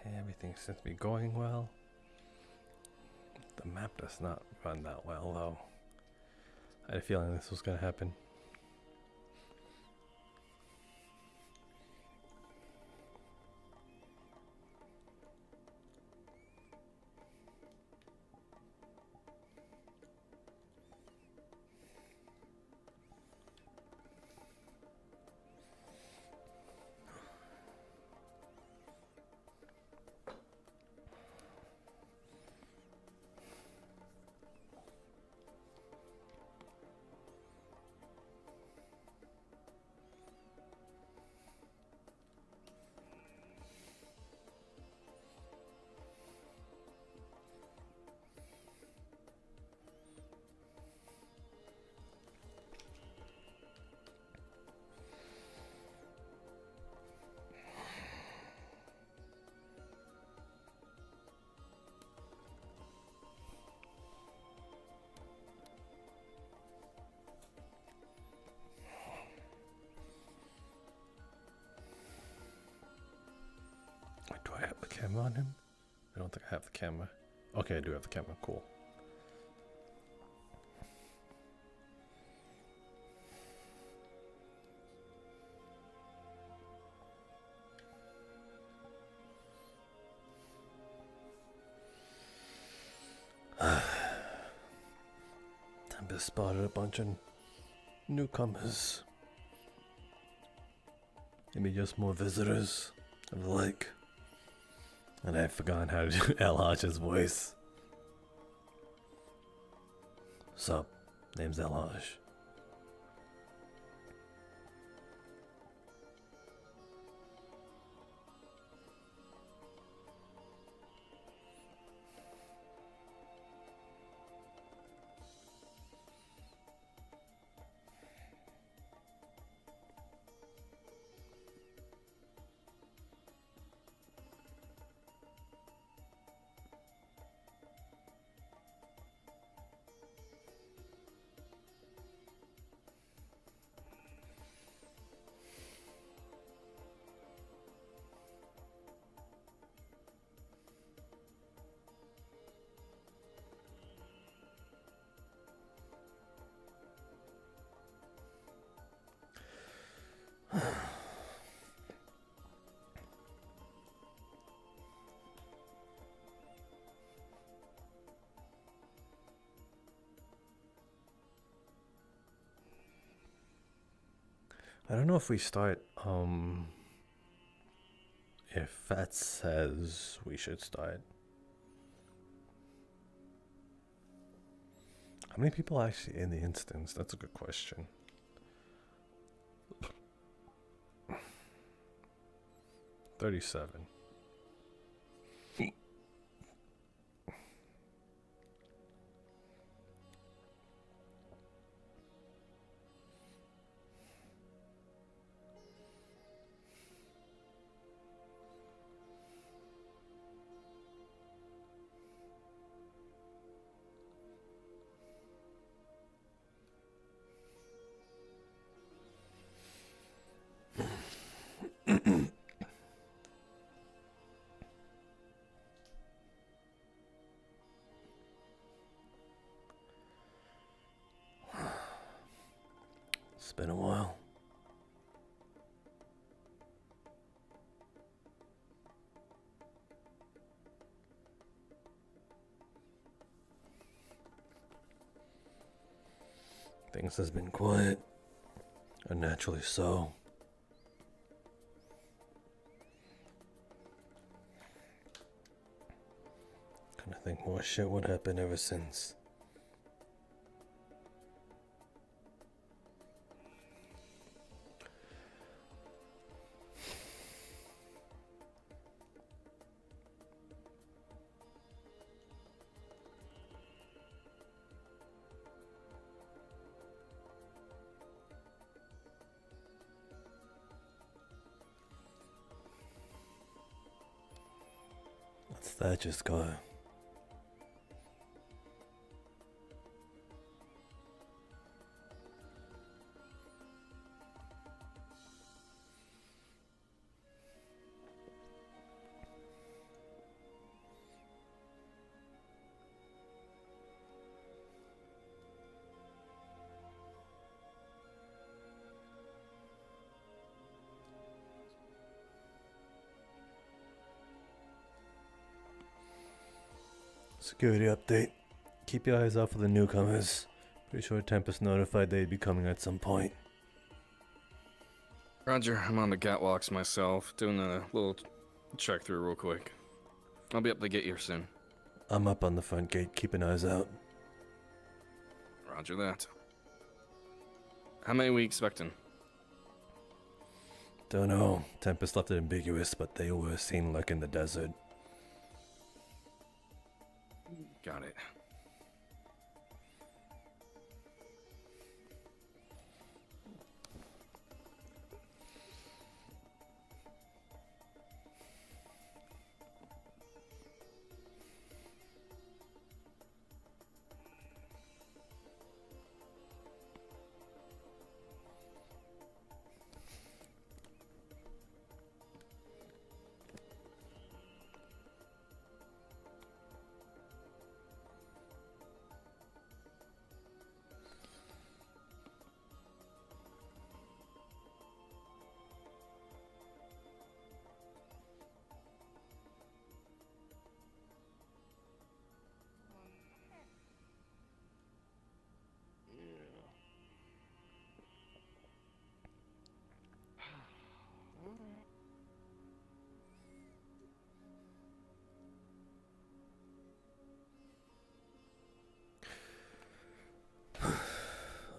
Everything seems to be going well. The map does not run that well though. I had a feeling this was going to happen. Do I have the camera on him? I don't think I have the camera. Okay, I do have the camera. Cool. Tempest spotted a bunch of newcomers. Maybe just more visitors of the lake. And I've forgotten how to do Elhaj's voice. Sup, name's Elhaj. I don't know if we start, if Fat says we should start. How many people are actually in the instance? That's a good question. $37. It's been a while. Things has been quiet, unnaturally so. Kinda think more shit would happen ever since. What's that just go? Security update. Keep your eyes out for the newcomers. Pretty sure Tempest notified they'd be coming at some point. Roger, I'm on the catwalks myself, doing a little check through real quick. I'll be up to get here soon. I'm up on the front gate, keeping eyes out. Roger that. How many we expecting? Don't know. Tempest left it ambiguous, but they were seen lurking in the desert. Got it.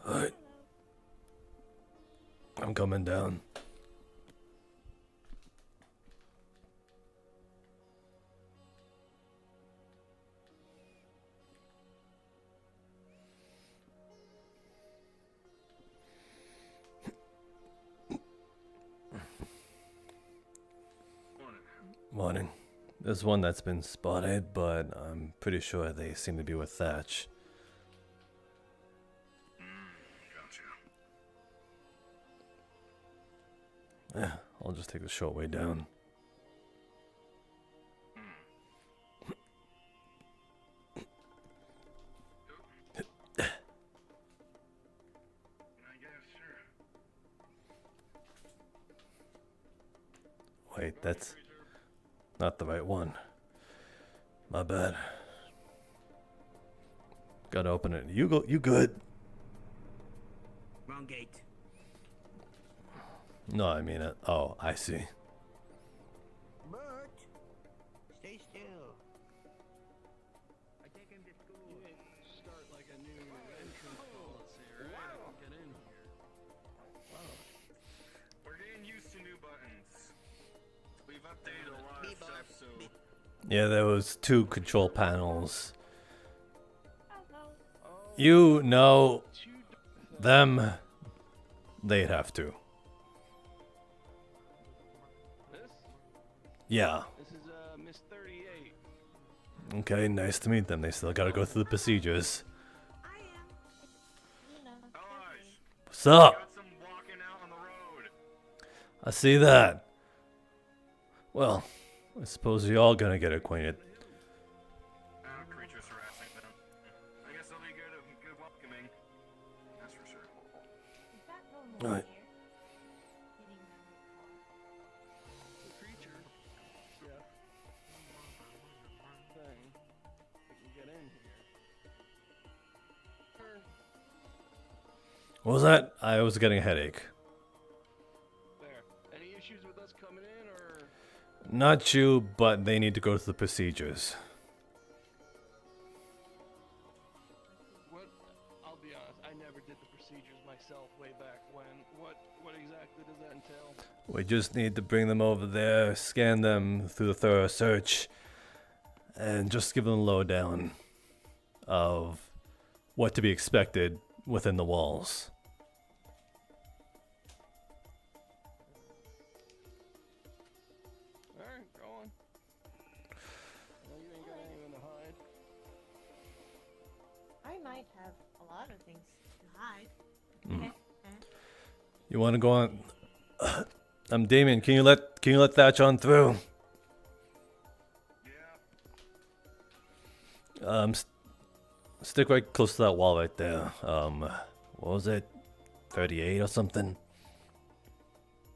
Alright. I'm coming down. Morning. There's one that's been spotted, but I'm pretty sure they seem to be with Thatch. Yeah, I'll just take the short way down. Wait, that's not the right one. My bad. Gotta open it. You go. You good? Wrong gate. No, I mean it. Oh, I see. Bert, stay still. I take him to school. You ain't start like a new entrance policy, right? Get in here. We're getting used to new buttons. We've updated a lot of stuff, so... Yeah, there was 2 control panels. You know them. They'd have to. This? Yeah. This is Miss 38. Okay, nice to meet them. They still gotta go through the procedures. What's up? Got some walking out on the road. I see that. Well, I suppose you're all gonna get acquainted. Creatures harassing them. I guess they'll be good welcoming. That's for sure. Alright. The creature. Yeah. Thing. We can get in here. What was that? I was getting a headache. There. Any issues with us coming in, or? Not you, but they need to go through the procedures. What? I'll be honest. I never did the procedures myself way back when. What exactly does that entail? We just need to bring them over there, scan them through the thorough search, and just give them a lowdown of what to be expected within the walls. Alright, go on. Well, you ain't got anything to hide. I might have a lot of things to hide. You want to go on? I'm Damien. Can you let Thatch on through? Yeah. Stick right close to that wall right there. What was it? 38 or something?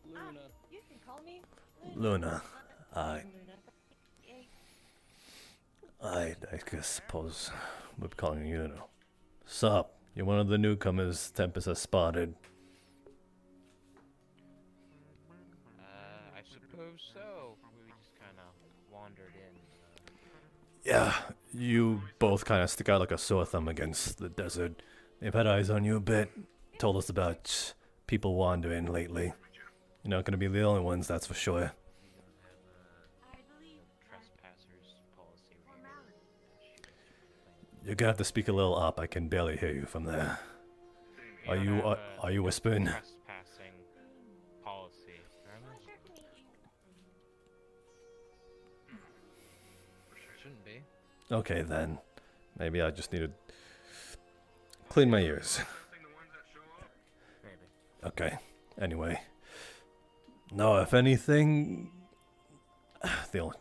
Luna. You can call me Luna. Aye. Luna. I suppose we're calling you, you know. Sup? You're one of the newcomers Tempest has spotted. I suppose so. We just kind of wandered in. Yeah, you both kind of stick out like a sore thumb against the desert. They've had eyes on you a bit. Told us about people wandering lately. You're not gonna be the only ones, that's for sure. I believe Trespassers policy here. You're gonna have to speak a little up. I can barely hear you from there. Are you whispering? Trespassing policy. Shouldn't be. Okay then. Maybe I just need to clean my ears. Maybe. Okay. Anyway. No, if anything, you're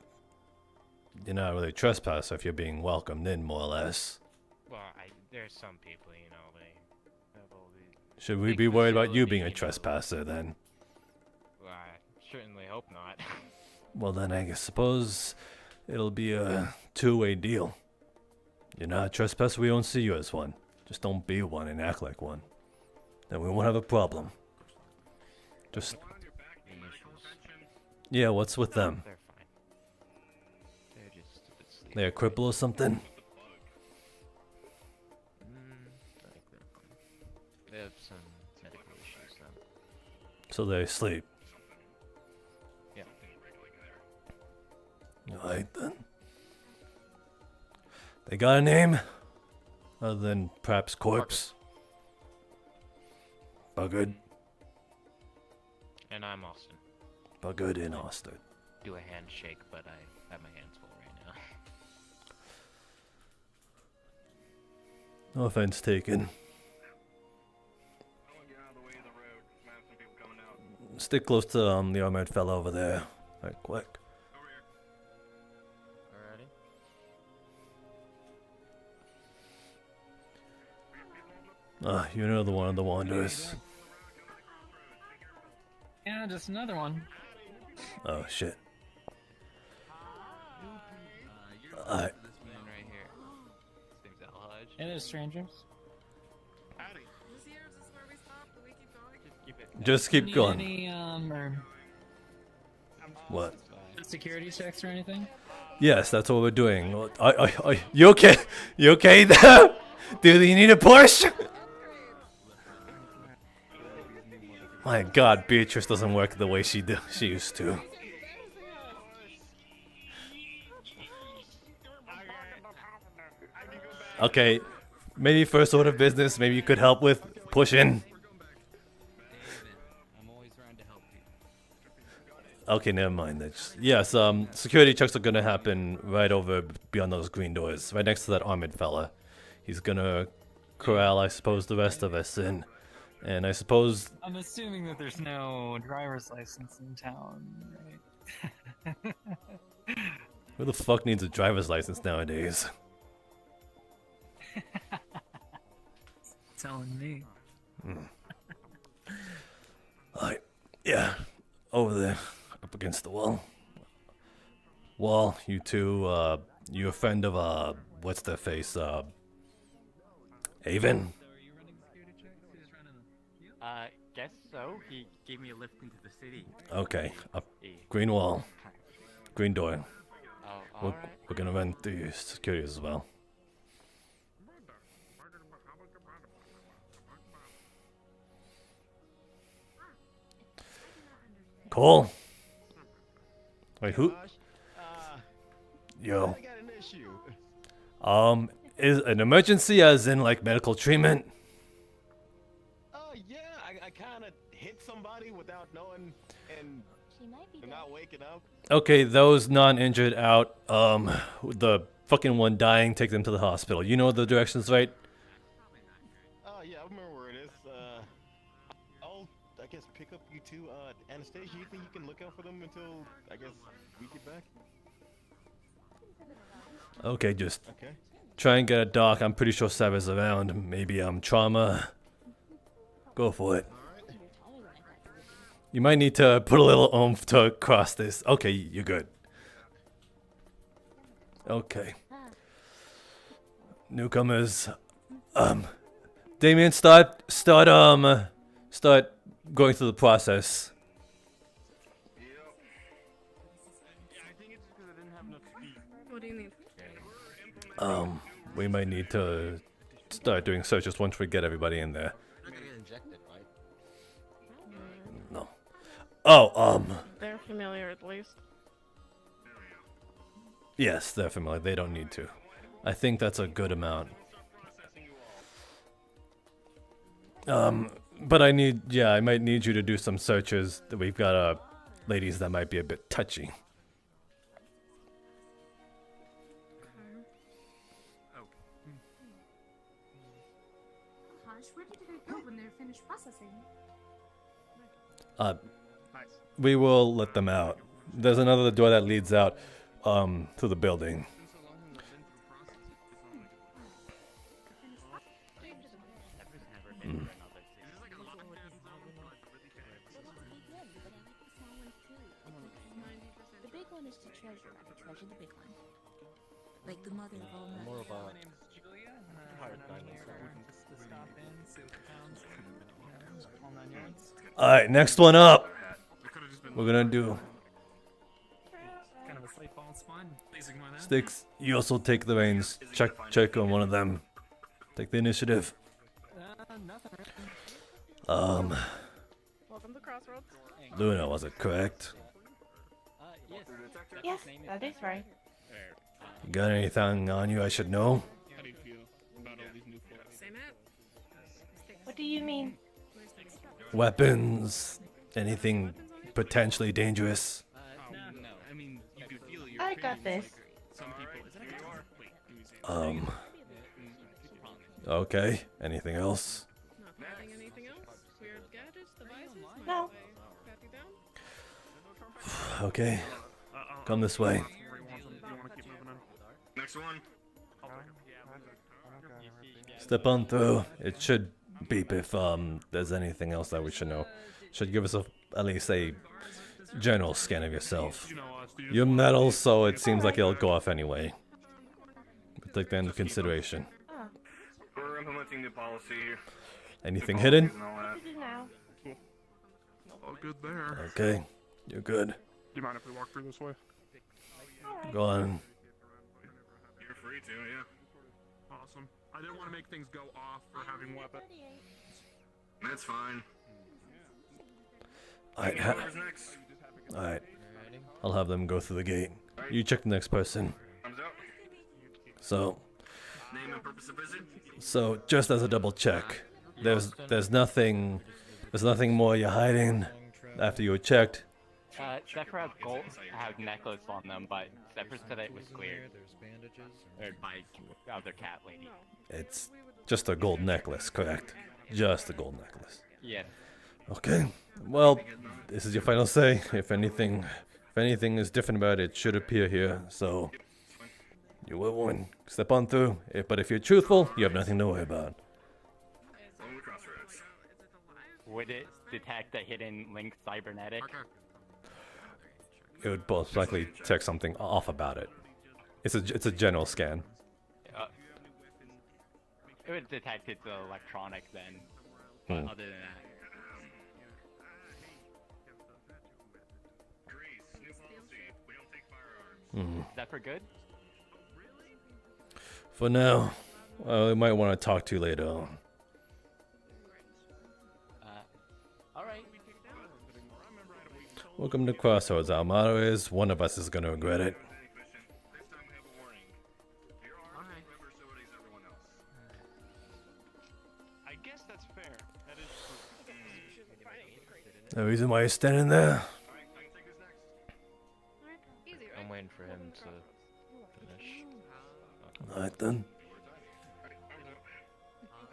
not really a trespasser if you're being welcomed in, more or less. Well, there's some people, you know, they have all these. Should we Big be worried about you facility, being a you know. trespasser then? Well, I certainly hope not. Well then I suppose it'll be a two-way deal. You're not a trespasser, we don't see you as one. Just don't be one and act like one. Then we won't have a problem. Just... Yeah, what's with them? They're fine. They're just a bit sleepy. They a cripple or something? I think they're fine. They have some medical issues, though. So they sleep. Yeah. Alright then. They got a name? Other than perhaps corpse? Buggered. And I'm Austin. Buggered in Austin. Do a handshake, but I have my hands full right now. No offense taken. Stick close to the armored fellow over there. Right, quick. Alrighty. You know the one of the wanderers. Yeah, just another one. Oh shit. This man right here. His name's Al Hodge. It is strangers. Just keep it. Just keep Need going. Any or What? security checks or anything? Yes, that's what we're doing. You okay? You okay there? Do you need a push? My God, Beatrice doesn't work the way she used to. Okay, maybe first order of business. Maybe you could help with pushing. I'm always around to help you. Okay, never mind. Yes, security checks are gonna happen right over beyond those green doors, right next to that armored fella. He's gonna corral, I suppose, the rest of us in, and I suppose. I'm assuming that there's no driver's license in town, right? Who the fuck needs a driver's license nowadays? Telling me. Alright, yeah, over there, up against the wall. Wall, you two, you a friend of, what's their face, Avon? Guess so. He gave me a lift into the city. Okay, up, green wall, green door. Oh, We're, alright. we're gonna run through your security as well. Cole? Wait, who? Yo. I got an issue. Is an emergency as in like medical treatment? Yeah, I kind of hit somebody without knowing and she might be dead. not waking up. Okay, those non-injured out. The fucking one dying, take them to the hospital. You know the directions, right? Yeah, I remember where it is. I'll, I guess, pick up you two. Anastasia, you think you can look out for them until, I guess, we get back? Okay, just Okay. try and get a doc. I'm pretty sure Sarah's around. Maybe trauma. Go for it. You might need to put a little oomph to cross this. Okay, you're good. Okay. newcomers. Damien, start going through the process. What do you need? We might need to start doing searches once we get everybody in there. We're gonna get injected, right? No. Oh, They're familiar at least. yes, they're familiar. They don't need to. I think that's a good amount. But I might need you to do some searches. We've got ladies that might be a bit touchy. Gosh, where did they go when they're finished processing? We will let them out. There's another door that leads out to the building. The big one is to treasure. I treasure the big one. Like the mother of all More knowledge. of My a name's Julia. Hired I'm guy here myself. just to stop in, see what the town's all 9 yards. Alright, next one up. We're gonna do Kind of a slight false spawn. Please ignore that. Sticks. You also take the reins. Check on one of them. Take the initiative. Nothing. Welcome to Crossroads. Luna, was it correct? Yes, that is right. You got anything on you I should know? What do you mean? Weapons? Anything potentially dangerous? I got this. Okay. Anything else? Nothing, anything else? Weird gadgets, devices? No. Pat you down? Okay. Come this way. Next one. Step on through. It should beep if there's anything else that we should know. Should give us at least a general scan of yourself. You're metal, so it seems like it'll go off anyway. But take that into consideration. We're implementing new policy. Anything hidden? What to do now? All good there. Okay. You're good. Do you mind if we walk through this way? Go on. You're free to, yeah. Awesome. I didn't want to make things go off for having weapons. That's fine. Alright. Whoever's next. Alright. I'll have them go through the gate. You check the next person. Thumbs up. So, Name and purpose of visit. so just as a double check, there's nothing more you're hiding after you were checked. Zephyr has gold, had necklace on them, but Zephyr said it was cleared. Or by other cat lady. It's just a gold necklace, correct? Just a gold necklace. Yeah. Okay. Well, this is your final say. If anything is different about it, it should appear here. So, you will win. Step on through. But if you're truthful, you have nothing to worry about. Welcome to Crossroads. Would it detect a hidden link cybernetic? It would most likely check something off about it. It's a general scan. It would detect it's electronic then. Hmm. Other than that. Greece, new policy. We don't take firearms. Mhm. Zephyr good? For now, we might want to talk to you later on. Alright. Welcome to Crossroads. Our motto is, one of us is going to regret it. This time we have a warning. You're armed, remember, so it is everyone else. I guess that's fair. That is true. The reason why you're standing there? Alright, I can take this next. Easy, right? I'm waiting for him to finish. Alright then. I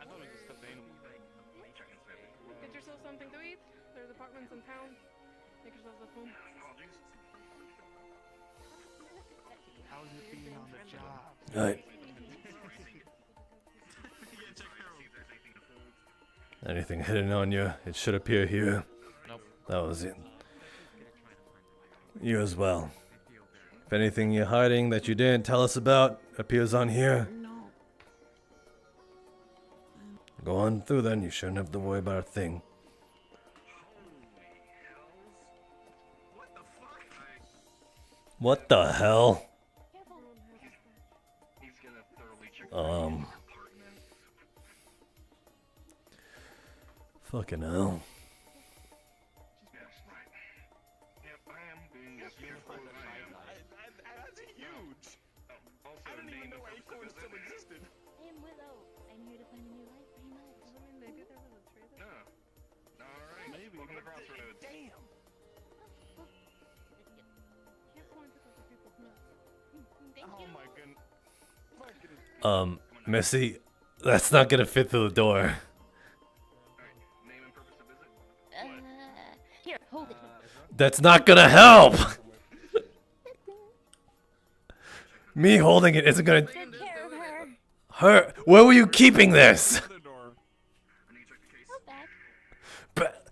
thought it was just stuffed animal. Get yourself something to eat. There's apartments in town. Make yourselves at home. How's it being on the job? Alright. Anything hidden on you, it should appear here. Nope. That was it. You as well. If anything you're hiding that you didn't tell us about appears on here, Go on through then. You shouldn't have to worry about a thing. What the hell? Fucking hell. That's huge. I didn't even know Acorn still existed. I am Willow. I'm here to find a new life for humanity. I mean, maybe there was a trailer. Alright. Maybe. Welcome to Crossroads. Damn. Can't point at other people's nuts. Oh my goodness. Missy, that's not gonna fit through the door. Here, hold it. That's not gonna help! Me holding it isn't gonna... Take care of her. Her? Where were you keeping this? Go back. But...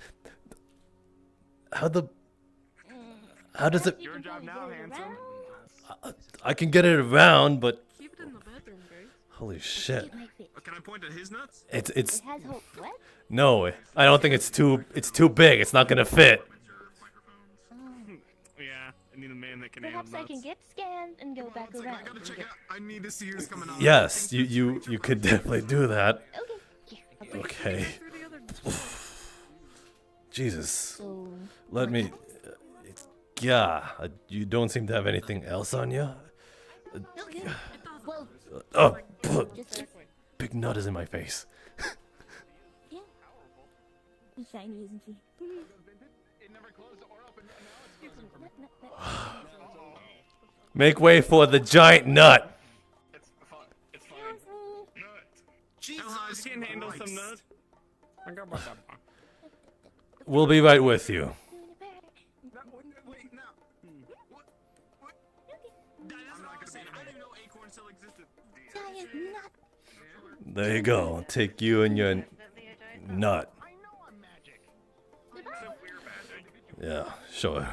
How does it... Your job now, handsome. I can get it around, but... Keep it in the bedroom, Grace. Holy shit. Can I point at his nuts? It's... It has hope. What? No, I don't think it's too big. It's not gonna fit. Yeah, I need a man that can Perhaps I can get scanned and go back around. I gotta check out. I need to see who's coming on. Yes, you could definitely do that. Okay. Okay. Jesus. So. Let me... Yeah, you don't seem to have anything else on you? Okay. Well. Oh, Just big nut is in my face. yeah. She's shiny, isn't she? Make way for the giant nut. Jesus, I can handle some nuts. We'll be right with you. Wait, no. What? I'm not gonna say. I didn't know Acorn still existed. Giant nut. There you go. I'll take you and your nut. Yeah, sure.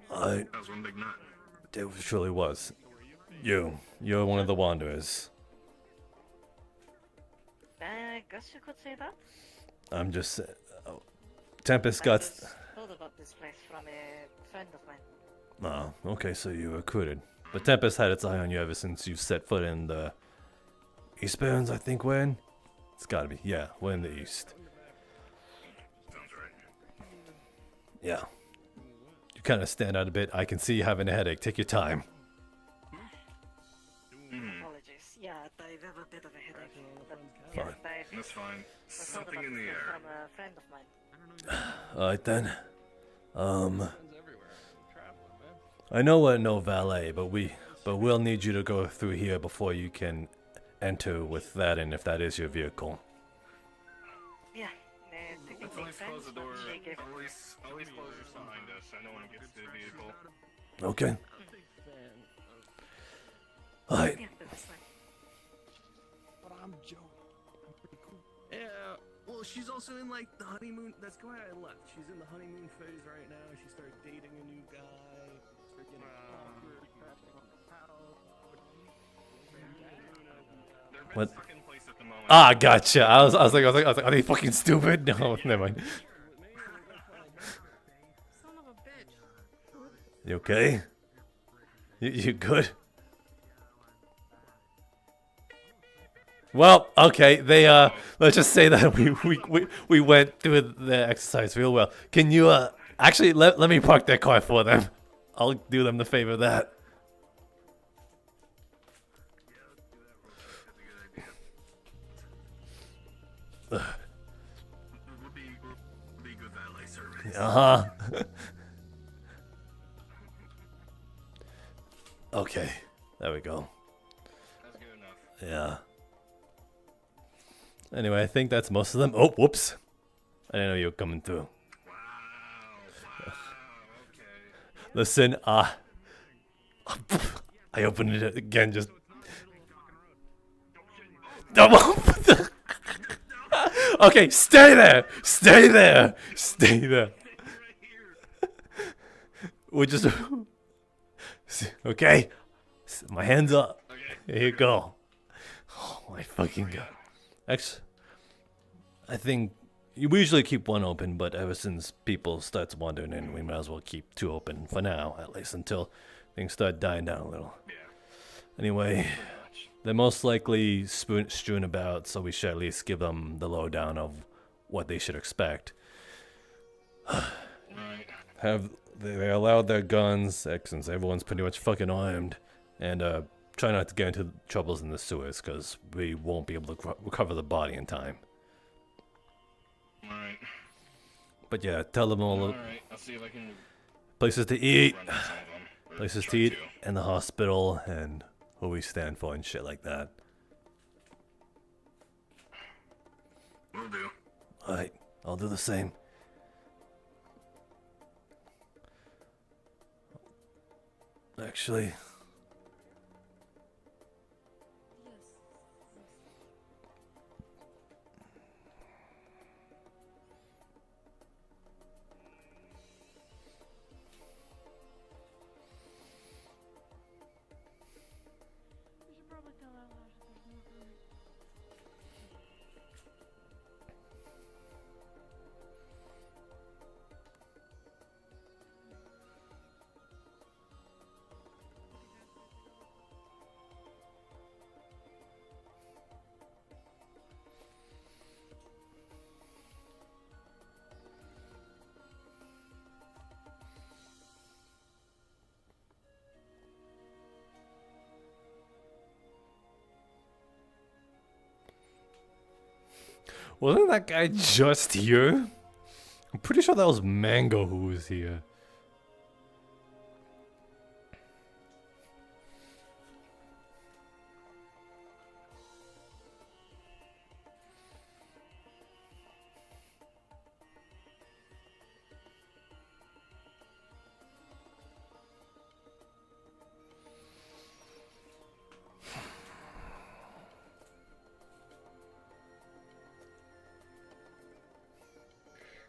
That was one big nut. It truly was. You're one of the Wanderers. I guess you could say that. I'm just... Tempest got... Told about this place from a friend of mine. Oh, okay, so you recruited. But Tempest had its eye on you ever since you set foot in the... Eastbournes, I think we're in? It's gotta be. Yeah, we're in the east. Sounds right. Yeah. You kind of stand out a bit. I can see you having a headache. Take your time. Apologies. Yeah, I have a bit of a headache. But Fine. That's fine. I thought Something about in the this air. from a friend of mine. Alright then. I know we're no valet, but we'll need you to go through here before you can enter with that in, if that is your vehicle. Yeah, it Let's makes close sense, the door. but she gave Always close yours behind us. So no one gets to the vehicle. Okay. Alright. Yeah, that's fine. But I'm Joe. I'm pretty cool. Yeah, well, she's also in like the honeymoon. That's why I left. She's in the honeymoon phase right now. She started dating a new guy. Started getting awkward, crashing on the house. What? Stuck in place at the moment. Ah, gotcha. I was like, are they fucking stupid? No, never mind. Son of a bitch. You okay? You good? Well, okay. They let's just say that we went through the exercise real well. Can you actually let me park that car for them? I'll do them the favor of that. Would be good valet service. Uh-huh. Okay. There we go. That's good enough. Yeah. Anyway, I think that's most of them. Oh, whoops. I didn't know you were coming through. Okay. Listen, I opened it again just... Okay, stay there! Stay there! Stay there! We're just... Okay? My hands up. Here you go. Oh my fucking god. I think we usually keep one open, but ever since people starts wandering in, we might as well keep two open for now, at least until things start dying down a little. Anyway, they're most likely strewn about, so we should at least give them the lowdown of what they should expect. They allowed their guns, since everyone's pretty much fucking armed, and try not to get into troubles in the sewers, because we won't be able to recover the body in time. Alright. But yeah, tell them all Alright, I'll see if I can places to eat, run down some of them. Or places to try eat, and the hospital, and who we stand for and shit like that. Will do. Alright, I'll do the same. Actually, We should probably tell Alash if there's more coming. wasn't that guy just here? I'm pretty sure that was Mango who was here.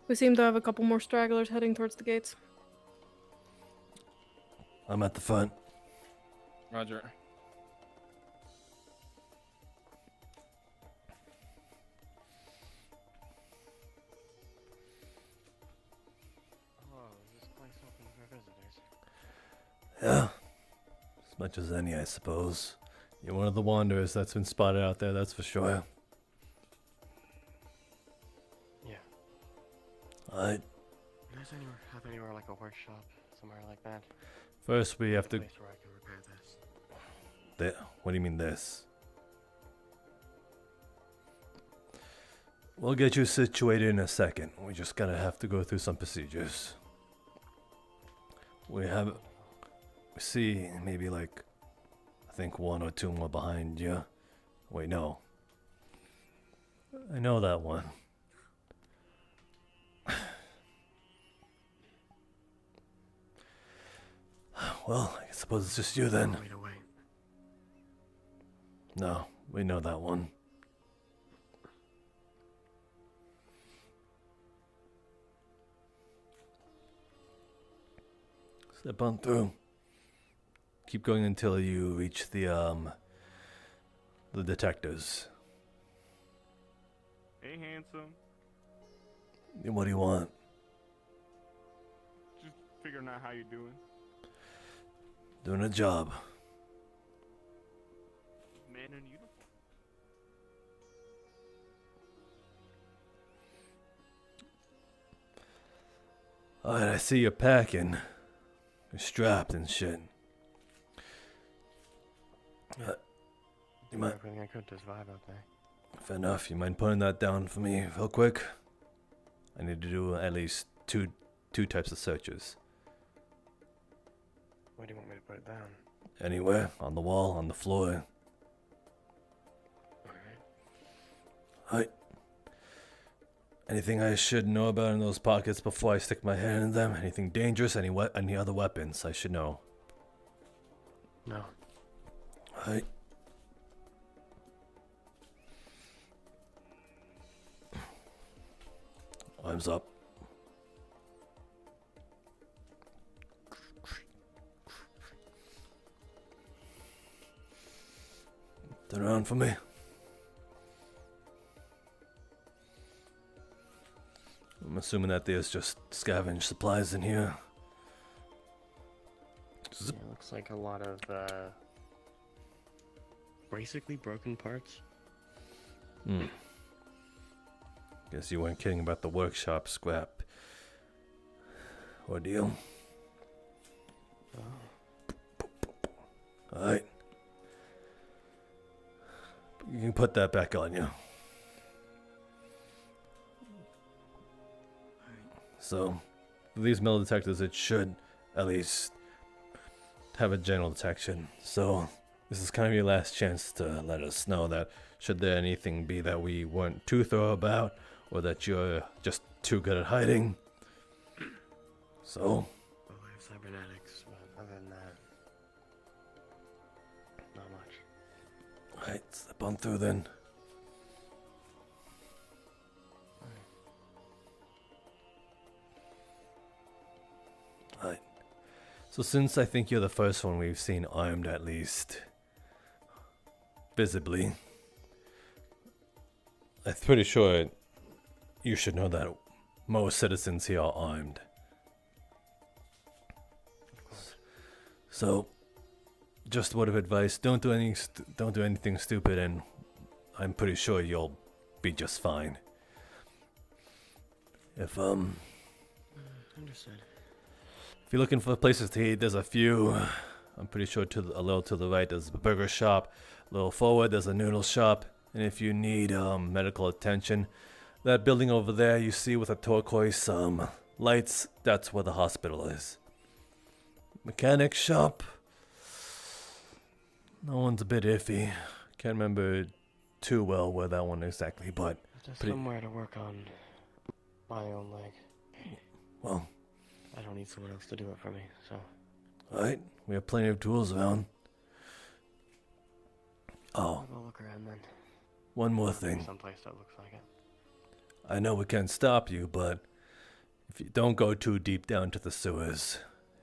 We seem to have a couple more stragglers heading towards the gates. I'm at the front. Roger. Oh, is this place open for visitors? Yeah. As much as any, I suppose. You're one of the wanderers that's been spotted out there, that's for sure. Yeah. Alright. Have anywhere like a workshop, somewhere like that? First we have to... Place where I can repair this. What do you mean this? We'll get you situated in a second. We just gotta have to go through some procedures. We see maybe like, I think one or two more behind you. Wait, no. I know that one. Well, I suppose it's just you then. Wait away. No, we know that one. Step on through. Keep going until you reach the detectives. Hey, handsome. What do you want? Just figuring out how you're doing. Doing a job. Man in uniform. Alright, I see you're packing. You're strapped and shit. You might... everything I could to survive out there. Fair enough. You mind putting that down for me real quick? I need to do at least two types of searches. Where do you want me to put it down? Anywhere. On the wall, on the floor. Alright. Anything I should know about in those pockets before I stick my hand in them? Anything dangerous? Any other weapons I should know? No. Alright. Arms up. Turn around for me. assuming that there's just scavenged supplies in here. Yeah, looks like a lot of basically broken parts. Hmm. Guess you weren't kidding about the workshop scrap ordeal. Alright. You can put that back on you. So, for these metal detectors, it should at least have a general detection. So, this is kind of your last chance to let us know that should there anything be that we weren't too thorough about, or that you're just too good at hiding. So. Well, I have cybernetics, but other than that, not much. Alright, step on through then. Alright. So since I think you're the first one we've seen armed, at least visibly, I'm pretty sure you should know that most citizens here are armed. So, just a word of advice: don't do anything stupid, and I'm pretty sure you'll be just fine. If Understood. If you're looking for places to eat, there's a few. I'm pretty sure a little to the right there's a burger shop. A little forward there's a noodle shop. And if you need medical attention, that building over there you see with the turquoise lights, that's where the hospital is. Mechanic shop. That one's a bit iffy. Can't remember too well where that one exactly, but Just somewhere to work on my own leg. Well, I don't need someone else to do it for me, so. alright, we have plenty of tools around. Oh, I'll go look around then. one more thing. Someplace that looks like it. I know we can't stop you, but if you don't go too deep down to the sewers,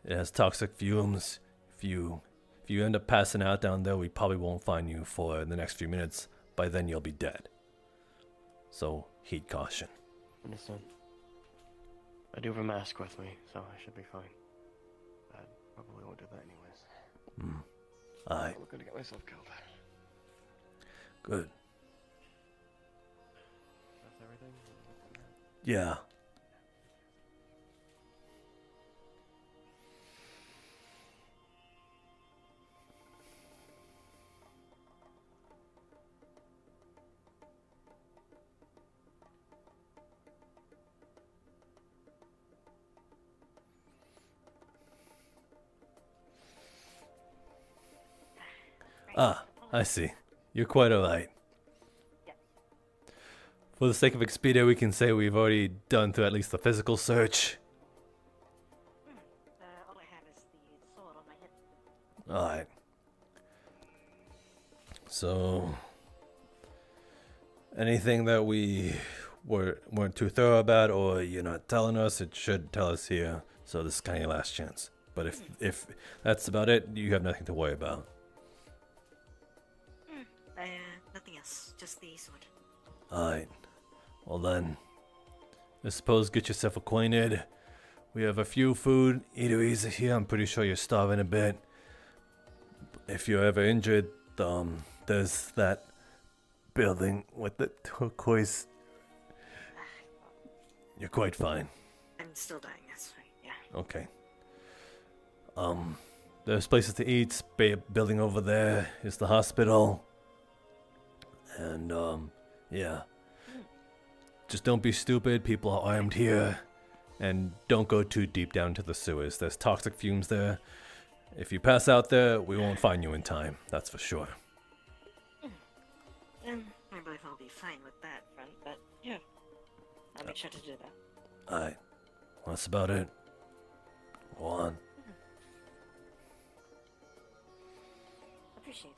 it has toxic fumes. If you end up passing out down there, we probably won't find you for the next few minutes. By then, you'll be dead. So, heed caution. Understood. I do have a mask with me, so I should be fine. I probably won't do that anyways. Aye. I'm not gonna get myself killed. Good. That's everything? Yeah. Ah, I see. You're quite alright. For the sake of Expedia, we can say we've already done through at least the physical search. All I have is the sword on my hip. Alright. So, anything that we weren't too thorough about, or you're not telling us, it should tell us here. So this is kind of your last chance. But if that's about it, you have nothing to worry about. Nothing else. Just the sword. Alright. Well then, I suppose get yourself acquainted. We have a few food eateries here. I'm pretty sure you're starving a bit. If you're ever injured, there's that building with the turquoise. You're quite fine. I'm still dying, that's right, yeah. Okay. There's places to eat. Building over there is the hospital. And, yeah. Just don't be stupid. People are armed here. And don't go too deep down to the sewers. There's toxic fumes there. If you pass out there, we won't find you in time. That's for sure. I believe I'll be fine with that front, but yeah. I'll make sure to do that. Alright. Well, that's about it. Go on. Appreciate it.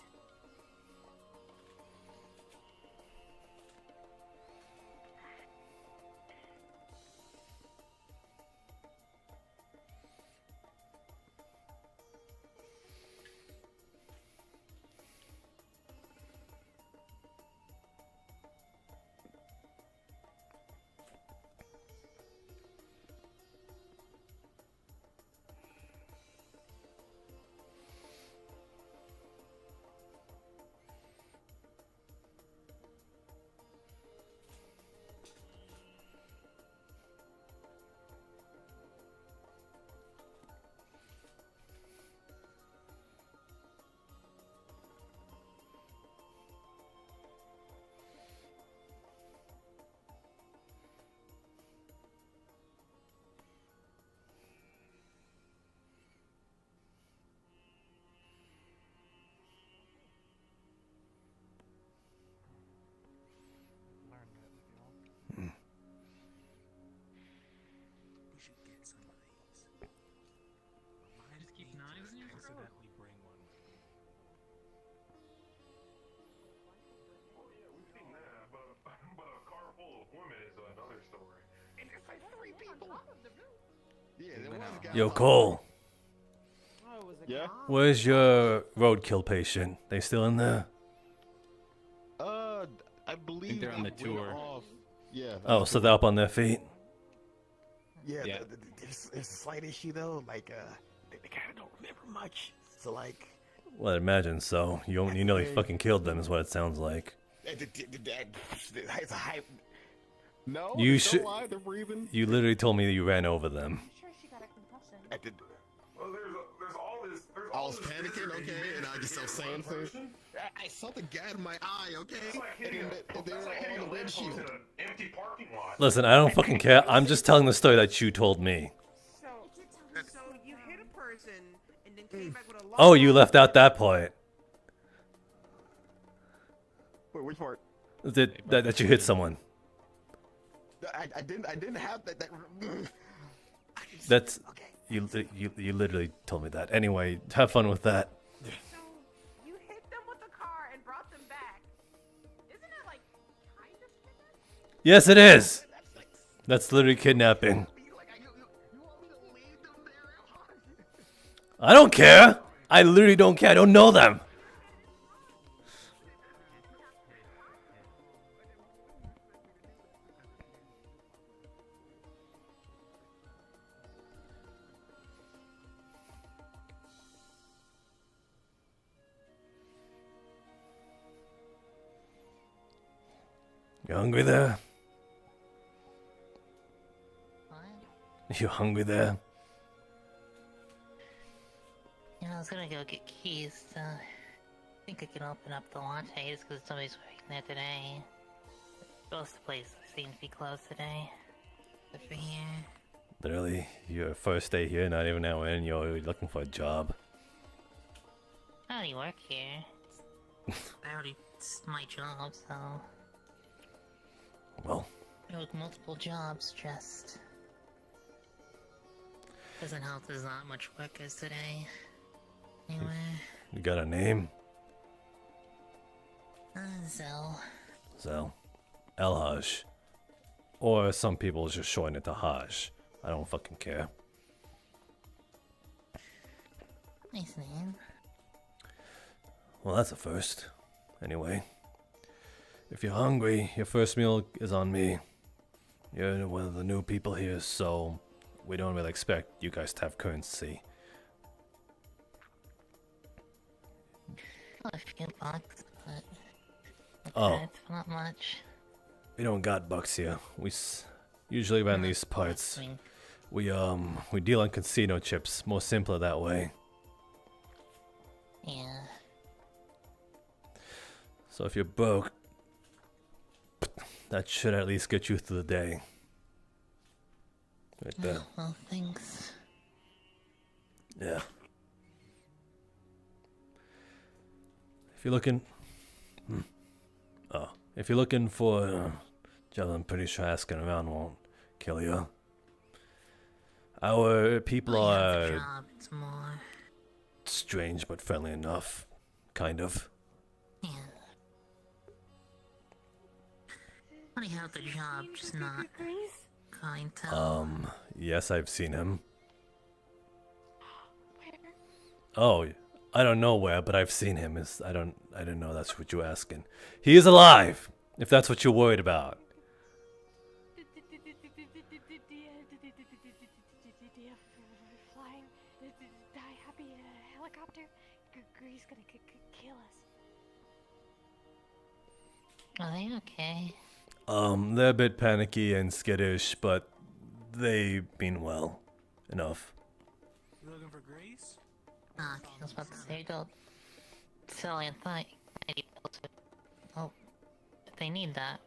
accidentally bring one. Oh yeah, we've seen that, but a car full of women is another story. And it's like 3 people. Yeah, there was guys Yo, on- Cole. Yeah. Where's your roadkill patient? They still in there? I believe they're on the they went tour. off. Yeah. Oh, so they're up on their feet. Yeah. Yeah. There's a slight issue though. Like, they kind of don't remember much. So like, Well, I'd imagine so. You nearly fucking killed them, is what it sounds like. it's a hype. No, You they're should. still alive, they're breathing. You literally told me that you ran over them. Sure, she got a concussion. I did. Well, there's all this. I was panicking, okay, and I just started saying things. I saw the guy in my eye, okay, It's like hitting and they were a on the lamppost windshield. in an empty parking lot. Listen, I don't fucking care. I'm just telling the story that you told me. So you hit a person and then came back with a Oh, you left out that part. Wait, which part? That you hit someone. I didn't have that. That's you literally told me that. Anyway, have fun with that. So you hit them with the car and brought them back. Isn't it like kind of kidnapping? Yes, it is. That's literally kidnapping. I don't care. I literally don't care. I don't know them. You hungry there? You hungry there? Yeah, I was gonna go get keys. I think I can open up the latte just because somebody's working there today. Most of the place seems to be closed today. Good for here. Literally, your first day here, not even now in, you're already looking for a job. I already work here. It's my job, so. Well, I work multiple jobs, just. Doesn't help there's not much work as today. Anyway. you got a name? Zell. Zell. El-Haj. Or some people just shorten it to Haj. I don't fucking care. Nice name. Well, that's a first. Anyway. If you're hungry, your first meal is on me. You're one of the new people here, so we don't really expect you guys to have currency. A few bucks, but Oh. it's not much. We don't got bucks here. Usually around these parts, we deal in casino chips. More simpler that way. Yeah. So if you're broke, that should at least get you through the day. Right there. Well, thanks. Yeah. If you're looking, if you're looking for a job, I'm pretty sure asking around won't kill you. Our people are Job, it's more. strange but friendly enough, kind of. Yeah. Funny how the job, just not kind to. Yes, I've seen him. Oh, I don't know where, but I've seen him. I didn't know that's what you're asking. He is alive, if that's what you're worried about. Flying, die happy helicopter. Grease gonna kill us. Are they okay? They're a bit panicky and skittish, but they mean well enough. You looking for Grace? I was about to say, don't tell I thought I'd be able to. Oh, if they need that,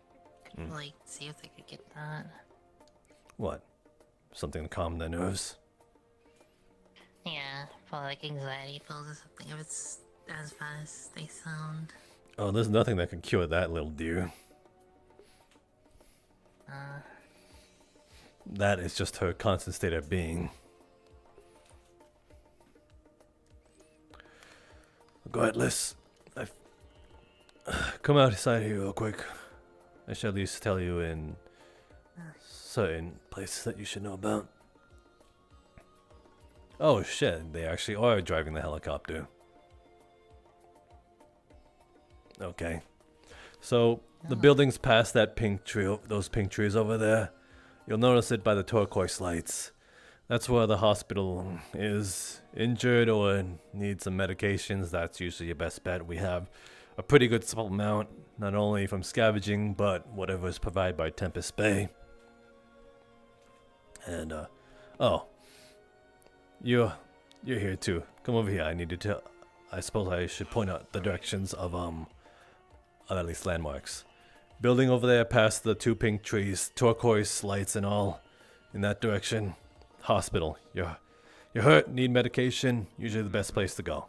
could like see if they could get that. What? Something to calm their nerves? Yeah, probably like anxiety pills or something if it's as bad as they sound. Oh, there's nothing that can cure that, little dear. That is just her constant state of being. regardless, I've come outside here real quick. I should at least tell you in certain places that you should know about. Oh shit, they actually are driving the helicopter. Okay. So, the buildings past that pink tree, those pink trees over there, you'll notice it by the turquoise lights. That's where the hospital is. Injured or needs some medications, that's usually your best bet. We have a pretty good supplement, not only from scavenging, but whatever is provided by Tempest Bay. And, oh. You're here too. Come over here, I need to I suppose I should point out the directions of at least landmarks. Building over there past the 2 pink trees, turquoise lights and all, in that direction. Hospital. You're hurt, need medication, usually the best place to go.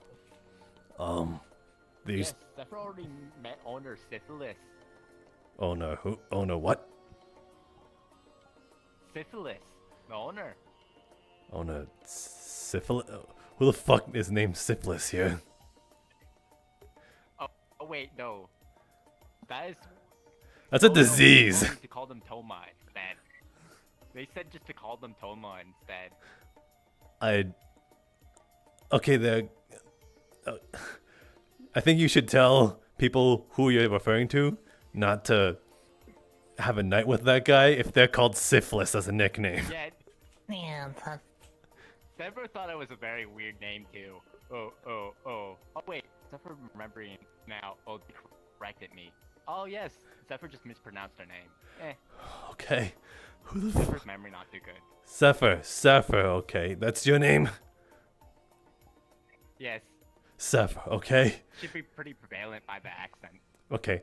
These... Yes, Zephyr already met owner Syphilis. Owner who? Owner what? Syphilis, the owner. Owner Syphilis? Who the fuck is named Syphilis here? Oh wait, no. That is... That's a disease! No, to call them Toma instead. They said just to call them Toma instead. Okay, I think you should tell people who you're referring to not to have a night with that guy if they're called Syphilis as a nickname. Yeah. Yeah, Zephyr thought it was a very weird name too. Oh wait, Zephyr remembering now. Oh, they corrected me. Oh yes, Zephyr just mispronounced her name. Okay. Who the Zephyr's memory not too good. Zephyr, okay. That's your name? Yes. Zephyr, okay. Should be pretty prevalent by the accent. Okay.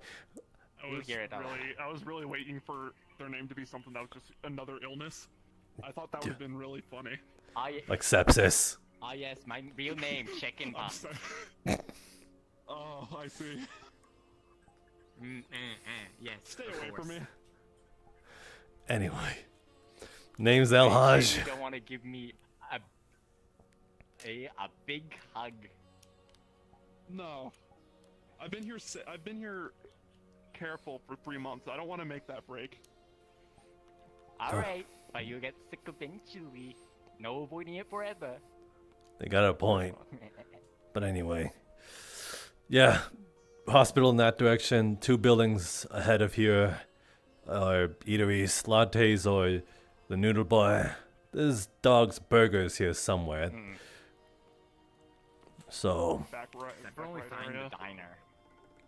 I was really waiting for their name to be something that was just another illness. I thought that would have been really funny. Like sepsis. Ah yes, my real name, Chicken Pox. Oh, I see. Yes. Stay away from me. Anyway. Name's El Haj. You don't want to give me a big hug. No. I've been here careful for 3 months. I don't want to make that break. Alright, but you'll get sick eventually. No avoiding it forever. They got a point. But anyway. Yeah. Hospital in that direction. 2 buildings ahead of here are eateries, lattes, or the noodle bar. There's Dog's Burgers here somewhere. So. Never only find the diner.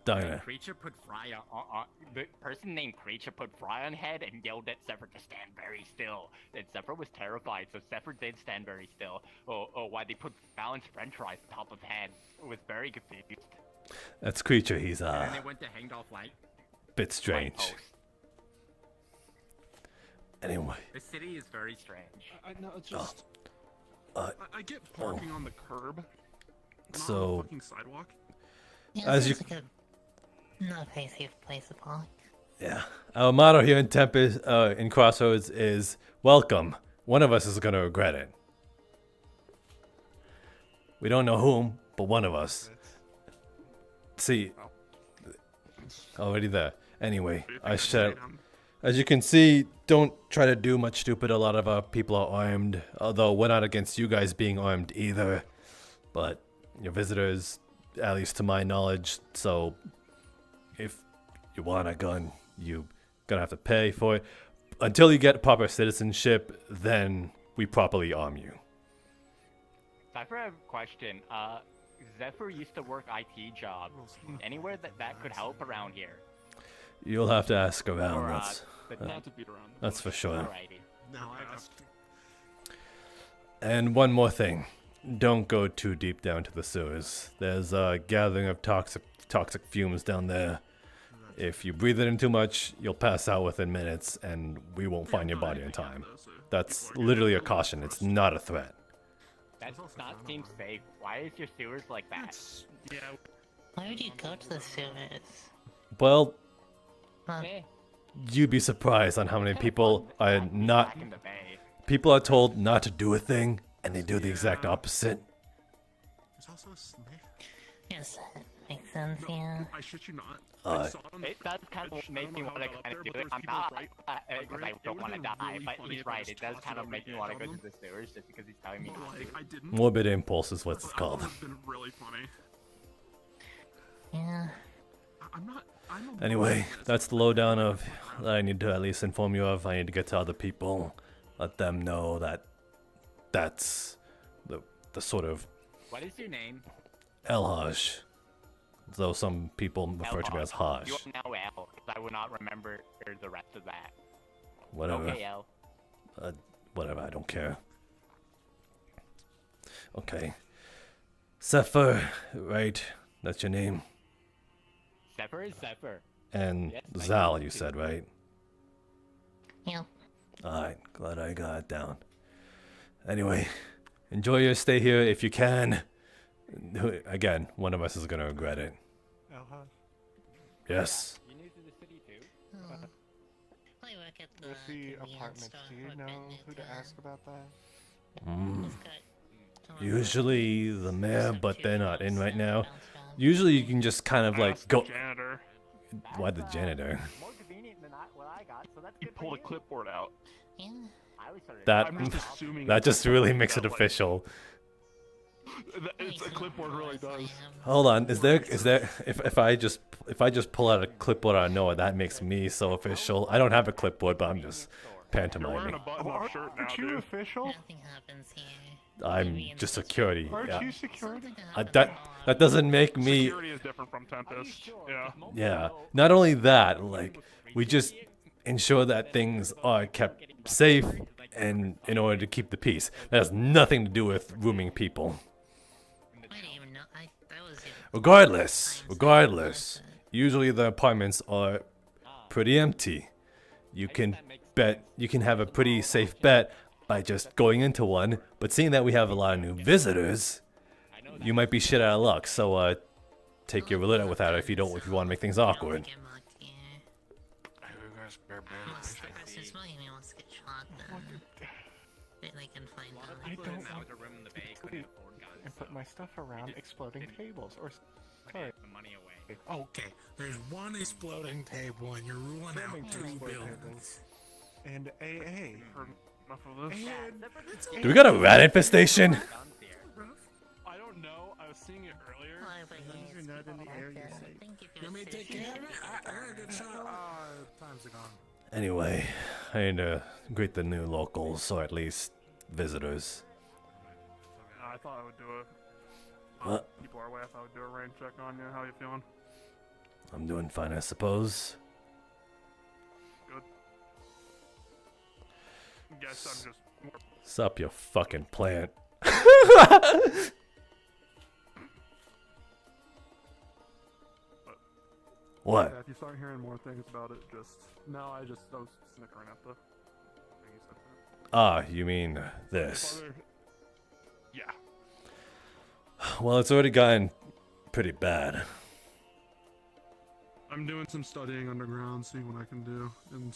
Diner. Creature put Fry on the person named Creature put Fry on head and yelled at Zephyr to stand very still. And Zephyr was terrified, so Zephyr did stand very still. Why they put balanced French fries on top of head? It was very confused. That's Creature. He's And then they went to hang off like bit strange. Anyway. The city is very strange. I know, it's just... I get parking on the curb. Not So... on the fucking sidewalk. Yeah, As you... Not a very safe place to park. Yeah. Our motto here in Tempest, in Crossroads is, welcome. One of us is going to regret it. We don't know whom, but one of us. See. Already there. Anyway, I shall... As you can see, don't try to do much stupid. A lot of our people are armed. Although we're not against you guys being armed either. But your visitors, at least to my knowledge, so if you want a gun, you're gonna have to pay for it. Until you get proper citizenship, then we properly arm you. Zephyr, I have a question. Zephyr used to work IT jobs. Anywhere that could help around here? You'll have to ask around. Or, That's for sure. Alrighty. No, I asked. And one more thing. Don't go too deep down to the sewers. There's a gathering of toxic fumes down there. If you breathe it in too much, you'll pass out within minutes, and we won't find your body in time. That's literally a caution. It's not a threat. That does not seem safe. Why is your sewers like that? Yeah. Why would you go to the sewers? Well, Eh. you'd be surprised on how many people are not... People are told not to do a thing, and they do the exact opposite. There's also a snake. Yes, that makes sense, yeah. I shit you not. It does kind of make me want to kind of do it. I'm not, because I don't want to die, but he's right. It does kind of make me want to go to the sewers just because he's telling me not to. I didn't. Morbid impulse is what it's called. It's been really funny. Yeah. I'm not. Anyway, that's the lowdown of that I need to at least inform you of. I need to get to other people, let them know that that's the sort of What is your name? El-Haj. Though some people refer to me as Haj. You are now L, because I will not remember the rest of that. Whatever. Okay, L. Whatever, I don't care. Okay. Zephyr, right? That's your name. Zephyr is Zephyr. And Yes, Zal, you said, right? Yep. Alright, glad I got it down. Anyway, enjoy your stay here if you can. Again, one of us is gonna regret it. Yes. You new to the city too? I work at With the apartments, do you know who to ask about that? Usually the mayor, but they're not in right now. Usually you can just kind of like go. Janitor. Why the janitor? More convenient than what I got, so that's He good for pulled a you. clipboard out. Yeah. I always thought That I'm just assuming that just really makes it that, like- official. It's a clipboard really does. Hold on, is there if I just pull out a clipboard out of nowhere, that makes me so official. I don't have a clipboard, but I'm just pantomiming. Aren't you official? Nothing happens here. I'm just security. Aren't Yeah. you security? That doesn't make me. Security is different from Tempest. Yeah. Yeah. Not only that, like we just ensure that things are kept safe and in order to keep the peace. That has nothing to do with rooming people. I didn't even know. That was Regardless, usually the apartments are pretty empty. You can have a pretty safe bet by just going into one, but seeing that we have a lot of new visitors, you might be shit out of luck. So take your roulette without it if you want to make things awkward. I don't want and put my stuff around exploding tables or. Sorry. Okay, there's one exploding table and you're ruling out two buildings. And AA. Enough of this. Do we got a rat infestation? I don't know. I was seeing it earlier. You're not in the air, you're safe. You want me to take care of it? I got a good shot. Time's gone. Anyway, I need to greet the new locals, or at least visitors. I thought I would do it. What? People are away. I thought I would do a rain check on you. How you feeling? I'm doing fine, I suppose. Good. Guess I'm just. Sup, you fucking plant. What? Yeah, if you start hearing more things about it, just no. I was snickering at the thing you said. Ah, you mean this? Yeah. Well, it's already gotten pretty bad. I'm doing some studying underground, seeing what I can do, and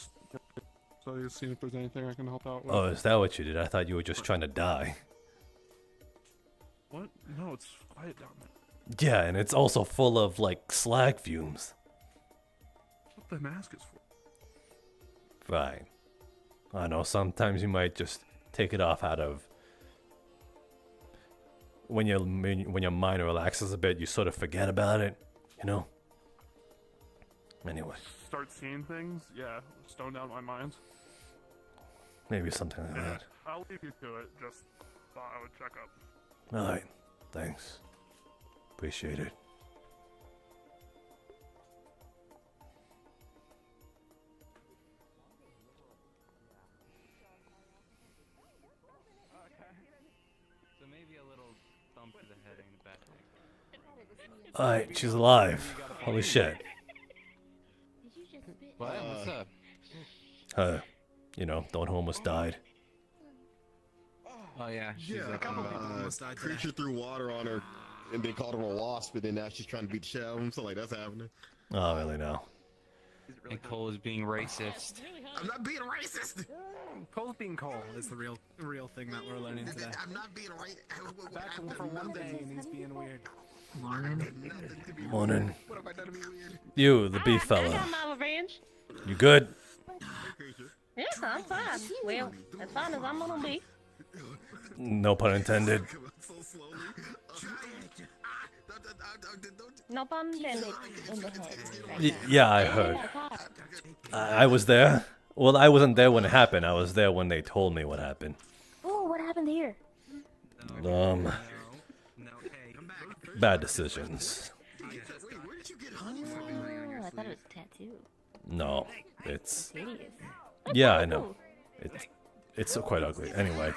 seeing if there's anything I can help out with. Oh, is that what you did? I thought you were just trying to die. What? No, it's quiet down there. Yeah, and it's also full of, like, slag fumes. That's what the mask is for. Right. I know, sometimes you might just take it off out of... When your mind relaxes a bit, you sort of forget about it, you know? Anyway. Start seeing things? Yeah, stone down my mind. Maybe something like that. I'll leave you to it, just thought I would check up. Alright, thanks. Appreciate it. So maybe a little thump to the head ain't a bad thing. Alright, she's alive. Holy shit. What? What's up? You know, the one who almost died. Oh yeah, she's Yeah, up in the creature threw water on her, and they called her a wasp, and then now she's trying to beat the shit out of him. So like that's happening. Oh, really now? And Cole is being racist. I'm not being racist. Cole's being Cole is the real thing that we're learning today. I'm not being racist. Back for one day and he's being weird. Morning. You, the beef I fella. got my revenge. You good? Yes, I'm fine. Well, as fine as I'm gonna be. No pun intended. No pun intended in the head. Yeah, I heard. I was there. Well, I wasn't there when it happened. I was there when they told me what happened. Oh, what happened here? Bad decisions. Oh, I thought it was a tattoo. No, it's. Hideous. Yeah, I know. It's quite ugly. Anyway.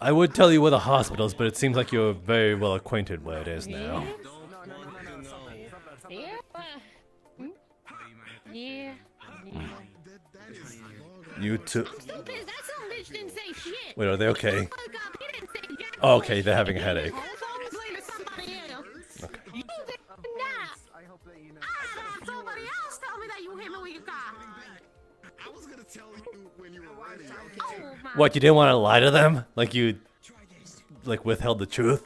I would tell you where the hospital is, but it seems like you're very well acquainted where it is now. Yeah. Yeah. You two. That some bitch didn't say shit. Wait, are they okay? Oh, okay, they're having a headache. You did not. Somebody else told me that you hit me with your car. I was gonna tell you when you were ready. Oh, my. What, you didn't want to lie to them? Like you, like, withheld the truth?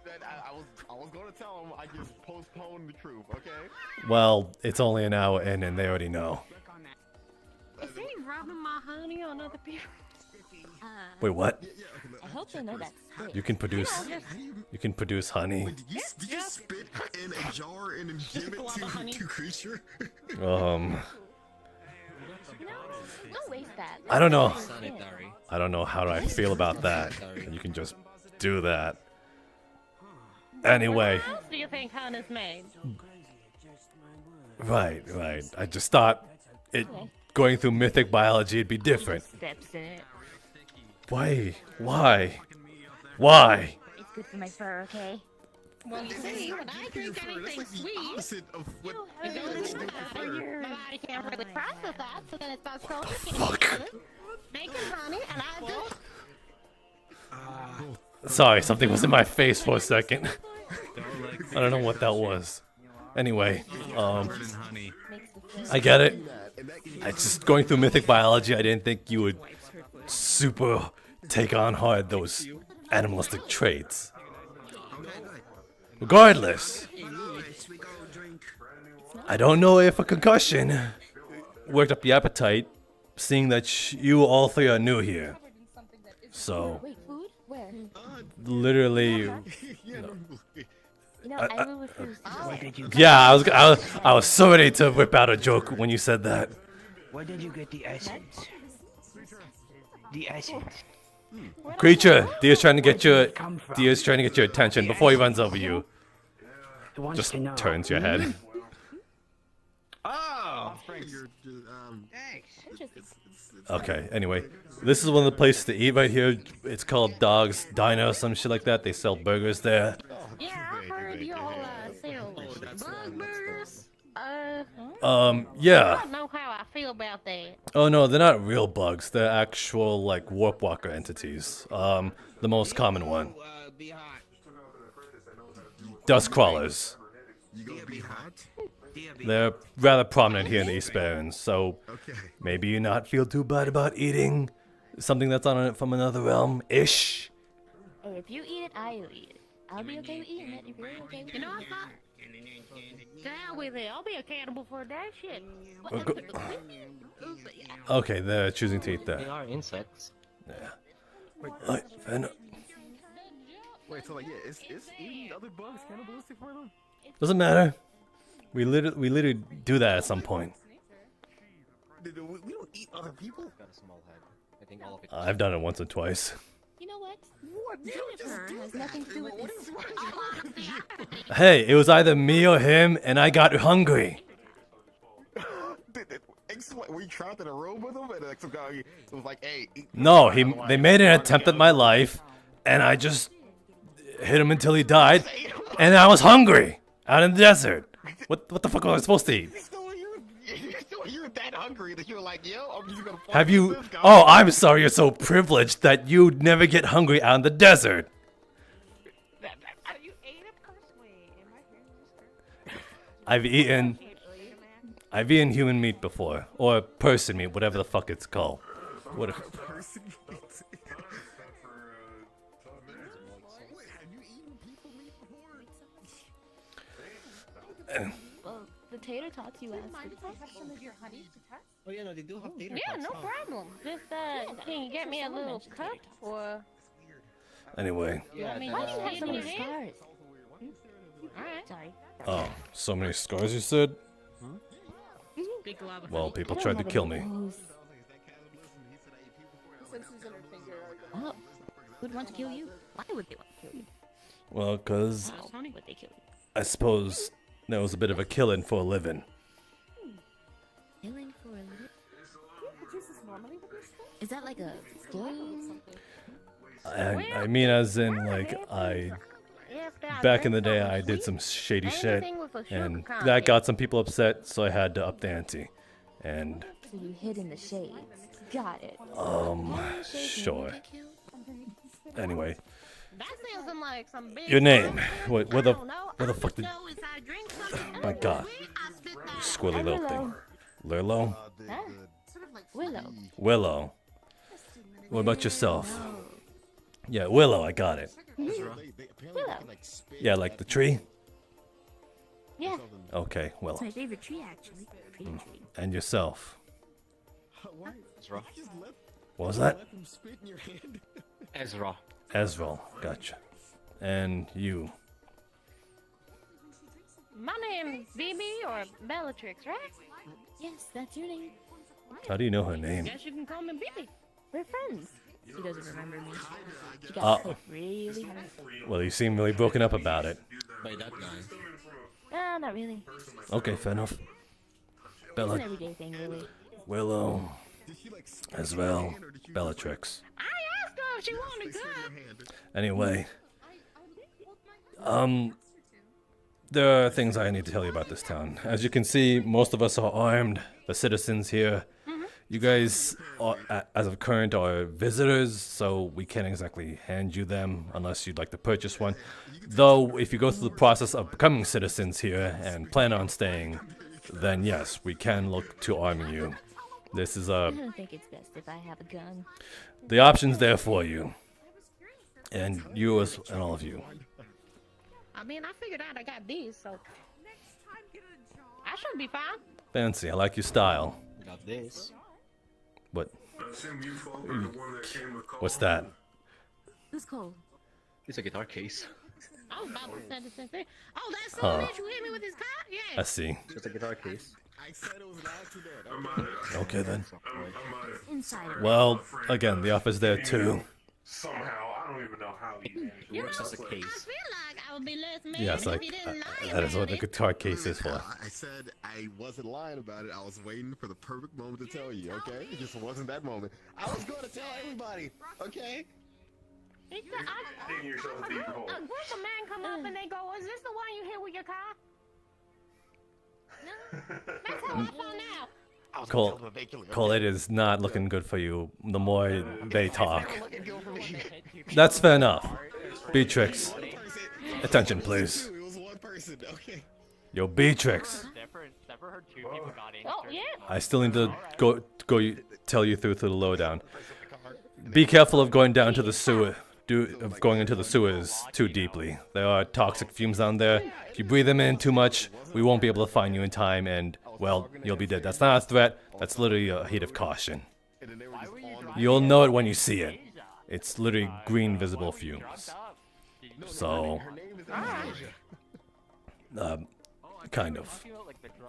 I was gonna tell them. I just postponed the truth. Okay. Well, it's only an hour in and they already know. Is he rubbing my honey on other people? Wait, what? I hope they know that's spit. You can produce honey. Did you spit in a jar and then give it to creature? Don't waste that. I don't know. I don't know how I feel about that. You can just do that. Anyway. What else do you think honey's made? Right. I just thought going through mythic biology it'd be different. Steps in it. Why? It's good for my fur, okay? Well, you see, when I drink anything sweet, your body can't really process that, so then it starts making honey, and I do. Sorry, something was in my face for a second. I don't know what that was. Anyway, I get it. I just going through mythic biology, I didn't think you would super take on hard those animalistic traits. Regardless, I don't know if a concussion worked up the appetite, seeing that you all three are new here. So, Wait, food? Where? literally, I will refuse to. yeah, I was so ready to whip out a joke when you said that. Where did you get the essence? The essence. Creature, Dia's trying to get your attention before he runs over you. Just turns your head. Oh! Okay, anyway, this is one of the places to eat right here. It's called Dog's Diner or some shit like that. They sell burgers there. Yeah, I heard y'all sell bug burgers. Yeah. I don't know how I feel about that. Oh no, they're not real bugs. They're actual, like, warp walker entities. The most common one. Dust crawlers. They're rather prominent here in the East Barrens, so maybe you not feel too bad about eating something that's on it from another realm-ish. Hey, if you eat it, I will eat it. I'll be okay with eating it if you're okay with it. You know, I thought... Down with it. I'll be a cannibal for that shit. Okay, they're choosing to eat that. They are insects. Yeah. Wait, so like, yeah, is eating other bugs cannibalistic for them? Doesn't matter. We literally do that at some point. We don't eat other people? Got a small head. I think all of it. I've done it once or twice. You know what? What? Jennifer has nothing to do with this. Hey, it was either me or him, and I got hungry. Were you trapped in a room with him? And like some guy was like, hey. No, they made an attempt at my life, and I just hit him until he died, and I was hungry out in the desert. What the fuck was I supposed to eat? You were that hungry that you were like, yo, I'm just gonna Have you? Oh, I'm sorry. You're so privileged that you never get hungry out in the desert. I've eaten human meat before, or person meat, whatever the fuck it's called. What? Well, the tater tots you asked. Mind if I have some of your honey to test? Oh yeah, no, they do have tater Yeah, tots. no huh? problem. Just can you get me a little cup or? Anyway. I mean, why do you have so many scars? Alright. Sorry. Oh, so many scars you said? Big lava. Well, people tried to kill me. Oh, who'd want to kill you? Why would they want to kill you? Well, 'cause How would they kill you? I suppose that was a bit of a killing for a living. Killing for a living? Is that like a game? I mean, as in, like, back in the day, I did some shady shit, and that got some people upset, so I had to up the ante. And, So you hid in the shades. Got it. sure. Anyway, That sounds like some big your name? Where the I fuck did? know is I drink something. My God, you squirrely little thing. Lurlo? Huh? Willow. Willow. What about yourself? Yeah, Willow. I got it. Willow. Yeah, like the tree. Yeah. Okay, It's Willow. my favorite tree, actually. Pretty tree. And yourself. Ezra. What was that? Ezra. Ezra. Gotcha. And you. My name's BB or Bellatrix, right? Yes, that's your name. How do you know her name? Guess you can call me BB. We're friends. She doesn't remember me. She Oh. got hit really hard. Well, you seem really broken up about it. By that guy. Not really. Okay, fair enough. It's an Bella, everyday thing, really. Willow, Ezreal, Bellatrix. I asked her if she wanted to come. Anyway, there are things I need to tell you about this town. As you can see, most of us are armed. The citizens here. You guys, are, as of current, are visitors, so we can't exactly hand you them unless you'd like to purchase one. Though, if you go through the process of becoming citizens here and plan on staying, then yes, we can look to arming you. This is I don't think it's best if I have a gun. the options there for you, and you and all of you. I mean, I figured out I got these, so I should be fine. Fancy, I like your style. Got this. What? I assume you fall for the one that came with Cole. What's that? Who's Cole? It's a guitar case. I was about to say the same thing. Oh, that's so Huh. bitch who hit me with his car? Yeah. I see. It's a guitar case. I said it was an accident. Okay then. Inside. Well, again, the offer's there too. Somehow, I don't even know how you managed It works as a case. I feel like I would be less mad Yes, if like you didn't lie that is what about the it. guitar case is for. I said I wasn't lying about it. I was waiting for the perfect moment to tell you, okay? It just wasn't that moment. I was going to tell everybody, okay? It's a digging yourself a deeper hole. group of men come up and they go, is this the one you hit with your car? No. That's how I found out. Cole, it is not looking good for you the more they talk. That's fair enough. Beatrix, attention please. It was one person, okay? Yo, Beatrix, Never heard two people got in. Oh, yeah. I still need to go tell you through the lowdown. Be careful of going down to the sewer. Of going into the sewers too deeply. There are toxic fumes down there. If you breathe them in too much, we won't be able to find you in time, and well, you'll be dead. That's not a threat. That's literally a heat of caution. You'll know it when you see it. It's literally green visible fumes. So, kind of.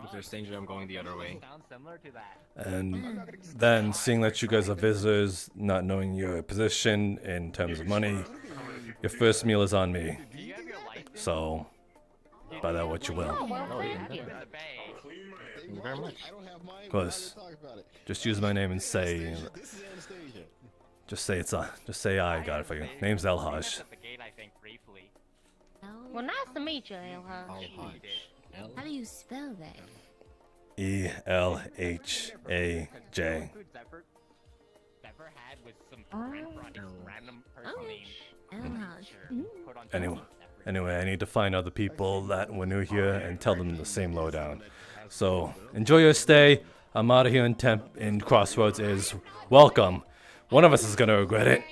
If there's danger, I'm going the other way. And then, seeing that you guys are visitors, not knowing your position in terms of money, your first meal is on me. So, buy that what you will. Thank you very much. Of course, just use my name and say, just say I got it for you. Name's Elhaj. Well, nice to meet you, Elhaj. How do you spell that? E-L-H-A-J. Anyway, I need to find other people that were new here and tell them the same lowdown. So, enjoy your stay. I'm out of here in Crossroads is welcome. One of us is gonna regret it.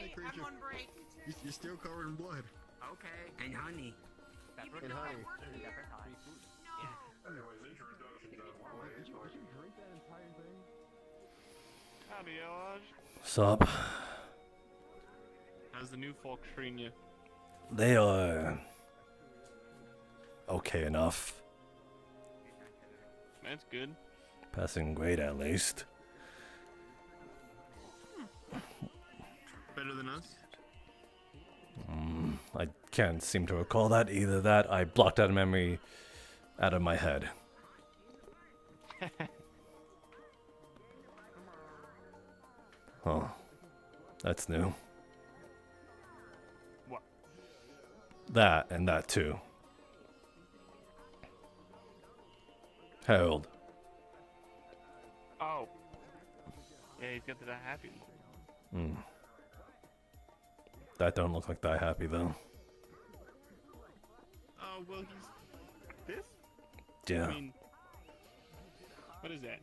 You're still covered in blood. Okay, and honey. And honey. Howdy, Elaj. Sup? How's the new folk treating you? They are okay enough. That's good. Passing grade at least. Better than us? I can't seem to recall that. Either that, I blocked out a memory out of my head. Oh, that's new. What? That and that too. Harold. Oh. Yeah, he's got that happy. That don't look like that happy though. Oh, well, he's... This? Yeah. I mean... What is that?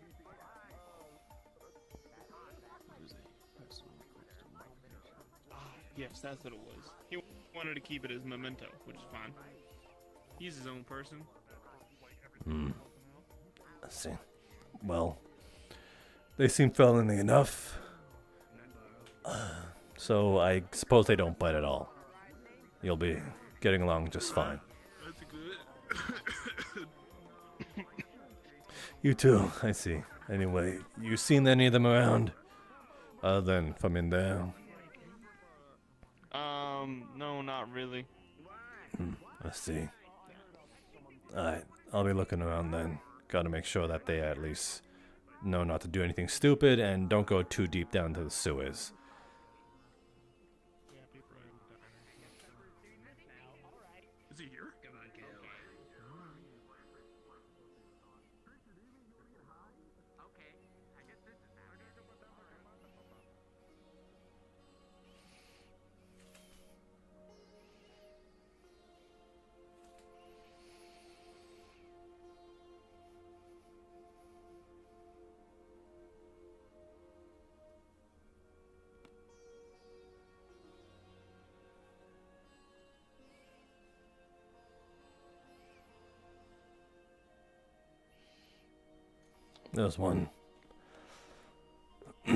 Yes, that's what it was. He wanted to keep it as memento, which is fine. He's his own person. Let's see. Well, they seem friendly enough. So I suppose they don't bite at all. You'll be getting along just fine. That's good. You too, I see. Anyway, you seen any of them around? Other than from in there? No, not really. Let's see. Alright, I'll be looking around then. Gotta make sure that they at least know not to do anything stupid and don't go too deep down to the sewers. Is he here? There's one. The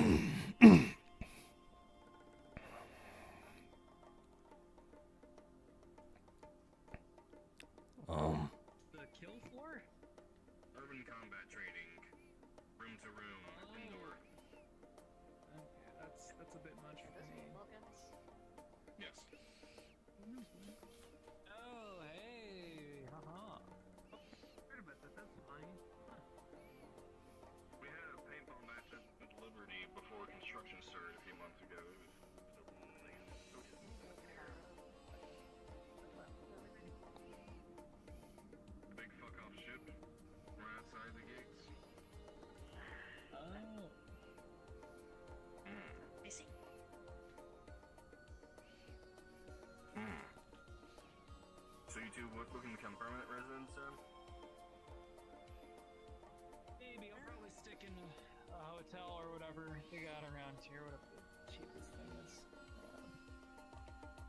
kill floor? Urban combat training. Room to room. Indoor. Okay, that's a bit much for me. Yes. Oh, hey, haha. Wait a minute, that's fine. We had a paintball match at Liberty before construction started a few months ago. The big fuck off ship. Right outside the gates. Oh. I see. So you two looking to become permanent residents then? Maybe I'll probably stick in a hotel or whatever they got around here, whatever the cheapest thing is.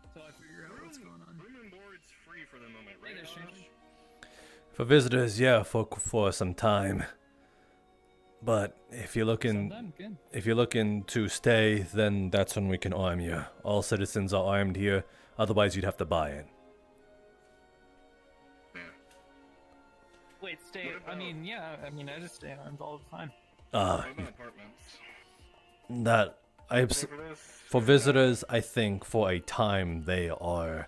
Until I figure out what's going on. Room and board's free for the moment, Hey right? there, stranger. For visitors, yeah, for some time. But if you're Sometime, good. looking to stay, then that's when we can arm you. All citizens are armed here. Otherwise, you'd have to buy it. Wait, stay. I mean, yeah. I mean, I just stay armed all the time. What about apartments? That for visitors, I think for a time they are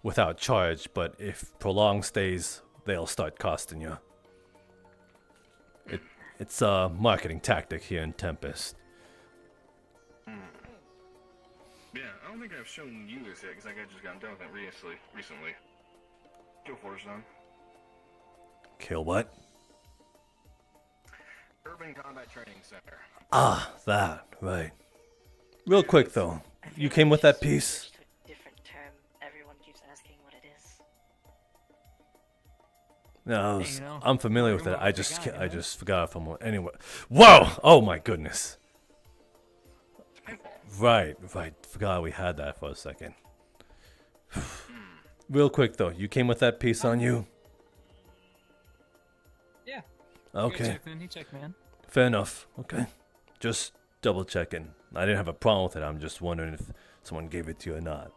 without charge. But if prolonged stays, they'll start costing you. It's a marketing tactic here in Tempest. Yeah, I don't think I've shown you this yet, because I just got done with it recently. Go for it, son. Kill what? Urban Combat Training Center. Ah, that, right. Real quick though, you came with that piece? Different term. Everyone keeps asking what it is. No, Hey, you know, I'm familiar with it. what I we just got, you I know? just forgot from anyway. Whoa! Oh my goodness. Right. Forgot we had that for a second. Real quick though, you came with that piece on you? Okay. He checked in. He checked me in. Fair enough. Okay. Just double checking. I didn't have a problem with it. I'm just wondering if someone gave it to you or not.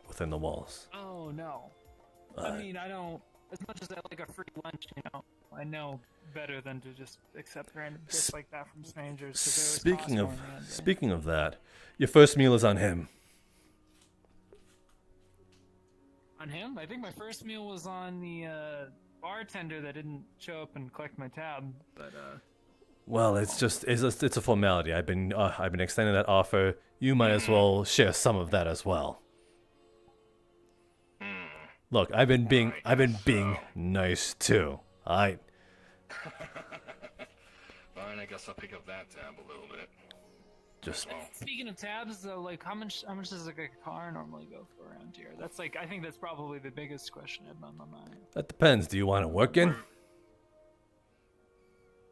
Within the walls. Oh no. I mean, I don't. As much as I like a free lunch, you know, I know better than to just accept random gifts like that from strangers. 'Cause they always cost more in the end, Speaking of that, your first meal is on him. On him? I think my first meal was on the bartender that didn't show up and collect my tab. But Well, it's a formality. I've been extending that offer. You might as well share some of that as well. Look, I've been being nice too. Fine, I guess I'll pick up that tab a little bit. Just speaking of tabs, though, like how much does like a car normally go for around here? That's like I think that's probably the biggest question on my mind. that depends. Do you want to work in?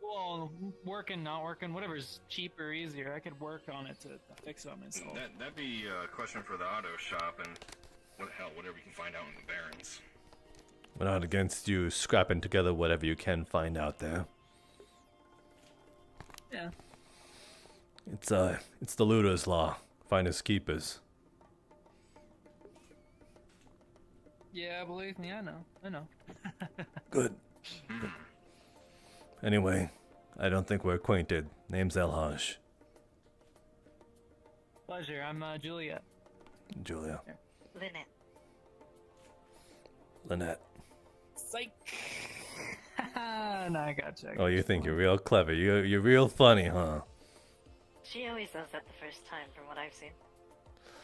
Well, working, not working, whatever's cheaper, easier. I could work on it to fix it on myself. That'd be a question for the auto shop and whatever you can find out in the Barrens. We're not against you scrapping together whatever you can find out there. Yeah. It's the looter's law. Finders keepers. Yeah, believe me, I know. Good. Anyway, I don't think we're acquainted. Name's Elhaj. Pleasure. I'm Juliet. Julia. Lynette. Lynette. Psych. No, I gotcha. Oh, you think you're real clever. You're real funny, huh? She always does that the first time, from what I've seen.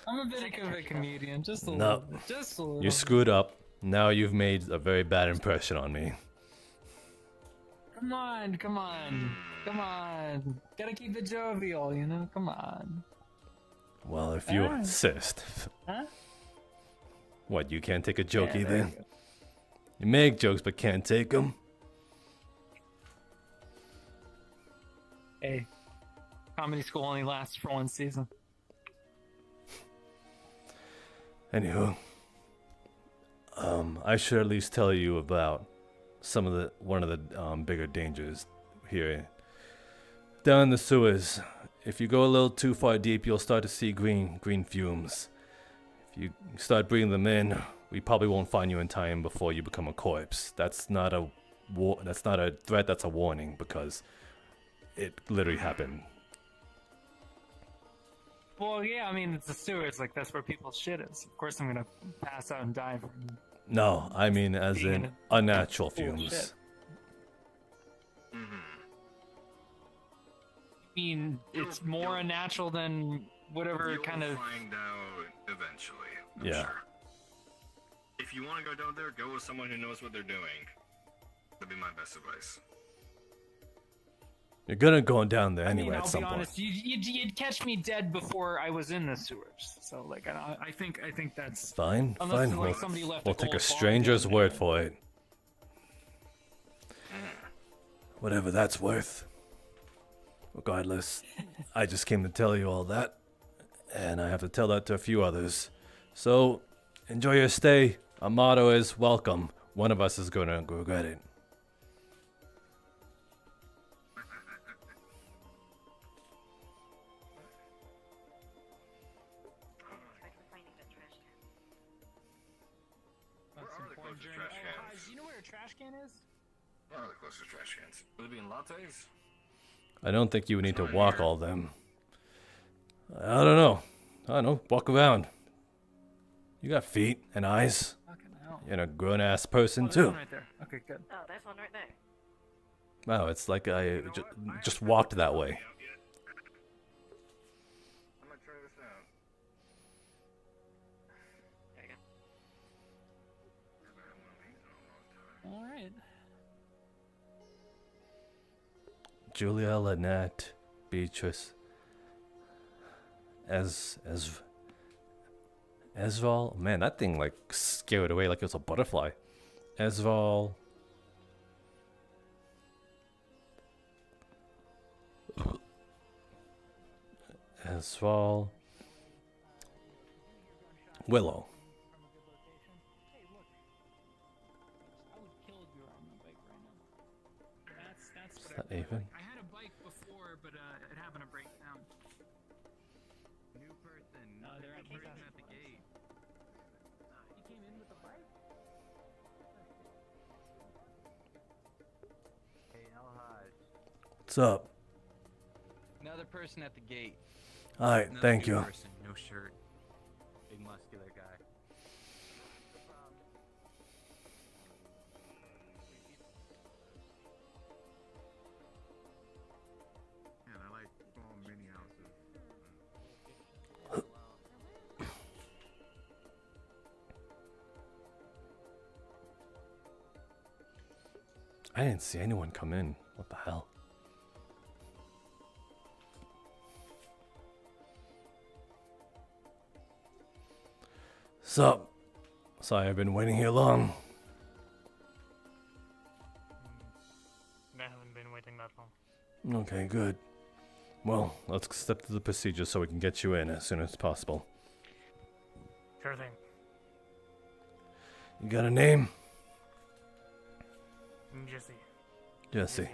I'm a bit of a comedian, just a No. little bit. Just a little You bit. screwed up. Now you've made a very bad impression on me. Come on. Gotta keep it jovial, you know? Come on. Well, if you insist. Huh? What, you can't take a joke Yeah, there either? you go. You make jokes but can't take them? Hey, comedy school only lasts for one season. Anywho, I should at least tell you about one of the bigger dangers here. Down in the sewers, if you go a little too far deep, you'll start to see green fumes. If you start breathing them in, we probably won't find you in time before you become a corpse. That's not a threat. That's a warning because it literally happened. Well, yeah, I mean, it's the sewers, like, that's where people's shit is. Of course I'm gonna pass out and die from... No, I mean as Being in in unnatural full of fumes. shit. I mean, it's more unnatural than whatever You'll kind of... find out eventually. I'm Yeah. Sure. If you want to go down there, go with someone who knows what they're doing. That'd be my best advice. You're gonna go down there I anyway mean, at I'll some be point. honest, you'd catch me dead before I was in the sewers. So, like, I think that's... Fine, Unless, fine. like, somebody left We'll a take a gold bar stranger's down word for it. Whatever that's worth. Regardless, I just came to tell you all that, and I have to tell that to a few others. So, enjoy your stay. Our motto is welcome. One of us is gonna regret it. Trash cans. Do you know where a trash can is? Where are the closest trash cans? Would it be in lattes? I don't think you would need to walk all them. I don't know. Walk around. You got feet and eyes. Fucking hell. You're a grown-ass person, Oh, there's too. one right there. Okay, good. Oh, there's one right there. Wow, it's like I just walked that way. I'm gonna try this out. There you go. All right. Julia, Lynette, Beatrice, Esval. Man, that thing like scared away like it was a butterfly. Esval. Esval. Willow. that Nathan? I had a bike before, but it happened to break down. New person. They're at New person at the gate. He came in with a bike. Hey, Alhaj. What's up? Another person at the gate. Alright, Another thank new you. Person, no shirt. Big muscular guy. Man, I like small mini houses. I didn't see anyone come in. What the hell? Sup? Sorry I've been waiting here long. I haven't been waiting that long. Okay, good. Well, let's step through the procedure so we can get you in as soon as possible. Sure thing. You got a name? Jesse. Jesse.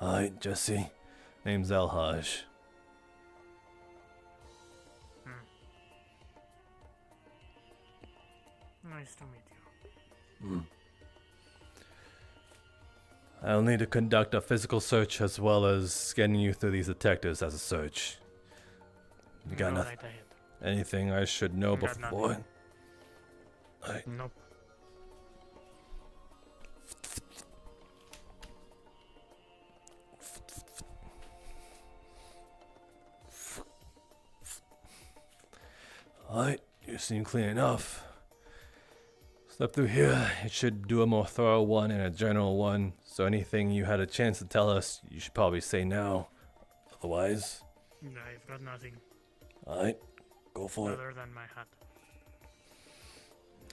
Alright, Jesse. Name's Alhaj. Nice to meet you. I'll need to conduct a physical search as well as scanning you through these detectives as a search. You got No nothing? right ahead. Anything I should know Got before? nothing. Alright. Nope. Alright, you seem clean enough. Step through here. It should do a more thorough one and a general one. So anything you had a chance to tell us, you should probably say now. Otherwise, I've got nothing. alright, go for it. Other than my hat.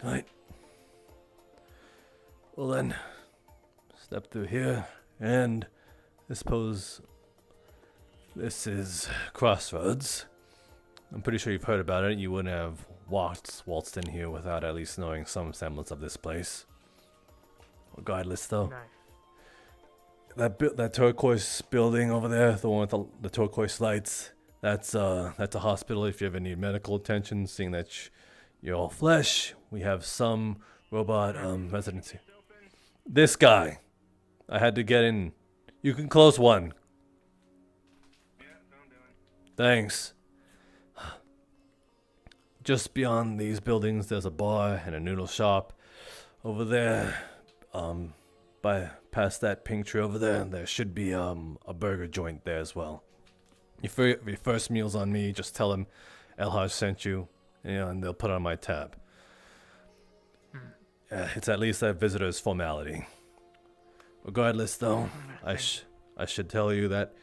Alright. Well then, step through here, and I suppose this is Crossroads. I'm pretty sure you've heard about it. You wouldn't have waltzed in here without at least knowing some semblance of this place. Regardless, though, that turquoise building over there, the one with the turquoise lights, that's a hospital. If you ever need medical attention, seeing that you're all flesh, we have some robot residency. This guy, I had to get in. You can close one. Thanks. Just beyond these buildings, there's a bar and a noodle shop. Over there, past that pink tree over there, there should be a burger joint there as well. Your first meal's on me. Just tell them Alhaj sent you, and they'll put it on my tab. It's at least a visitor's formality. Regardless, though, I should tell you that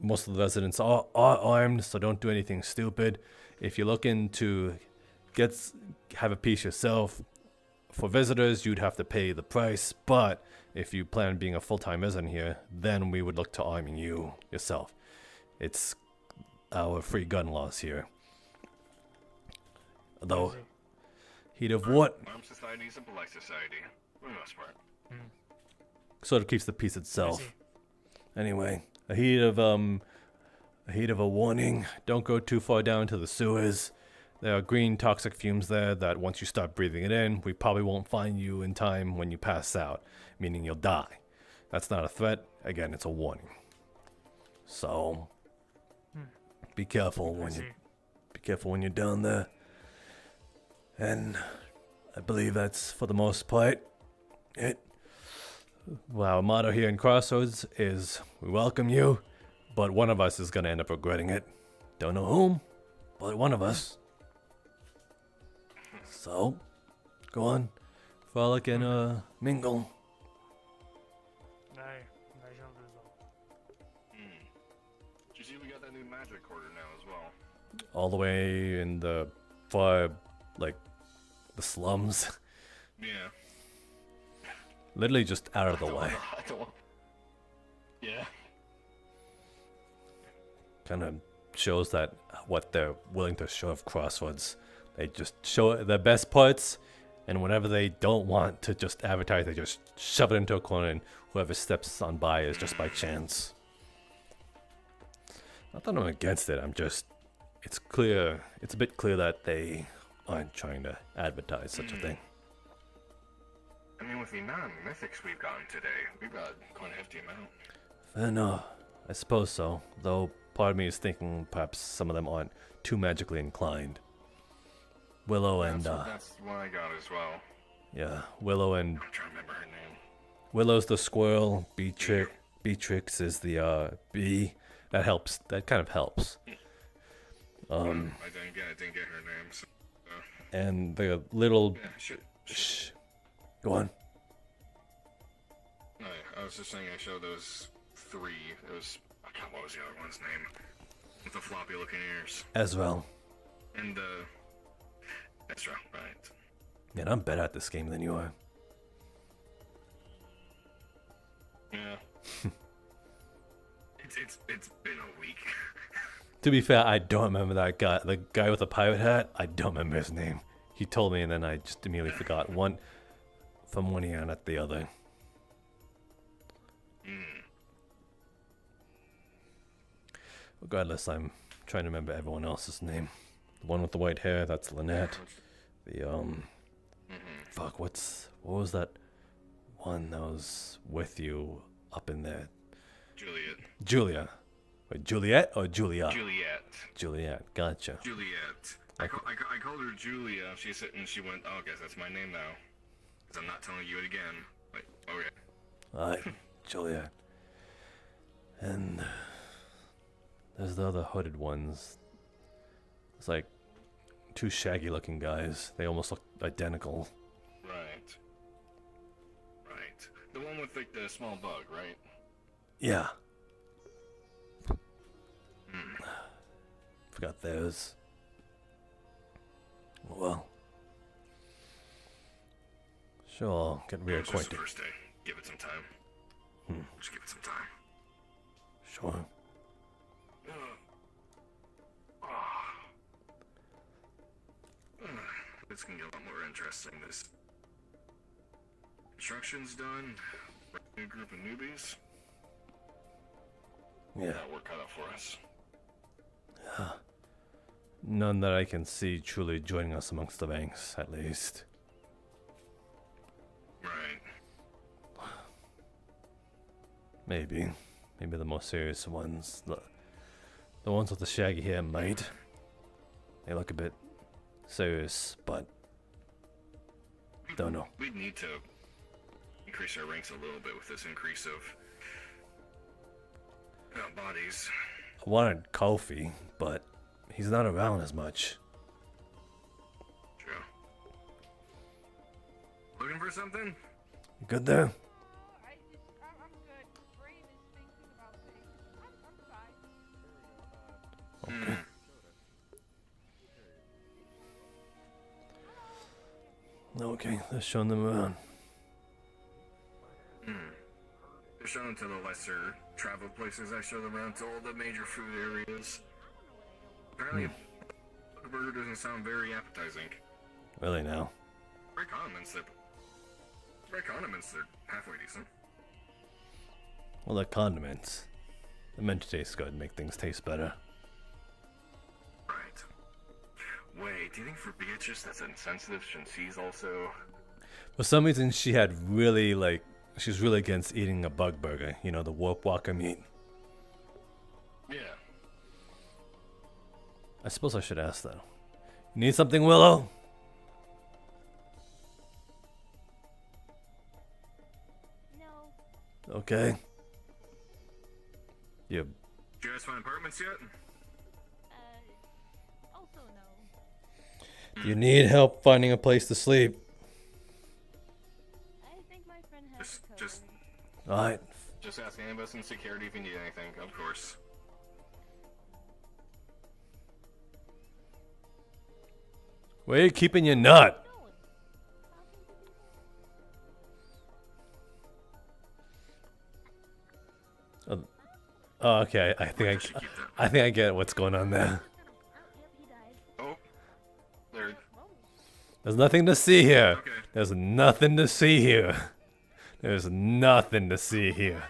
most of the residents are armed, so don't do anything stupid. If you're looking to have a piece yourself, for visitors, you'd have to pay the price. But if you plan on being a full-time resident here, then we would look to arming you yourself. It's our free gun laws here. Although, heat of what? Armed society is a polite society, for the most part. Sort of keeps the peace itself. Anyway, a heat of a warning. Don't go too far down to the sewers. There are green toxic fumes there that once you start breathing it in, we probably won't find you in time when you pass out, meaning you'll die. That's not a threat. Again, it's a warning. So, be careful when you're down there. And I believe that's for the most part it. Well, our motto here in Crossroads is we welcome you, but one of us is going to end up regretting it. Don't know whom, but one of us. So, go on, frolic and mingle. Did you see we got that new magic quarter now as well? All the way in the far, like, the slums. Yeah. Literally just out of the way. Yeah. Kind of shows that what they're willing to show of Crossroads. They just show the best parts, And whenever they don't want to just advertise, they just shove it into a corner, and whoever steps on by is just by chance. Not that I'm against it, it's a bit clear that they aren't trying to advertise such a thing. I mean, with the amount of mythics we've gotten today, we've got quite a hefty amount. Fair enough. I suppose so, though part of me is thinking perhaps some of them aren't too magically inclined. Willow and That's what I got as well. yeah, Willow and I'm trying to remember her name. Willow's the squirrel, Beatrix is the bee. That helps. That kind of helps. I didn't get her name. So, And the little yeah, go on. No, I was just saying I showed those 3. It was, what was the other one's name? With the floppy looking ears. Ezreal. And Ezra, right. Man, I'm better at this game than you are. Yeah. It's been a week. To be fair, I don't remember that guy. The guy with the pirate hat, I don't remember his name. He told me and then I just immediately forgot. One from one ear and at the other. Regardless, I'm trying to remember everyone else's name. The one with the white hair, that's Lynette. The fuck, what was that one that was with you up in there? Julia. Wait, Juliet or Julia? Juliet, gotcha. Juliet. I called her Julia. She said, and she went, "Oh, I guess that's my name now." Because I'm not telling you it again. Like, okay. Alright, Juliet. And there's the other hooded ones. It's like 2 shaggy looking guys. They almost look identical. Right. The one with like the small bug, right? Yeah. Forgot those. Well. Sure, I'll get reacquainted. It's just the first day. Give it some time. Just give it some time. Sure. It's gonna get a lot more interesting. This construction's done. New group of newbies. Yeah. That work cut out for us. None that I can see truly joining us amongst the ranks, at least. Right. Maybe the more serious ones. The ones with the shaggy hair might. They look a bit serious, but don't know. We'd need to increase our ranks a little bit with this increase of bodies. I wanted Kofi, but he's not around as much. True. Looking for something? You good there? Okay. Okay, let's show them around. They're showing to the lesser travel places. I show them around to all the major food areas. Apparently, a burger doesn't sound very appetizing. Really now? Great condiments, they're halfway decent. Well, they're condiments. They're meant to taste good, make things taste better. Right. Wait, do you think for Beatrice that's insensitive since she's also... For some reason, she had really, she's really against eating a bug burger. You know, the warp walker meat. Yeah. I suppose I should ask, though. You need something, Willow? No. Okay. You Did you guys find apartments yet? Also no. You need help finding a place to sleep. I think my friend has Just Alright. Just ask any of us in security if you need anything, of course. Where are you keeping your nut? Oh, okay. I think I get what's going on there. Oh, there. There's nothing to see here. There's nothing to see here. There's nothing to see here.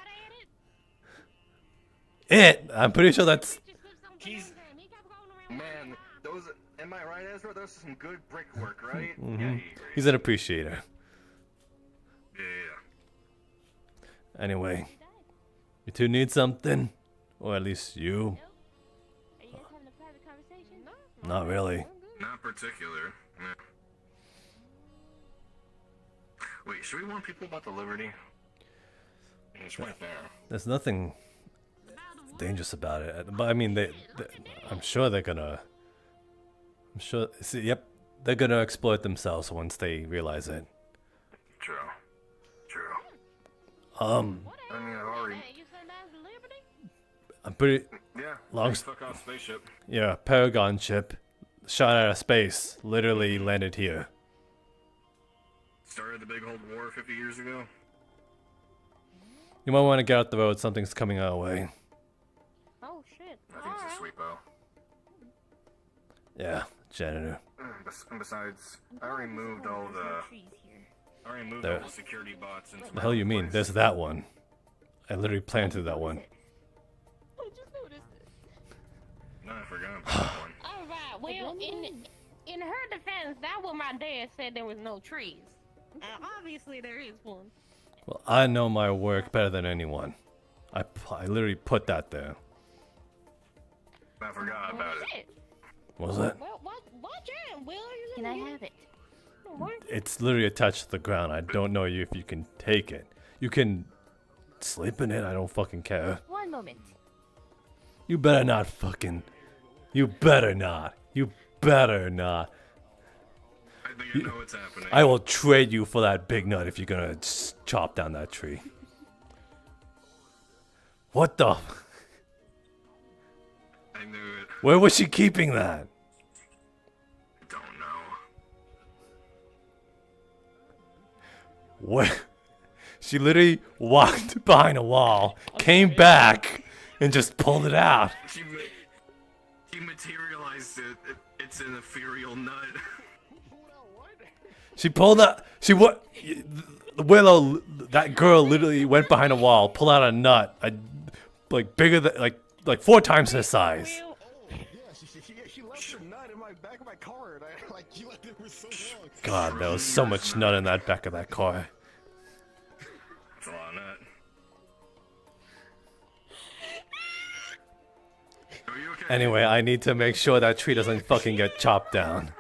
I'm pretty sure that's... He's... Man, those... Am I right, Ezra? Those are some good brickwork, right? He's an appreciator. Yeah. Anyway, you two need something? Or at least you? Not really. Not particular. Yeah. Wait, should we warn people about the Liberty? It's right there. There's nothing dangerous about it. But I mean, I'm sure they're gonna... See, they're gonna exploit themselves once they realize it. True. I mean, I've already... I'm pretty... Yeah, long... took off spaceship. Yeah, Paragon ship. Shot out of space. Literally landed here. Started the big old war 50 years ago. You might want to get out the road. Something's coming our way. Oh shit. I think it's a sweepo. Yeah, janitor. And besides, I already moved all the... There. security bots into The hell you mean? There's that one. I literally planted that one. No, I forgot about that one. Alright, well, in her defense, that what my dad said there was no trees. Obviously there is one. Well, I know my work better than anyone. I literally put that there. I forgot about it. Was it? Well, what jam? Will, can I have it? It's literally attached to the ground. I don't know if you can take it. You can sleep in it. I don't fucking care. One moment. You better not fucking... You better not. You better not. I think I know what's happening. I will trade you for that big nut if you're gonna chop down that tree. What the... I knew it. Where was she keeping that? Don't know. Where? She literally walked behind a wall, came back, and just pulled it out. She materialized it. It's an ethereal nut. She pulled out. Willow, that girl literally went behind a wall, pulled out a nut, like bigger than like 4 times her size. Yeah, she left her nut in my back of my car, and I you left it for so long. God, there was so much nut in that back of that car. That's a lot of nut. Are you okay? Anyway, I need to make sure that tree doesn't fucking get chopped down.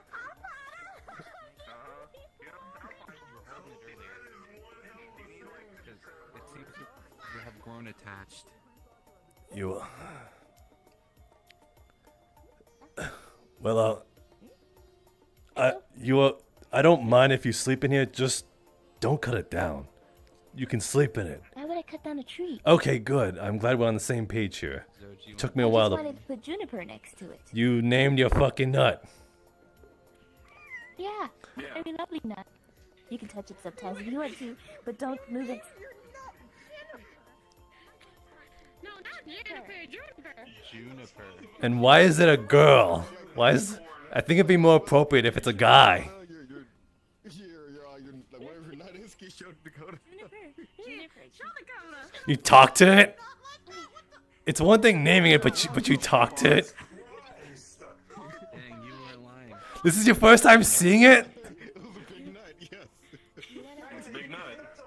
You have grown attached. You... Well, I don't mind if you sleep in here, just don't cut it down. You can sleep in it. Why would I cut down a tree? Okay, good. I'm glad we're on the same page here. It took me a while I to... just wanted to put juniper next to it. You named your fucking nut. Yeah, very lovely nut. You can touch it sometimes if you want to, but don't move it. No, not juniper. And why is it a girl? Why is... I think it'd be more appropriate if it's a guy. Whatever nut is, show Dakota. You talk to it? It's one thing naming it, but you talk to it? Dang, you were lying. This is your first time seeing it? It was a big nut, yes. It's a big nut.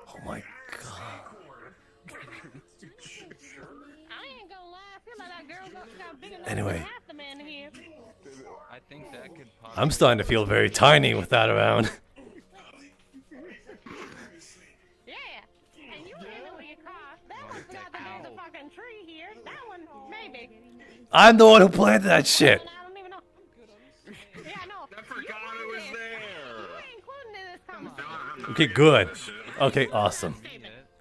Oh my god. I ain't gonna lie, I feel like that girl's got big enough Anyway. to half the man here. I think that could I'm starting to feel very tiny with that around. Yeah, and you handle your car. That one's got the fucking tree here. That one, maybe. I'm the one who planted that shit. I don't even know. Yeah, I know. I forgot it was there. You ain't including in this conversation. Okay, good. Okay, awesome.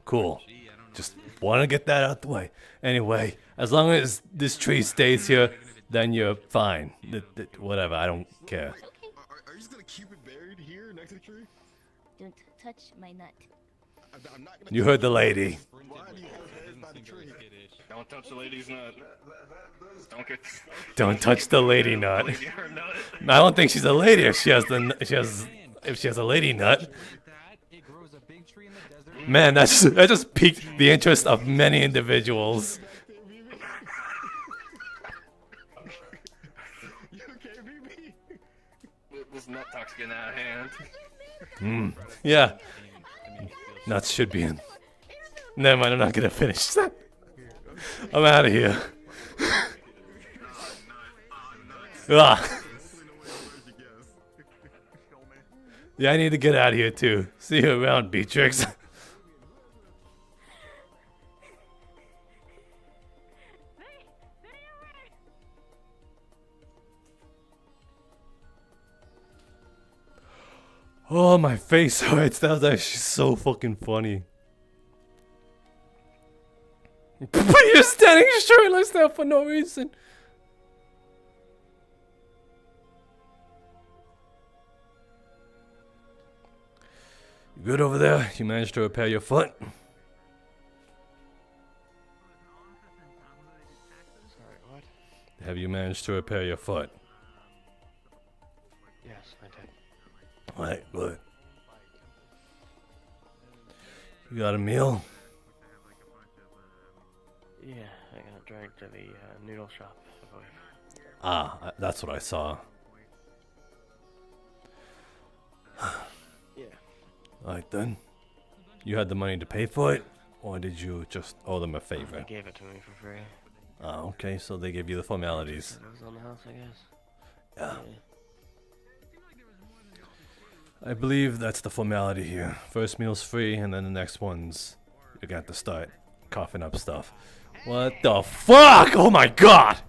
Cool. Just want to get that out the way. Anyway, as long as this tree stays here, then you're fine. Whatever, I don't care. Are you just gonna keep it buried here next to the tree? Don't touch my nut. I'm not gonna You heard the lady. Why do you have it by the tree? Don't touch the lady's nut. Don't get... Don't touch the lady nut. I don't think she's a lady if she has if she has a lady nut. Man, that just piqued the interest of many individuals. This nut talk's getting out of hand. Yeah. Nuts should be in. Never mind, I'm not gonna finish that. I'm out of here. Yeah, I need to get out of here too. See you around, Beatrix. Oh, my face hurts. That was actually so fucking funny. You're standing shirtless there for no reason. You good over there? You managed to repair your foot? Sorry, what? Have you managed to repair your foot? Yes, I did. Alright, good. You got a meal? Yeah, I got dragged to the noodle shop, I believe. Ah, that's what I saw. Yeah. Alright then. You had the money to pay for it? Or did you just owe them a favor? They gave it to me for free. Ah, okay, so they gave you the formalities. It was on the house, I guess. Yeah. I believe that's the formality here. First meal's free, and then the next one's you're gonna have to start coughing up stuff. What the fuck? Oh my god!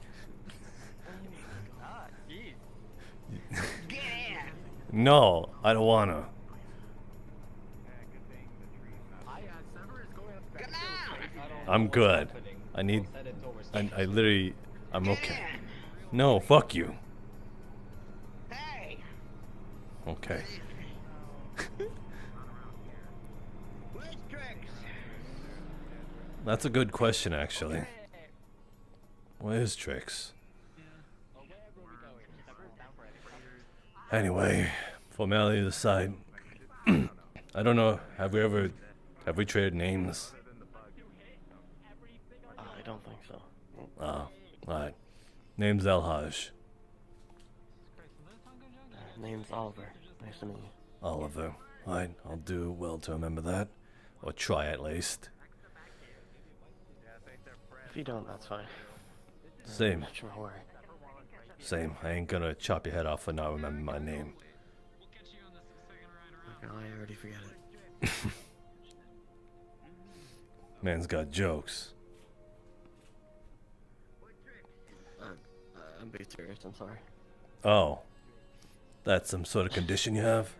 No, I don't wanna. I'm good. I literally, I'm okay. No, fuck you. Okay. That's a good question, actually. Where's Trix? Anyway, formality aside, I don't know. Have we traded names? I don't think so. Ah, alright. Name's Elhaj. Name's Oliver. Nice to meet you. Oliver. Alright, I'll do well to remember that. Or try at least. If you don't, that's fine. Same. Much more worry. Same. I ain't gonna chop your head off for not remembering my name. I already forget it. Man's got jokes. I'm being serious, I'm sorry. Oh. That's some sort of condition you have?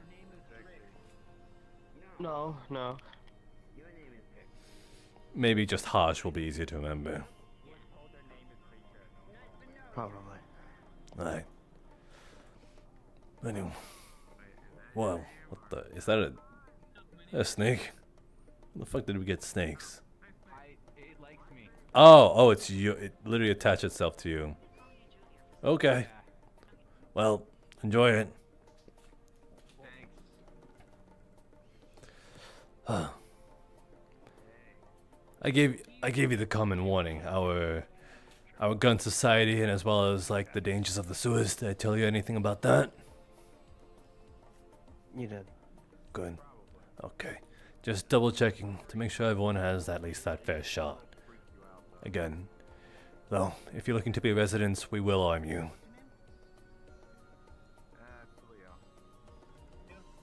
No. Maybe just Haj will be easier to remember. Probably. Alright. Anyway. Whoa. What the? Is that a snake? Where the fuck did we get snakes? Oh, it's you. It literally attached itself to you. Okay. Well, enjoy it. I gave you the common warning. Our gun society, and as well as like the dangers of the sewers. Did I tell you anything about that? You did. Good. Okay. Just double checking to make sure everyone has at least that fair shot. Again, though, if you're looking to be residents, we will arm you.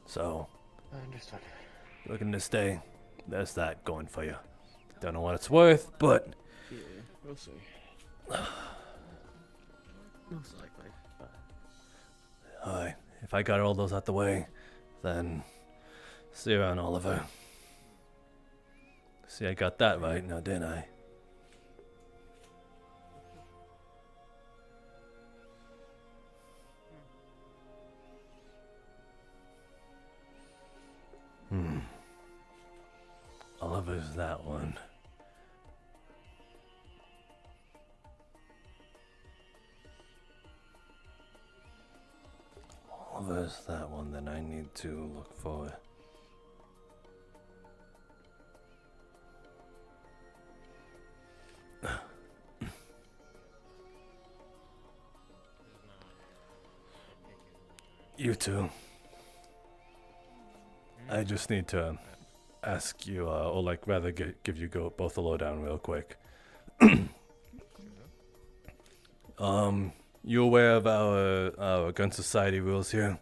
So, I understand. you're looking to stay, there's that going for you. Don't know what it's worth, but... Yeah, we'll see. Most likely. Alright, if I got all those out the way, then... see you around, Oliver. See, I got that right now, didn't I? Oliver's that one. Well, there's that one that I need to look for. You two. I just need to ask you, or like rather give you both a lowdown real quick. You aware of our gun society rules here?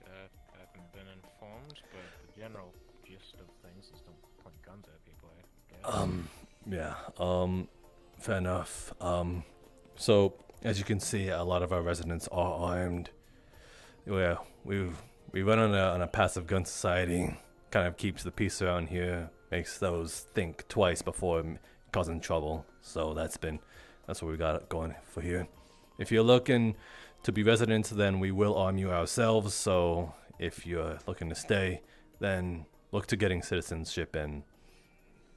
I haven't been informed, but the general gist of things is don't point guns at people, I guess. Yeah, fair enough. So, as you can see, a lot of our residents are armed. Yeah, we run on a passive gun society, kind of keeps the peace around here, makes those think twice before causing trouble. So that's what we got going for here. If you're looking to be residents, then we will arm you ourselves. So if you're looking to stay, then look to getting citizenship and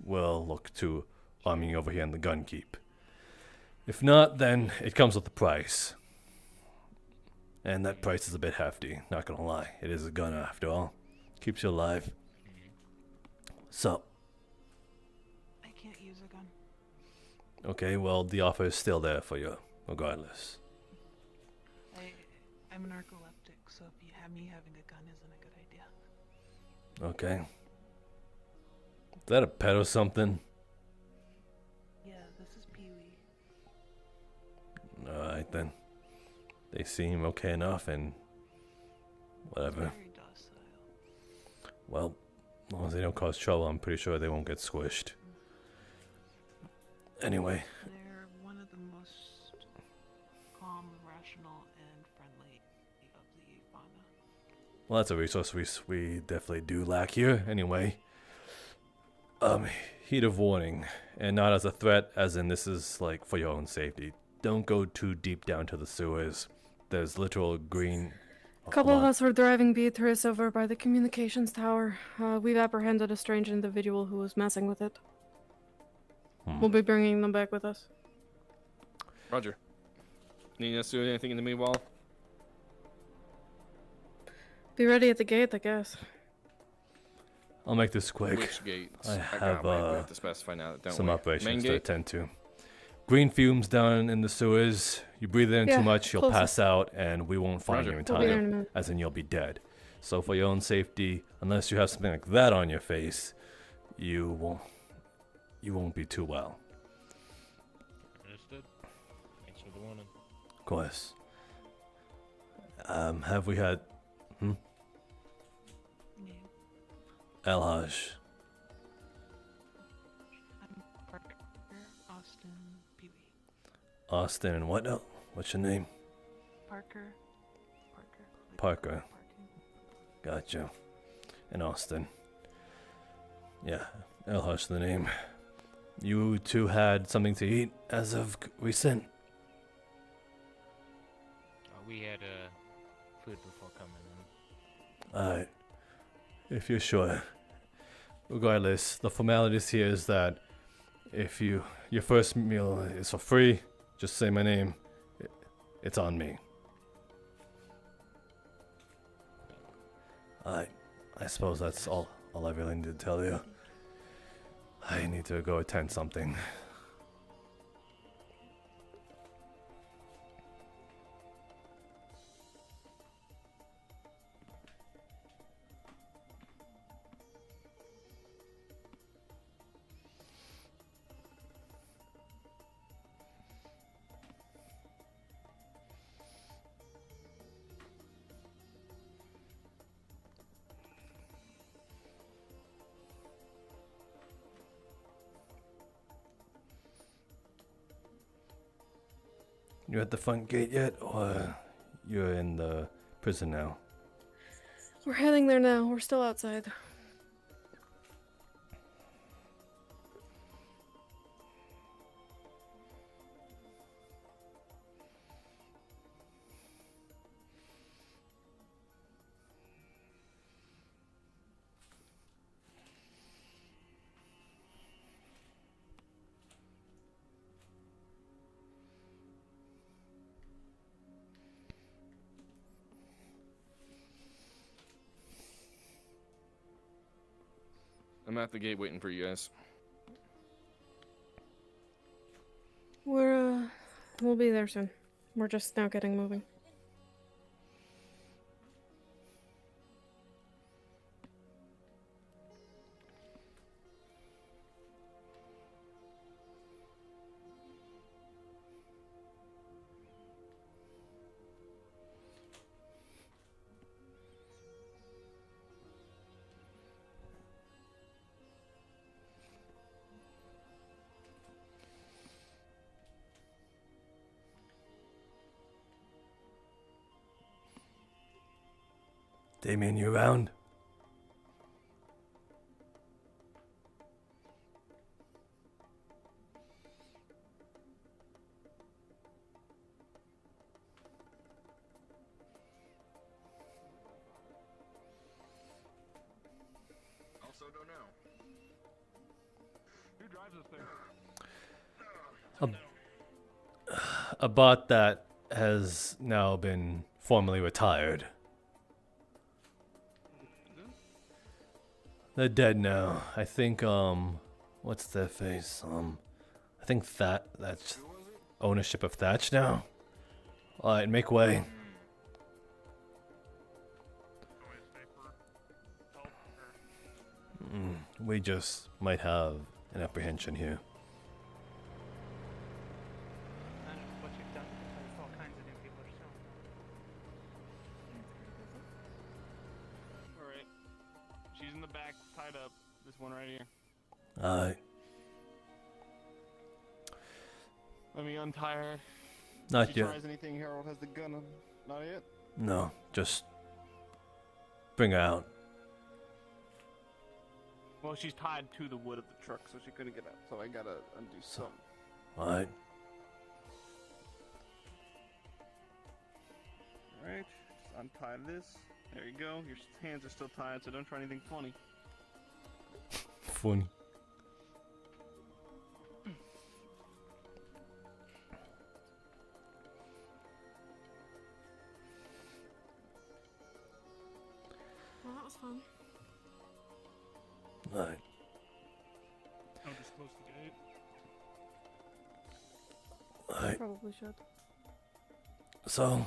we'll look to arming you over here in the gun keep. If not, then it comes with a price. And that price is a bit hefty, not gonna lie. It is a gun after all. Keeps you alive. So. I can't use a gun. Okay, well, the offer is still there for you, regardless. I'm a narcoleptic, so me having a gun isn't a good idea. Okay. Is that a pet or something? Yeah, this is Pee-wee. Alright then. They seem okay enough and whatever. Very docile. Well, as long as they don't cause trouble, I'm pretty sure they won't get squished. Anyway. They're one of the most calm, rational, and friendly of the fauna. Well, that's a resource we definitely do lack here. Anyway. Heat of warning. And not as a threat, as in this is like for your own safety. Don't go too deep down to the sewers. There's literal green... A couple of us were driving Beatrice over by the communications tower. We've apprehended a strange individual who was messing with it. We'll be bringing them back with us. Roger. Need us to do anything in the meanwhile? Be ready at the gate, I guess. I'll make this quick. Which gate? I have we have to specify now, don't some we? operations Main to gate? attend to. Green fumes down in the sewers. You breathe in too much, you'll pass out, and we won't find you in We'll be there in a time. minute. As in, you'll be dead. So for your own safety, unless you have something like that on your face, you won't be too well. Understood. Thanks for the warning. Of course. Have we had... Elhaj. I'm Parker, Austin, Pee-wee. Austin and what now? What's your name? Parker. Parker. Gotcha. And Austin. Yeah, Elhaj the name. You two had something to eat as of recent? We had food before coming in. Alright. If you're sure. Regardless, the formalities here is that if your first meal is for free, just say my name. It's on me. I suppose that's all I really need to tell you. I need to go attend something. You at the front gate yet, or you're in the prison now? We're heading there now. We're still outside. I'm at the gate waiting for you guys. We'll be there soon. We're just now getting moving. Damien, you around? Also don't know. Who drives this thing? A bot that has now been formally retired. They're dead now. I think, what's their face? I think that's ownership of Thatch now. Alright, make way. We just might have an apprehension here. I don't know what you've done. There's all kinds of new people showing up. Alright. She's in the back, tied up. This one right here. Alright. Let me untie her. Not if she yet. tries anything, Harold has the gun on. Not yet? No, just bring her out. Well, she's tied to the wood of the truck, so she couldn't get out. So I gotta undo something. Alright. Alright, just untie this. There you go. Your hands are still tied, so don't try anything funny. Funny. Well, that was fun. Alright. I'll just close the gate. Alright. Probably should. So,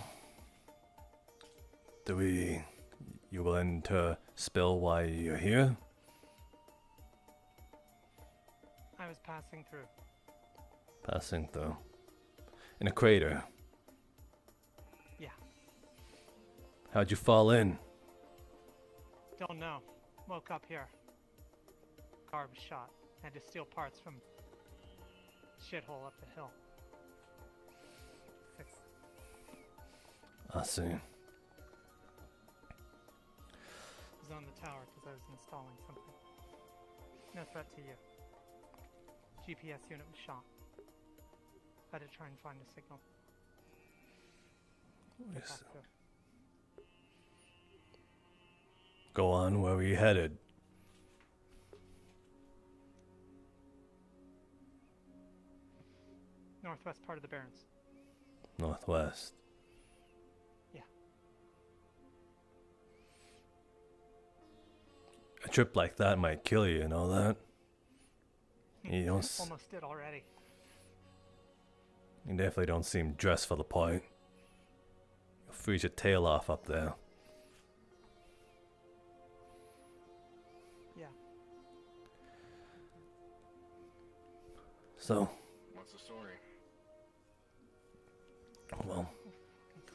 you willing to spill why you're here? I was passing through. Passing through. In a crater. Yeah. How'd you fall in? Don't know. Woke up here. Car was shot. Had to steal parts from shithole up the hill. Fix it. I see. I was on the tower because I was installing something. No threat to you. GPS unit was shot. Had to try and find a signal. Yes. Go on, where were you headed? Northwest part of the Barrens. Northwest. Yeah. A trip like that might kill you, you know that? You don't. Almost did already. You definitely don't seem dressed for the part. You'll freeze your tail off up there. Yeah. So, What's the story? well,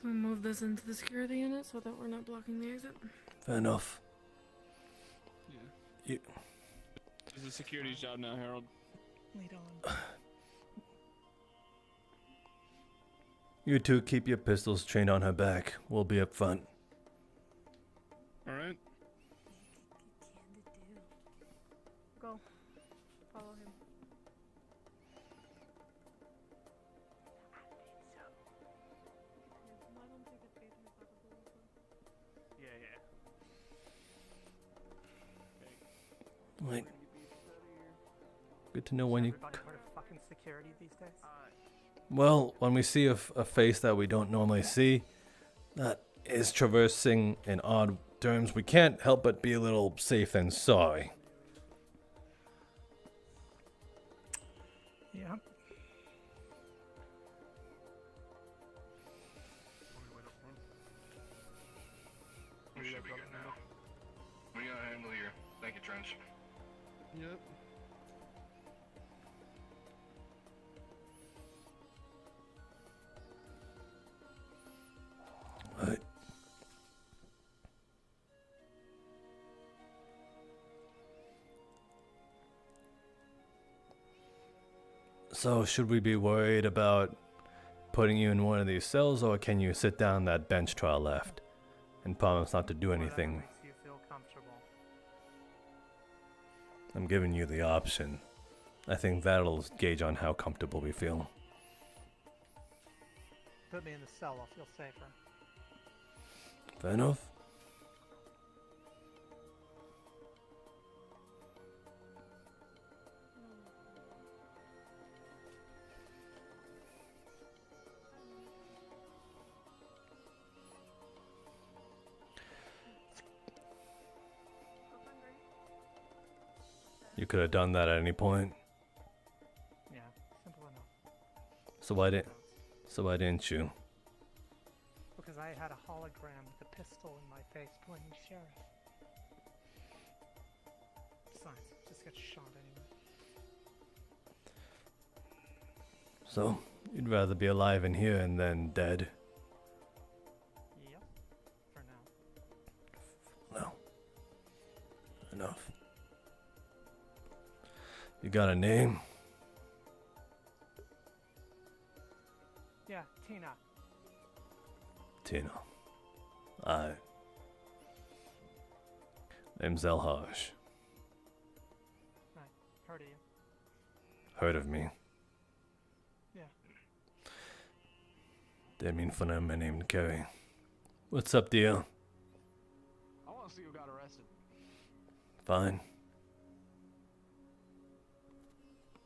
Can we move this into the security unit so that we're not blocking the exit? fair enough. Yeah. It's a security job now, Harold. Lead on. You two keep your pistols trained on her back. We'll be up front. Alright. Go. Follow him. Yeah, Like, good to know when you. Everybody part of fucking security these days? Well, when we see a face that we don't normally see, that is traversing in odd terms, we can't help but be a little safe and sorry. Yep. We should be good now. We got a handle here. Thank you, Trench. Yep. Right. So, should we be worried about putting you in one of these cells, or can you sit down that bench to our left and promise not to do anything? Makes you feel comfortable. I'm giving you the option. I think that'll gauge on how comfortable we feel. Put me in the cell. I'll feel safer. Fair enough. You could have done that at any point. Yeah, simple enough. So why didn't you? Because I had a hologram with a pistol in my face pointing sheriff. Besides, just get shot anyway. So, you'd rather be alive in here and then dead? Yep. For now. No. Enough. You got a name? Yeah, Tina. Tina. Aye. Name's Elhaj. Right. Heard of you. Heard of me? Yeah. Didn't mean for my name to carry. What's up, dear? I want to see who got arrested. Fine.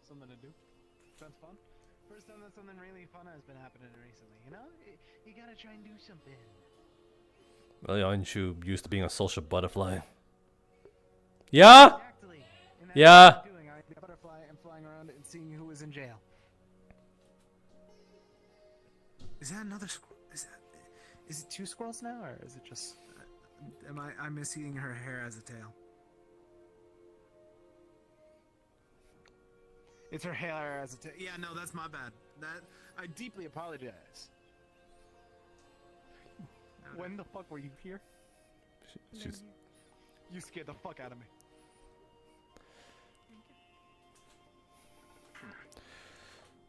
Something to do? Sounds fun? First time that something really fun has been happening recently, you know? You gotta try and do something. Well, aren't you used to being a social butterfly? Yeah? Exactly. And that's Yeah? what I'm doing. I'm a butterfly and flying around and seeing who was in jail. Is that another squirrel? Is it two squirrels now, or is it just? I'm misseeing her hair as a tail? It's her hair as a tail. Yeah, no, that's my bad. I deeply apologize. When the fuck were you here? She's... You scared the fuck out of me.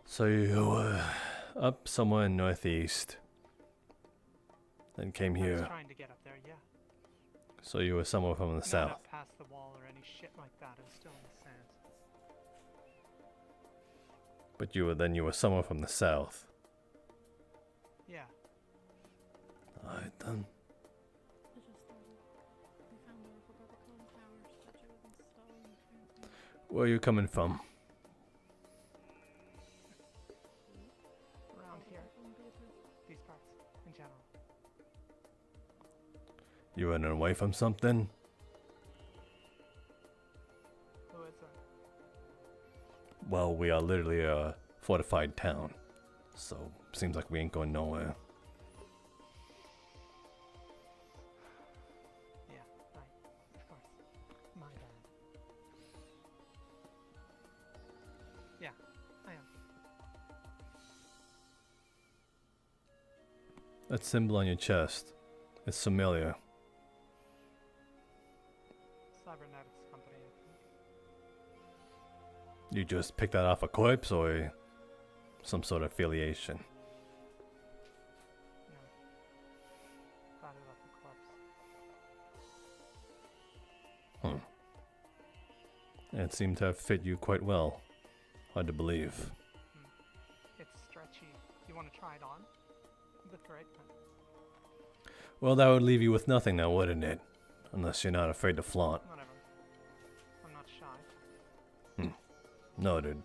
So you were up somewhere in northeast, then came I was here. trying to get up there, yeah. So you were somewhere from the Not south. up past the wall or any shit like that. It was still in the sands. But you were somewhere from the south. Yeah. Alright then. Where are you coming from? Around here. These parts, in general. You running away from something? Who is that? Well, we are literally a fortified town. So, seems like we ain't going nowhere. Yeah, right. Of course. My bad. Yeah, I am. That symbol on your chest. It's familiar. Cybernetics company, I think. You just picked that off a corpse or some sort of affiliation? No. Got it off the corpse. It seemed to have fit you quite well. Hard to believe. It's stretchy. You want to try it on? That's right. Well, that would leave you with nothing now, wouldn't it? Unless you're not afraid to flaunt. Whatever. I'm not shy. Noted.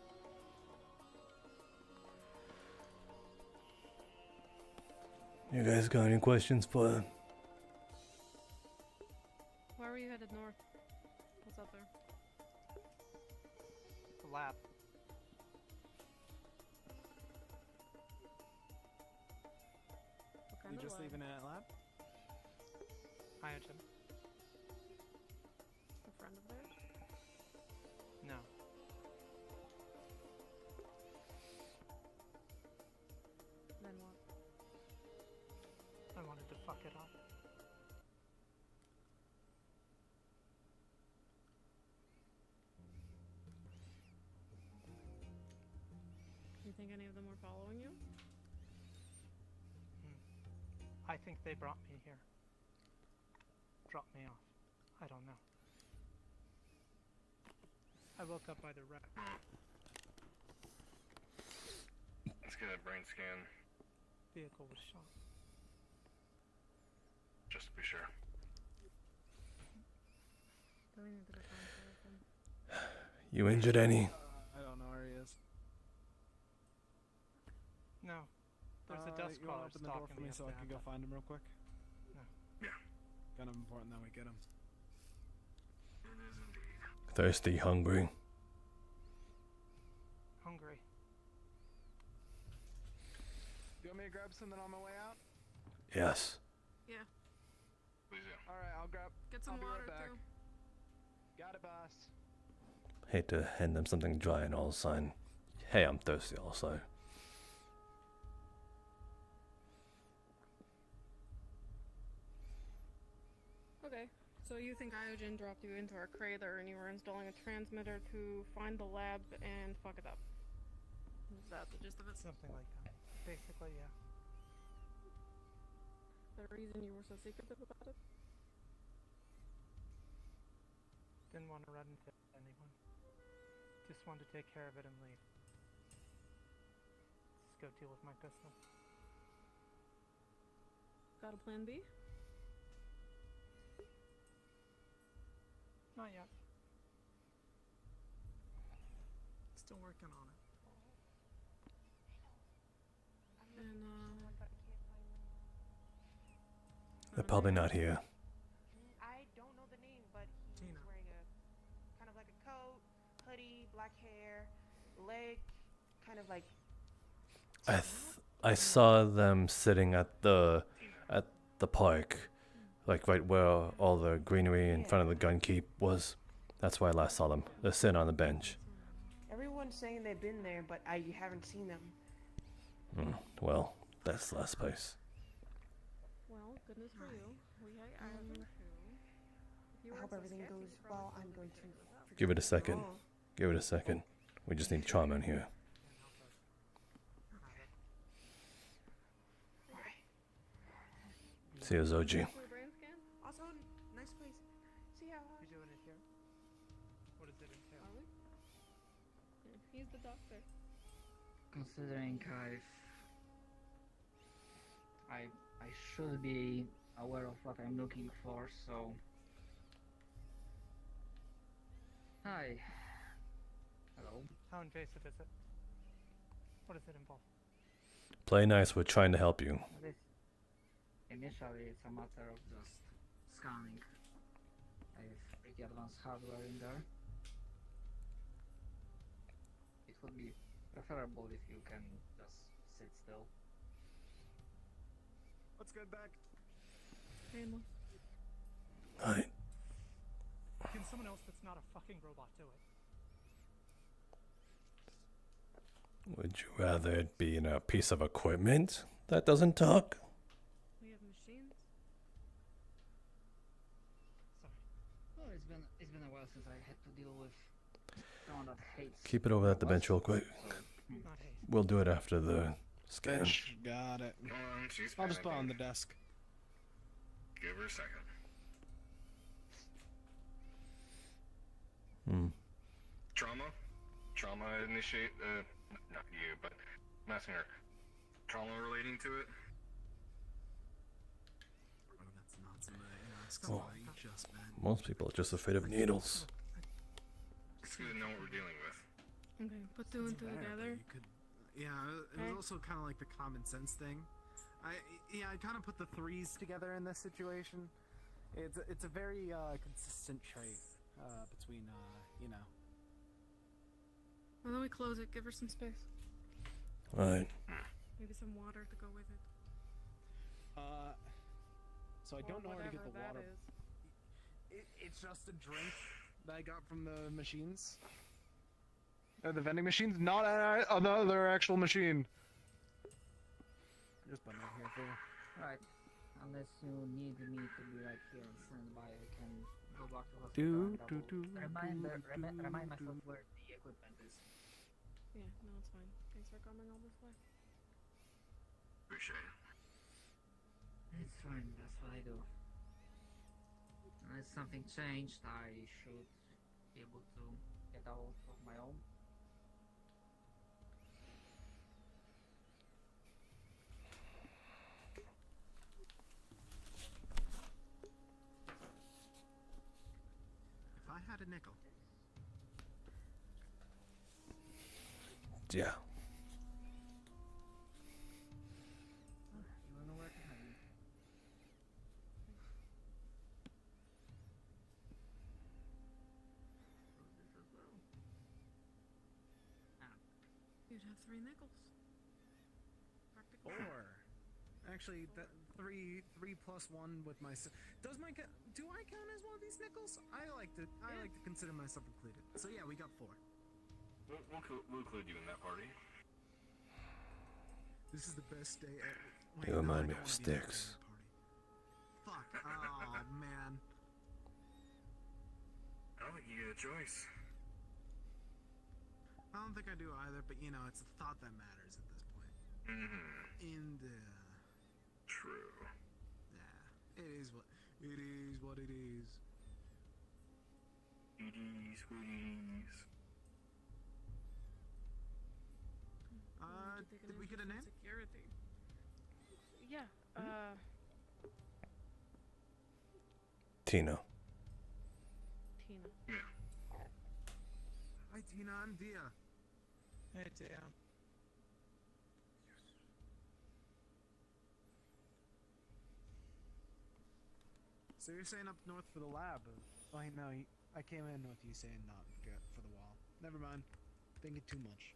You guys got any questions for... Why were you headed north? What's up there? The lab. we just leaving it at lab? Hyogen. A friend of theirs? No. Then what? I wanted to fuck it up. You think any of them were following you? I think they brought me here. Dropped me off. I don't know. I woke up by the wreck. Let's get a brain scan, Vehicle was shot. just to be sure. Do we need to go find him? You injured any? I don't know where he is. No. There's a dust You wanna collar open the door stalking for me me so up I can there. go find him real quick? No. Yeah. Kind of important that we get him. It is indeed. Thirsty, hungry. Hungry. You want me to grab something on my way out? Yes. Yeah. Please do. Alright, I'll grab. Get some I'll be water right back. too. Got it, boss. Hate to hand them something dry and all of a sudden, hey, I'm thirsty also. Okay, so you think Iogen dropped you into our crater and you were installing a transmitter to find the lab and fuck it up. Is that the gist of it? Something like that. Basically, yeah. The reason you were so secretive about it? Didn't want to run into anyone. Just wanted to take care of it and leave. Just go deal with my pistol. Got a plan B? Not yet. Still working on it. And, They're probably not here. I don't know the name, but he's wearing a kind of like a coat, hoodie, black hair, leg, kind of like. I saw them sitting at the park, like right where all the greenery in front of the gun keep was. That's where I last saw them. They're sitting on the bench. Everyone's saying they've been there, but I haven't seen them. Well, that's the last place. well, goodness for you. We had Iogen too. If you I weren't hope so everything sketchy, goes you probably well. I'm wouldn't going have to. figured it out. Give it a second. Give it a second. We just need trauma in here. See you, Zoji. Also, nice place. See how. You doing it here? What does it entail? Are we? Yeah, he's the doctor. Considering I should be aware of what I'm looking for, so hi. Hello. How invasive is it? What does it involve? Play nice. We're trying to help you. Initially, it's a matter of just scanning. I have pretty advanced hardware in there. It would be preferable if you can just sit still. Let's get back. Painless. Alright. Can someone else that's not a fucking robot do it? Would you rather it be in a piece of equipment that doesn't talk? We have machines. Well, it's been a while since I had to deal with someone that hates. Keep it over at the bench real quick. We'll do it after the scan. Bench. Got it. She's I'll just put it on the panicking. desk. Give her a second. Trauma initiate, not you, but I'm asking her. Trauma relating to it? Oh, that's not something I asked. Well, Why you just been. most people are just afraid of needles. It's good to know what we're dealing with. Okay, put two and two Fair, but together. you could, yeah, it was also kind of like the common sense thing. I kind of put the threes together in this situation. It's a very consistent trait between you know. Why don't we close it? Give her some space. Alright. Maybe some water to go with it. So I don't know where to get the Whatever that water. is. It's just a drink that I got from the machines. The vending machines, not another actual machine. Just put it here for you. Right. Unless you need me to be right here and stand by, I can go back to hospital and remind myself where the equipment is. Yeah, no, it's fine. Thanks for coming all this way. Appreciate it. It's fine, that's what I do. Unless something changed, I should be able to get out of my own. If I had a nickel. Yeah. You wanna know where to hide? You'd have 3 nickels. Practical. 4. Actually, that 3 plus 1 with my. Do I count as one of these nickels? I like to consider myself included. So yeah, we got 4. We'll include you in that party. This is the best day ever. You remind me of Sticks. Fuck. Oh man. I don't think you get a choice. I don't think I do either, but you know, it's the thought that matters at this point. And True. Yeah, it is what it is. What it is. It is what it is. Did we get a name? Security. Yeah. Tina. Tina. Hi Tina, I'm Dia. Hey, Dia. So you're saying up north for the lab? Oh no, I came in with you saying not good for the wall. Never mind. Thinking too much.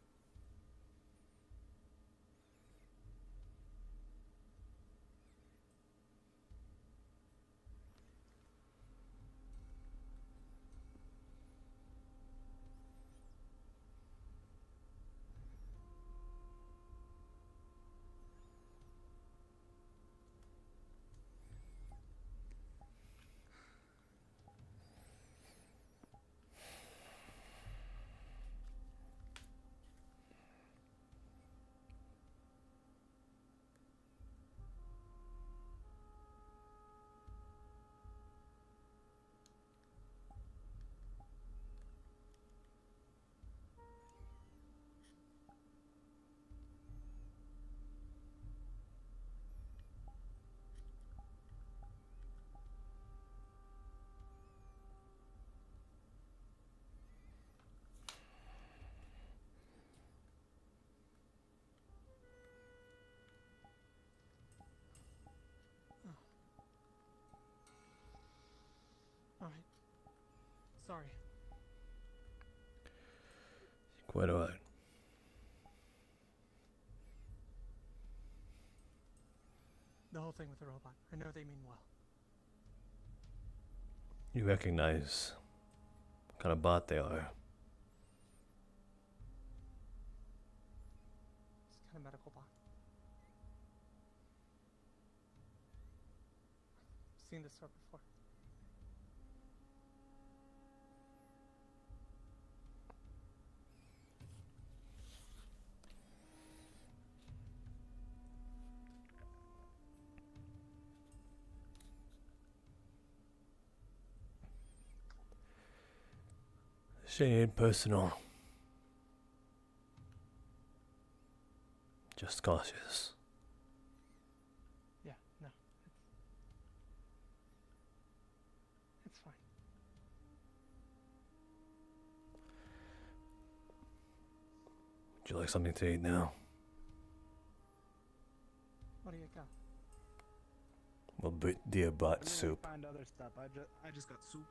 Alright. Sorry. Quite alright. The whole thing with the robot. I know they mean well. You recognize what kind of bot they are. It's kind of medical bot. I've seen this sort before. She ain't personal. Just cautious. Yeah, no. It's fine. Would you like something to eat now? What do you got? Well, dear bot I'm gonna soup. Find other stuff. I just got soup.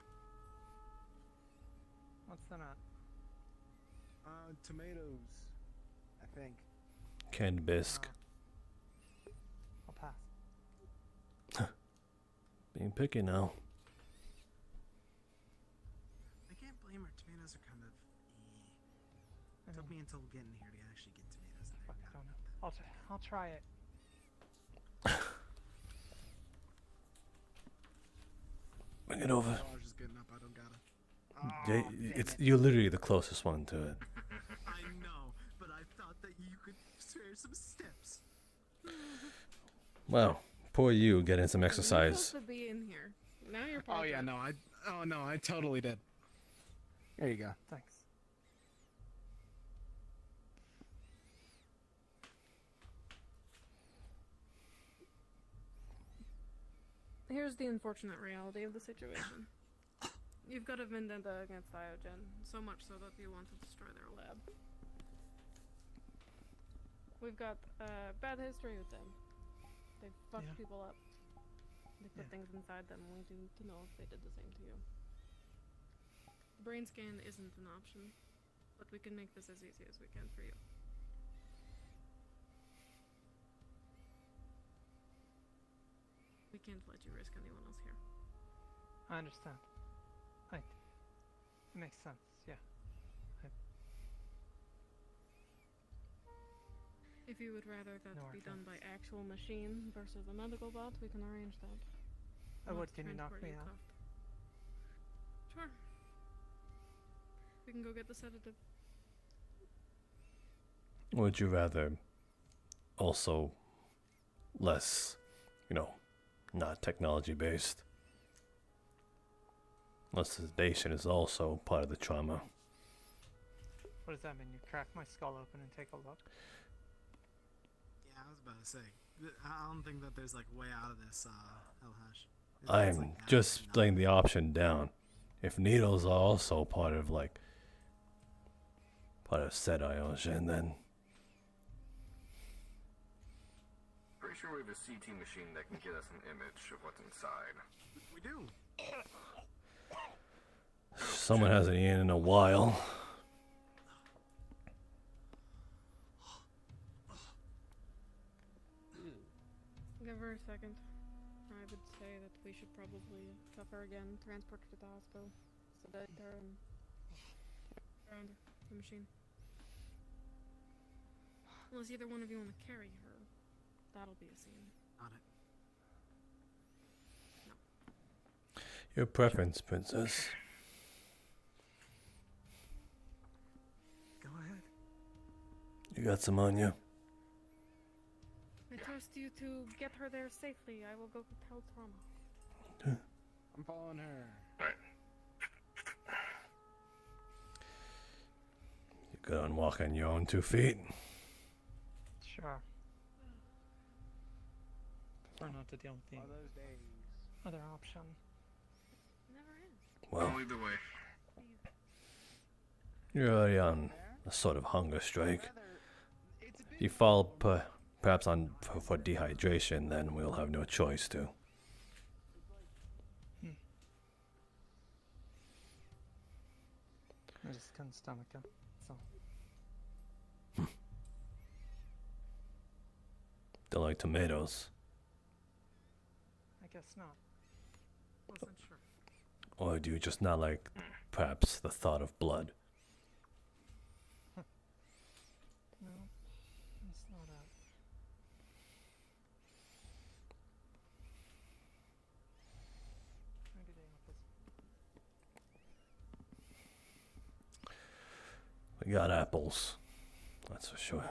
What's that at? Tomatoes. I think. Canned bisque. I'll pass. Being picky now. I can't blame her. Tomatoes are kind of. It took me until getting here to actually get tomatoes. Fuck, I don't know. I'll try it. Bring it over. I was just getting up. I don't gotta. It's you're literally the closest one to it. I know, but I thought that you could spare some steps. Well, poor you getting some You're exercise. supposed to be in here. Now you're part Oh yeah, of it. no, I totally did. There you go. Thanks. Here's the unfortunate reality of the situation. You've got a vendetta against Diogen, so much so that you want to destroy their lab. We've got a bad history with them. They've fucked people up. They put things inside them, and we need to know if they did the same to you. The brain scan isn't an option, but we can make this as easy as we can for you. We can't let you risk anyone else here. I understand. It makes sense, yeah. If you would rather that No be done by offense. actual machine versus a medical bot, we can arrange that. I We'll would, have to can you knock transport me you out? cuffed. Sure. We can go get the sedative. Would you rather also less, not technology based? Less sedation is also part of the trauma. What does that mean? You crack my skull open and take a look? Yeah, I was about to say. I don't think that there's like way out of this hell hash. I'm just laying the option down. If needles are also part of Sediogen, then Pretty sure we have a CT machine that can get us an image of what's inside. We do. someone hasn't eaten in a while. Give her a second. I would say that we should probably cuff her again, transport her to the hospital, sedate her, and around the machine. Unless either one of you want to carry her, that'll be a scene. Got it. Your preference, princess. Go ahead. You got some on you? I trust you to get her there safely. I will go tell Trauma. I'm following her. Right. You good on walking your own 2 feet? Sure. Prefer not to deal with the other option. Never is. Well, Either way. you're already on a sort of hunger strike. If you fall perhaps on for dehydration, then we'll have no choice to. I just couldn't stomach him, so. Don't like tomatoes. I guess not. Wasn't sure. Or do you just not like, perhaps, the thought of blood? No, it's not a. Maybe they want this. We got apples. That's for sure.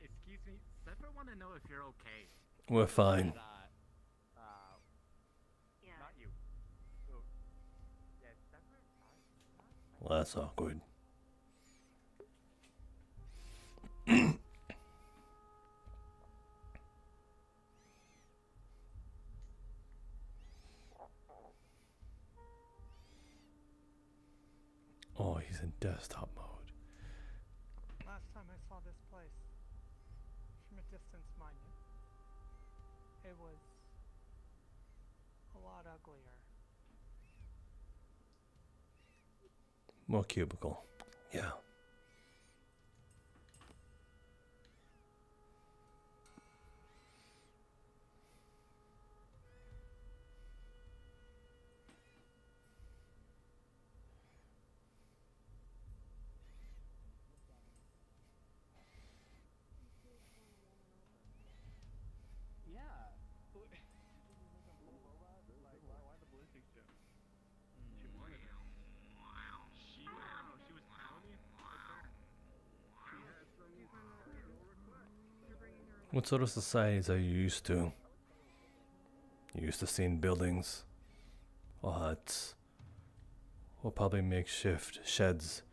Excuse me, Zephyr want to know if you're okay. We're fine. Yeah. Not you. So, yeah, Zephyr. Well, that's awkward. Oh, he's in desktop mode. Last time I saw this place, from a distance, mind you, it was a lot uglier. More cubicle. Yeah. What sort of societies are you used to? You used to seeing buildings, or huts, or probably makeshift sheds.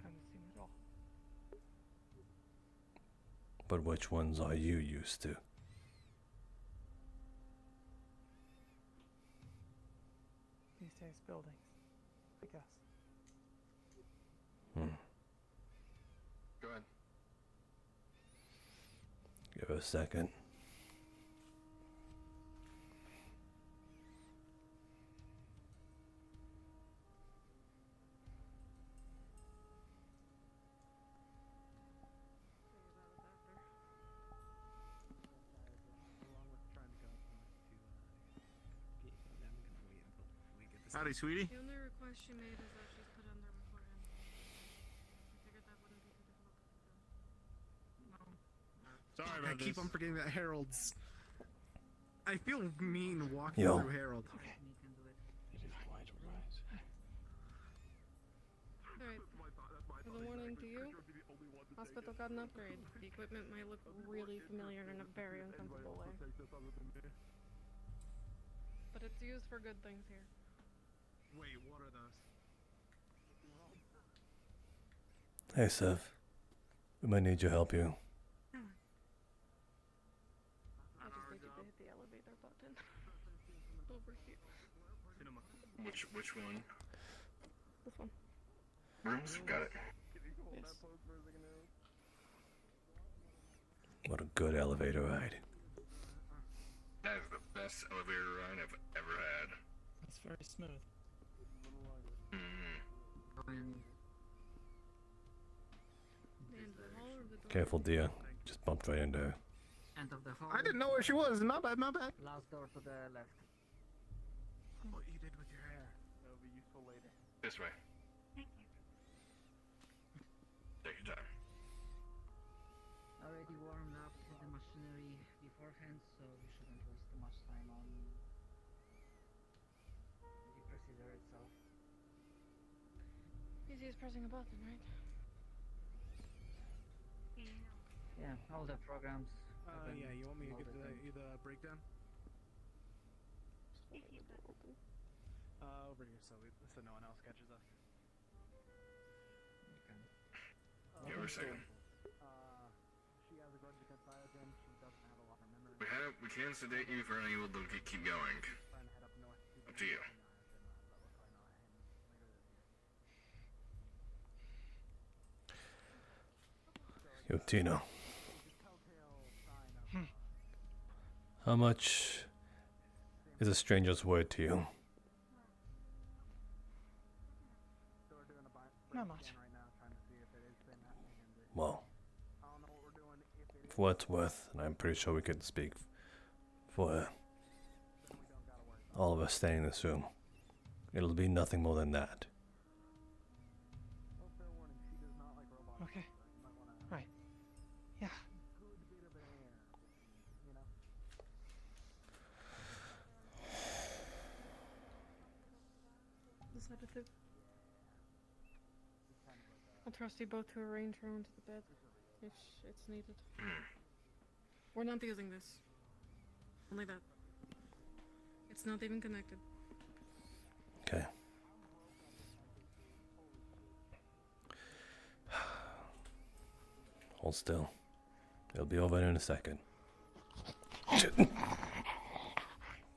Haven't seen it all. But which ones are you used to? These days, buildings, I guess. Go ahead. Give it a second. Howdy, sweetie. The only request she made is that she's put on there beforehand. I figured that wouldn't be too difficult to do. Sorry about I keep on forgetting that Harold's. I feel mean walking Yo. through Harold. Alright. As a warning to you, hospital got an upgrade. The equipment might look really familiar in a very uncomfortable way. But it's used for good things here. Wait, what are those? Hey, Sev. We might need your help here. I just think you could hit the elevator button. Over here. Which one? This one. Rooms? Got it. Yes. What a good elevator ride. That is the best elevator ride I've ever had. It's very smooth. Careful, dear. Just bumped right into her. End of the hall. I didn't know where she was. My bad, my bad. Last door to the left. What you did with your hair. That'll be useful later. This way. Take your time. Already warmed up the machinery beforehand, so we shouldn't waste too much time on the procedure itself. Easy as pressing a button, right? Yeah, all the programs. Yeah, you want me to give you the breakdown? Over here, so no one else catches us. Give her a second. She has a grudge against Biogen. She doesn't have a lot of memory. We can sedate you if you're unable to keep going. Up to you. Yo, Tino. How much is a stranger's word to you? Not much. Well, for what it's worth, and I'm pretty sure we could speak for all of us staying in this room, it'll be nothing more than that. Okay. Right. Yeah. Decided to. I'll trust you both to arrange her onto the bed, if it's needed. We're not using this. Only that. It's not even connected. Okay. Hold still. It'll be over in a second.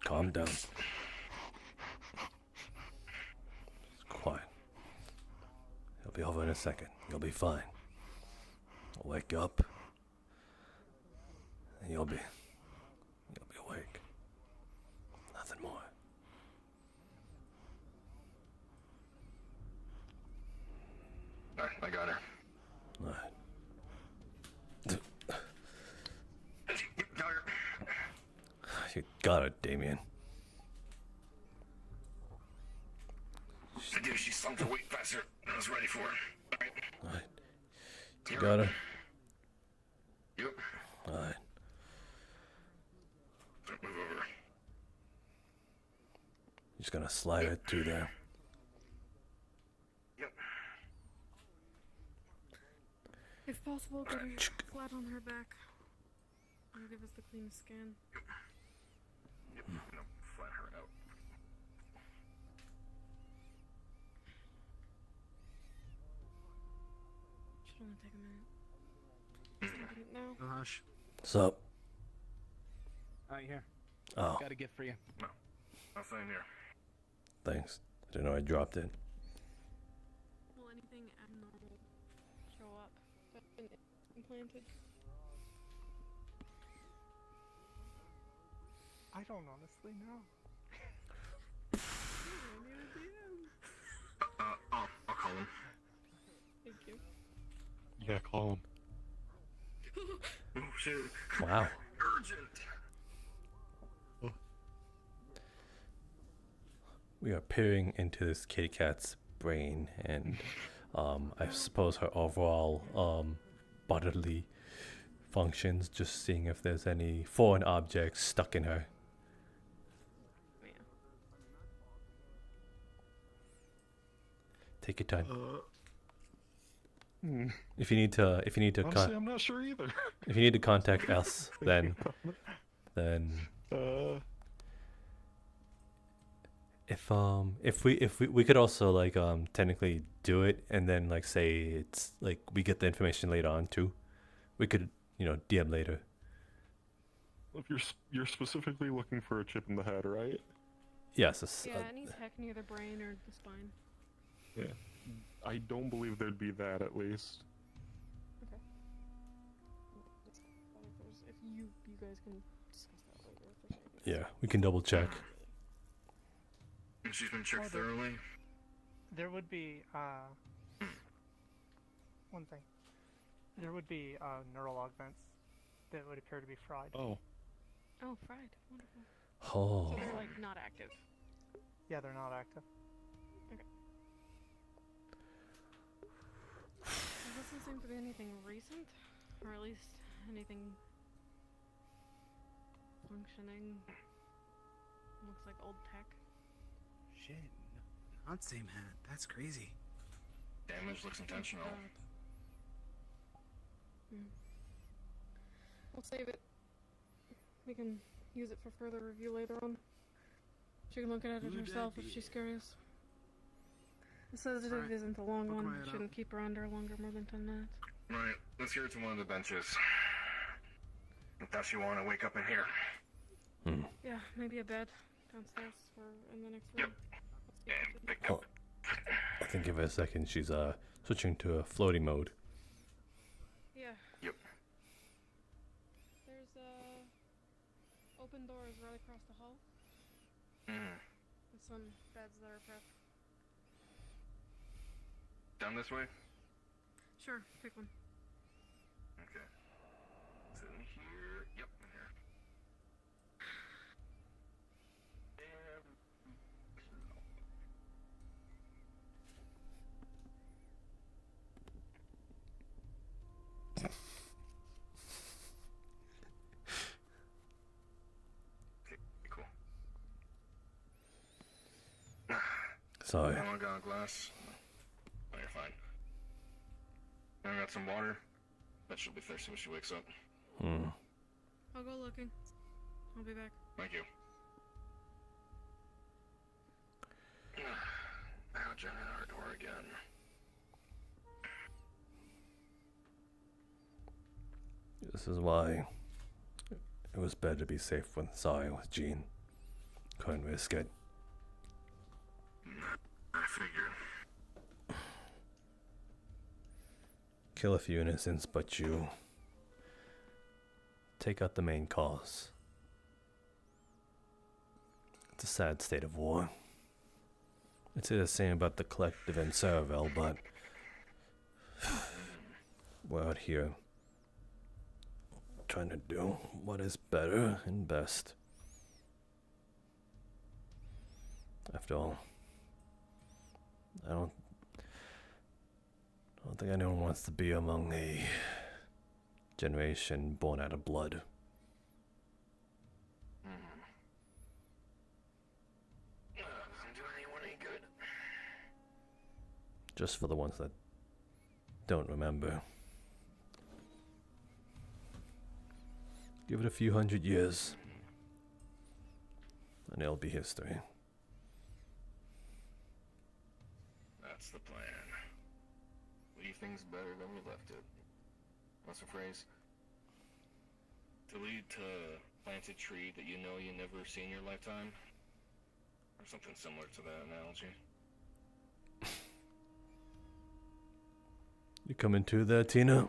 Calm down. It's quiet. It'll be over in a second. You'll be fine. I'll wake up. And you'll be awake. Nothing more. Alright, I got her. Alright. Got her. You got it, Damien. I did. She slumped her weight faster than I was ready for her. Alright. You got her? Yep. Alright. Don't move over. Just gonna slide it through there. Yep. If possible, get her flat on her back. That'll give us the cleanest scan. Yep, no, flat her out. Should only take a minute. Just taking it now. Oh, hush. What's up? Right here. Oh. Got a gift for you. No. Nothing here. Thanks. I didn't know I dropped it. Will anything abnormal show up that's been implanted? I don't honestly know. I'll call him. Thank you. Yeah, call him. Oh shit. Wow. Urgent. We are peering into this kitty cat's brain, and I suppose her overall bodily functions, just seeing if there's any foreign objects stuck in her. Take your time. If you need to, Honestly, I'm not sure either. If you need to contact us, then if we could also like technically do it, and then like say it's like we get the information later on too. We could DM later. If you're specifically looking for a chip in the head, right? Yes. Yeah, any tech near the brain or the spine. Yeah. I don't believe there'd be that, at least. Okay. If you guys can discuss that later. If there's anything. Yeah, we can double check. She's been checked thoroughly. There would be one thing. There would be neural augments that would appear to be fried. Oh. Oh, fried. Wonderful. Oh. So they're like not active. Yeah, they're not active. Okay. There doesn't seem to be anything recent, or at least anything functioning. Looks like old tech. Shit. Not same hat. That's crazy. Damage looks intentional. We'll save it. We can use it for further review later on. She can look at it herself if she's curious. The sedative isn't a long one. Shouldn't keep her under longer more than 10 minutes. Right, let's get her to one of the benches. Does she want to wake up in here? Yeah, maybe a bed downstairs or in the next room. Yeah, big Oh, I think give it a second. She's switching to a floating mode. Yeah. Yep. There's open doors right across the hall. With some beds that are prepped. Down this way? Sure, pick one. Okay. Is it in here? Yep, in here. Cool. Sorry. I got a glass. Oh, you're fine. I got some water. Bet she'll be thirsty when she wakes up. I'll go looking. I'll be back. Thank you. Now Jen at our door again. This is why it was better to be safe when Sorry with Jean. Couldn't risk it. I figured. Kill a few innocents, but you take out the main cause. It's a sad state of war. I'd say the same about the collective in Cerevel, but we're out here trying to do what is better and best. After all, I don't think anyone wants to be among a generation born out of blood. Doesn't do anyone any good. Just for the ones that don't remember. Give it a few hundred years, and it'll be history. That's the plan. Leave things better than we left it. What's the phrase? To lead to plant a tree that you know you never see in your lifetime? Or something similar to that analogy. You coming to there, Tina?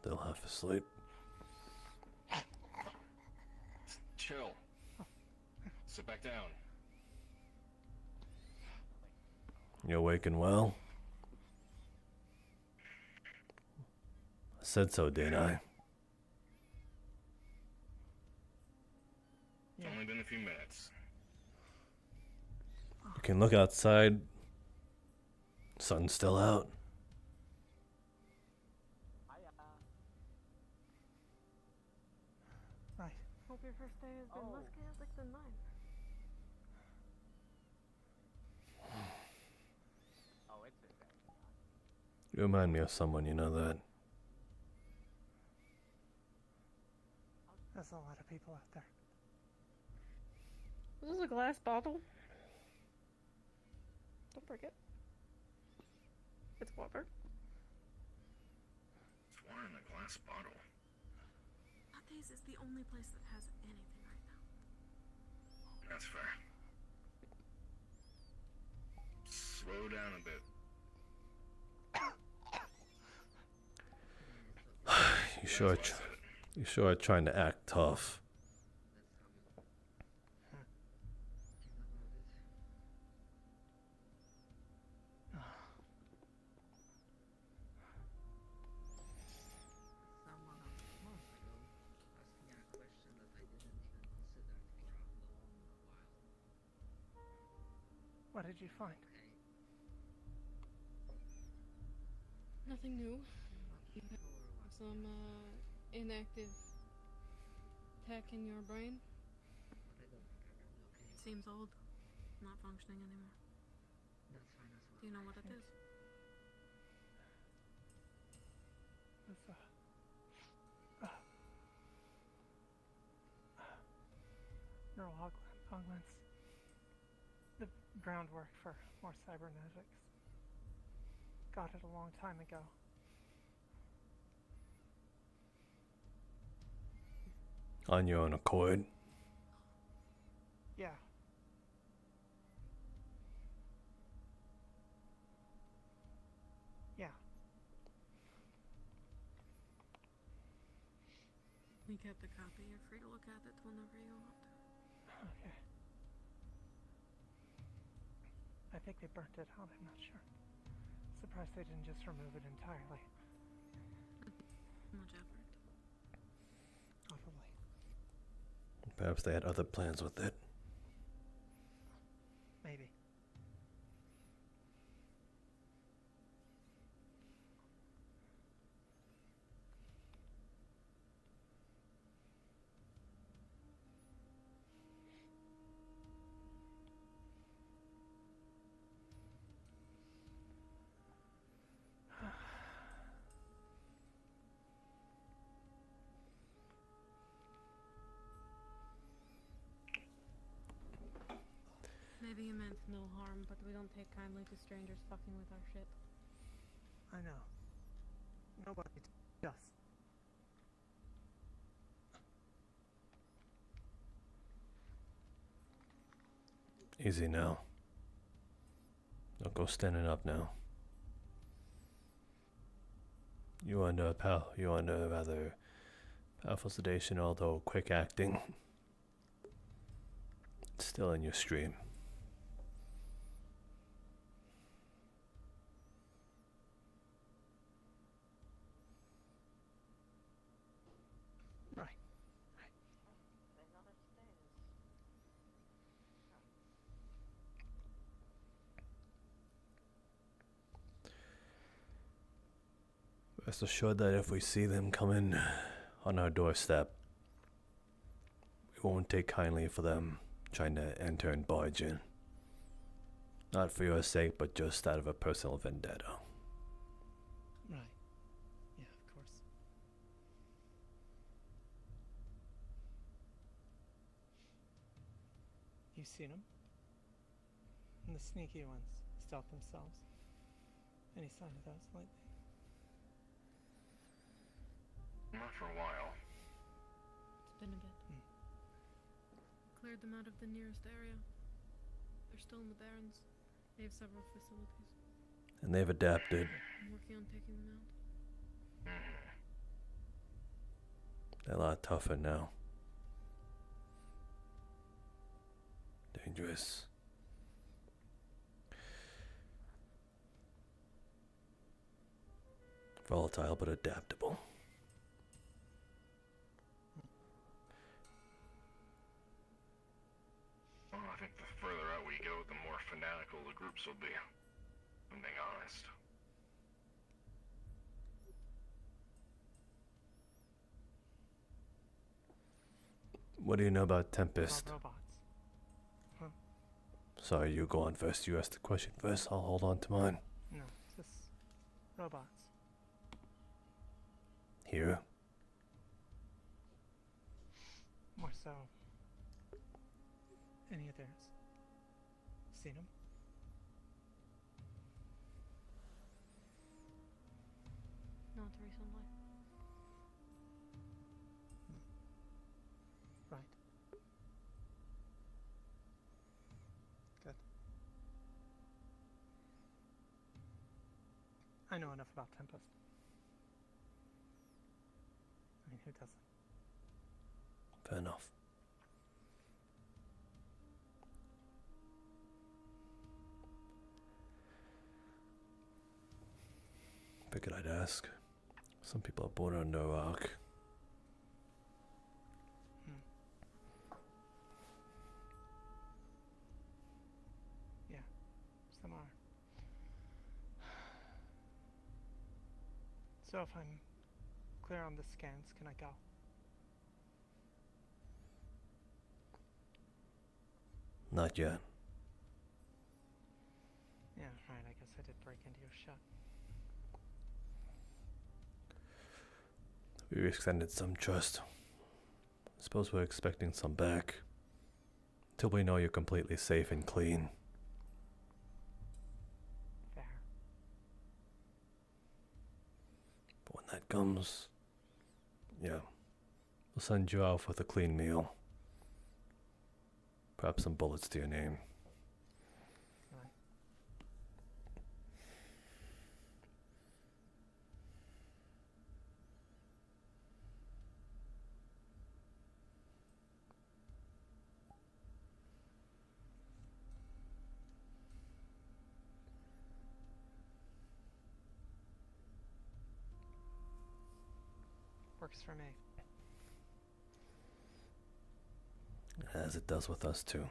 Still half asleep. Chill. Sit back down. You awake and well? I said so, didn't I? It's only been a few minutes. You can look outside. Sun's still out. Right. Hope your first day has been less chaotic than mine. You remind me of someone, you know that. There's a lot of people out there. This is a glass bottle. Don't break it. It's water. It's water in a glass bottle. Lattes is the only place that has anything right now. That's fair. Slow down a bit. You sure are trying to act tough. What did you find? Nothing new. You have some inactive tech in your brain. It seems old, not functioning anymore. Do you know what it is? It's neural augments. The groundwork for more cybernetics. Got it a long time ago. On your own accord. Yeah. Yeah. We kept a copy. You're free to look at it whenever you want. Okay. I think they burnt it out, I'm not sure. Surprised they didn't just remove it entirely. Much effort. Probably. Perhaps they had other plans with it. Maybe. Maybe you meant no harm, but we don't take kindly to strangers fucking with our shit. I know. Nobody does. Easy now. Don't go standing up now. You under rather powerful sedation, although quick acting. It's still in your stream. Right. Rest assured that if we see them coming on our doorstep, we won't take kindly for them trying to enter and barge in. Not for your sake, but just out of a personal vendetta. Right. Yeah, of course. You've seen them? And the sneaky ones stealth themselves. Any sign of those lately? Not for a while. It's been a bit. Cleared them out of the nearest area. They're still in the Barrens. They have several facilities. And they've adapted. I'm working on taking them out. They're a lot tougher now. Dangerous. Volatile but adaptable. Well, I think the further out we go, the more fanatical the groups will be. If I'm being honest. What do you know about Tempest? Robots. Huh? Sorry, you go on first. You asked the question first. I'll hold on to mine. No, just robots. Here. More so. Any of theirs? Seen them? Not recently. Right. Good. I know enough about Tempest. I mean, who doesn't? Fair enough. Figured I'd ask. Some people are born under a rock. Yeah, some are. So if I'm clear on the scans, can I go? Not yet. Yeah, right, I guess I did break into your shop. We extended some trust. Suppose we're expecting some back. Till we know you're completely safe and clean. Fair. But when that comes, yeah, we'll send you off with a clean meal. Perhaps some bullets to your name. Right. Works for me. As it does with us too.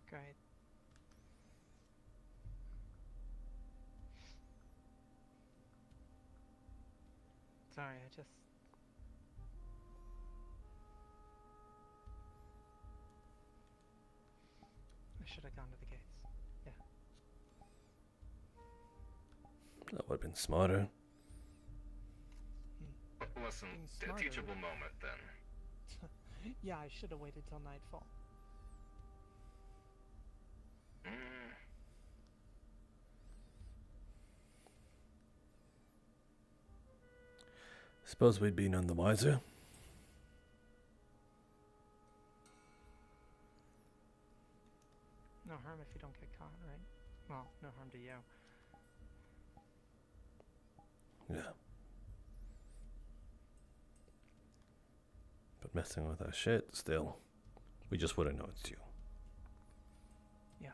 Great. Sorry, I should have gone to the gates. Yeah. That would have been smarter. Listen, a teachable moment then. Yeah, I should have waited till nightfall. Suppose we'd be none the wiser. No harm if you don't get caught, right? Well, no harm to you. Yeah. But messing with our shit, still, we just wouldn't know it's you. Yeah.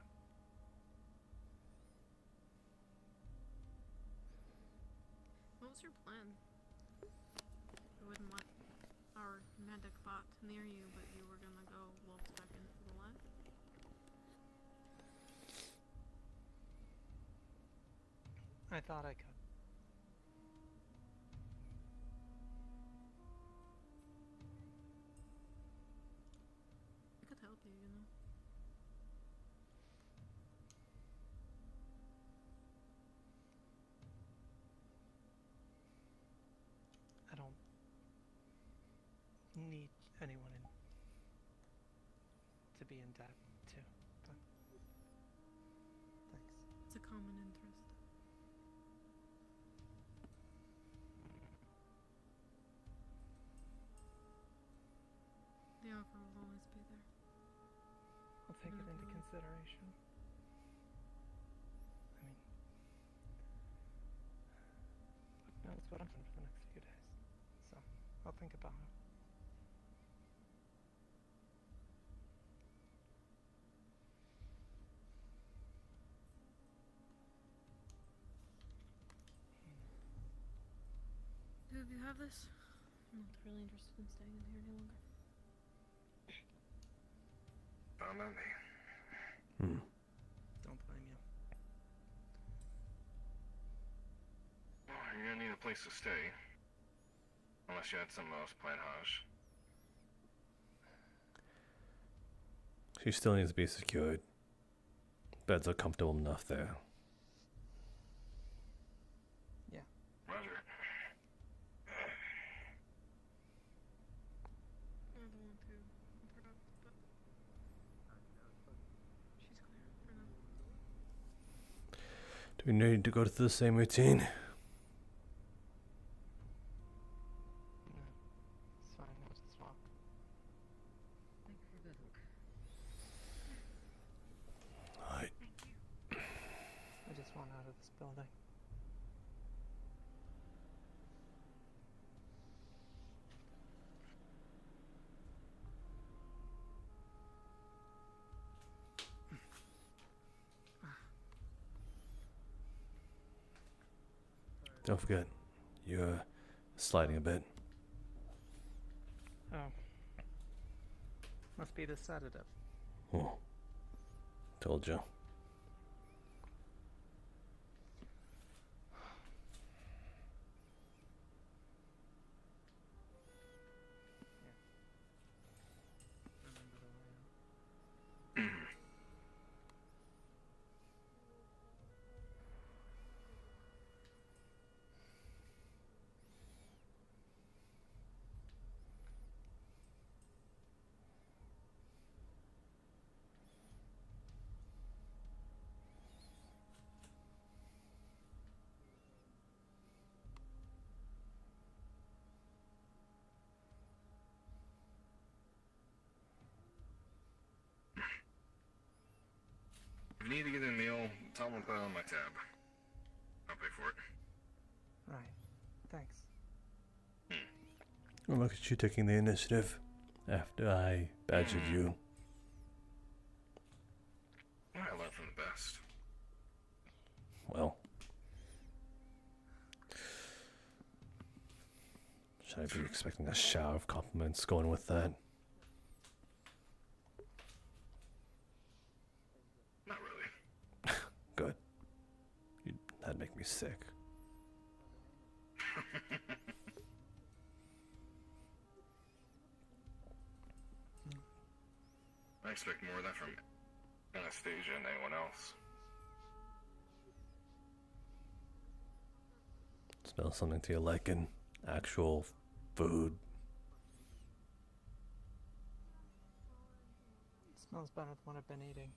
What was your plan? You wouldn't let our medic bot near you, but you were gonna go wolf back into the lab? I thought I could. I could help you, you know. need anyone to be in debt too. But thanks. It's a common interest. The offer will always be there. I'll take it into consideration. I mean, who knows what I'm doing for the next few days. So, I'll think about it. Do you have this? I'm not really interested in staying in here any longer. Found on me. Don't blame you. Well, you're gonna need a place to stay. Unless you had something else planned, Haj. She still needs to be secured. Beds are comfortable enough there. Yeah. Roger. I don't want to interrupt, but she's clear for now. Do we need to go through the same routine? It's fine, I'll just swap. Thank you for the look. Alright. I just want out of this building. Don't forget, you're sliding a bit. Oh. Must be the sedative. Oh. Told you. If you need to get a meal, tell them to put it on my tab. I'll pay for it. Right. Thanks. Well, look at you taking the initiative after I badgered you. I learned from the best. Well. Should I be expecting a shower of compliments going with that? Not really. Good. That'd make me sick. I expect more of that from Anastasia and anyone else. Smell something to your liking. Actual food. Smells better than what I've been eating.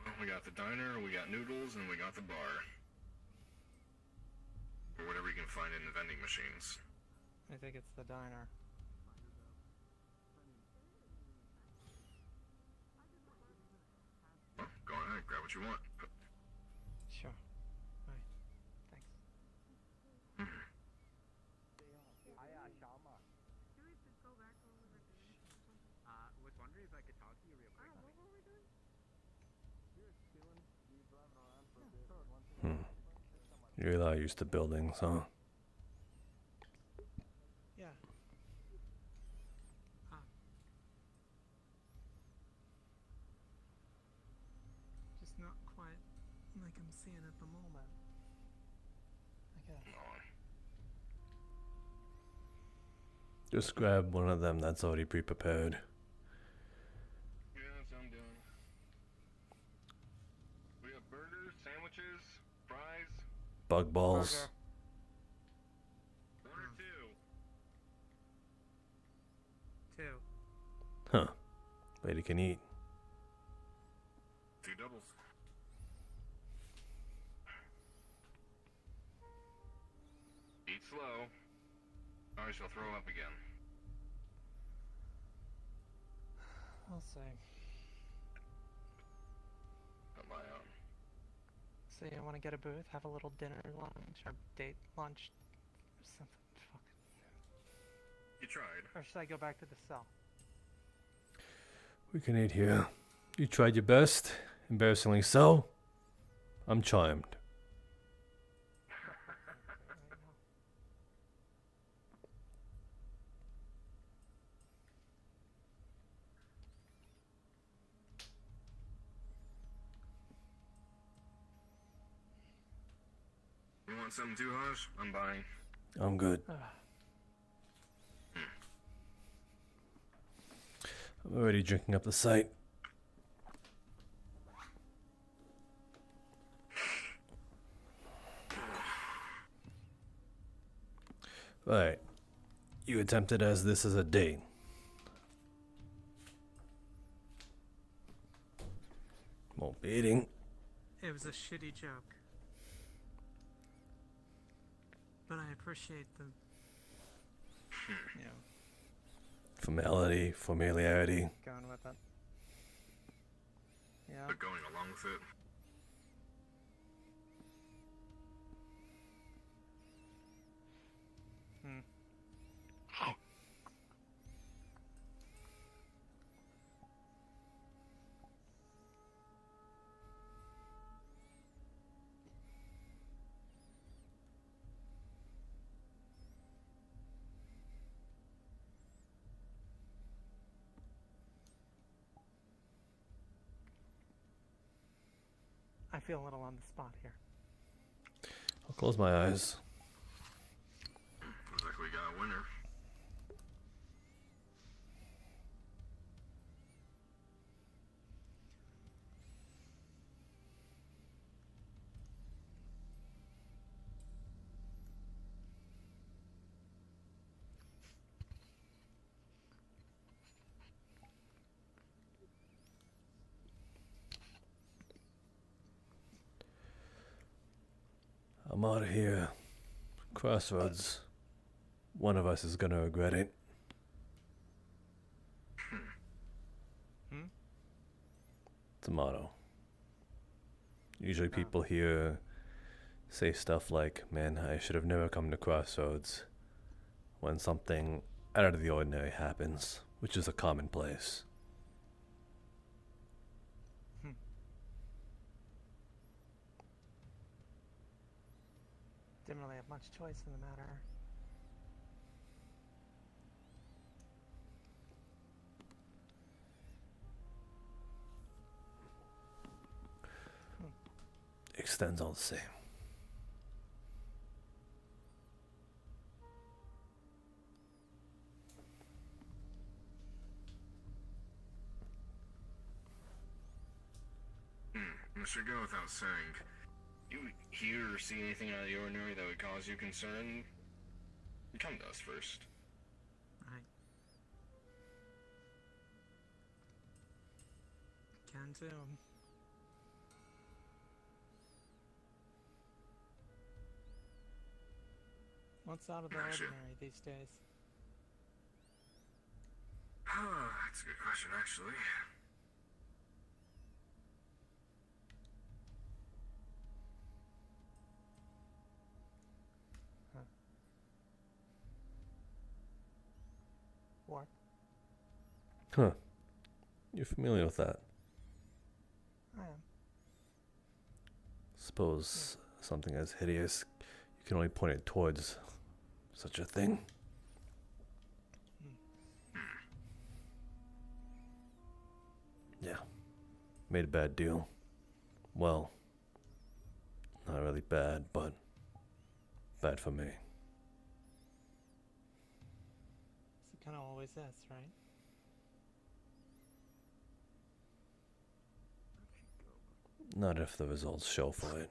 Well, we got the diner, we got noodles, and we got the bar. Or whatever you can find in the vending machines. I think it's the diner. Well, go ahead, grab what you want. Sure. Right. Thanks. Was wondering if I could talk to you real quick. You really are used to buildings, huh? Yeah. Just not quite like I'm seeing at the moment. I guess. Just grab one of them that's already pre-prepared. Yeah, that's what I'm doing. We got burgers, sandwiches, fries. Bug balls. Order 2. too. Huh. Lady can eat. 2 doubles. Eat slow, or she'll throw up again. I'll see. On my own. So you want to get a booth, have a little dinner, lunch, or date lunch, something. Fuck. You tried. Or should I go back to the cell? We can eat here. You tried your best. Embarrassingly so. I'm charmed. You want something too, Haj? I'm buying. I'm good. I'm already drinking up the sight. Right. You attempted as this as a date. Won't be eating. It was a shitty joke. But I appreciate the, you know, Familiarity. going with it. Yeah. But going along with it. I feel a little on the spot here. I'll close my eyes. Looks like we got a winner. I'm out of here. Crossroads. One of us is gonna regret it. It's a motto. Usually people here say stuff like, man, I should have never come to Crossroads, when something out of the ordinary happens, which is a commonplace. Didn't really have much choice in the matter. Extends all the same. It should go without saying. You hear or see anything out of the ordinary that would cause you concern? Come to us first. Can do. What's out of the Actually- ordinary these days? That's a good question, actually. What? Huh. You're familiar with that. I am. Suppose something as hideous, you can only point it towards such a thing. Yeah. Made a bad deal. Well, not really bad, but bad for me. It kind of always is, right? Not if the results show for it.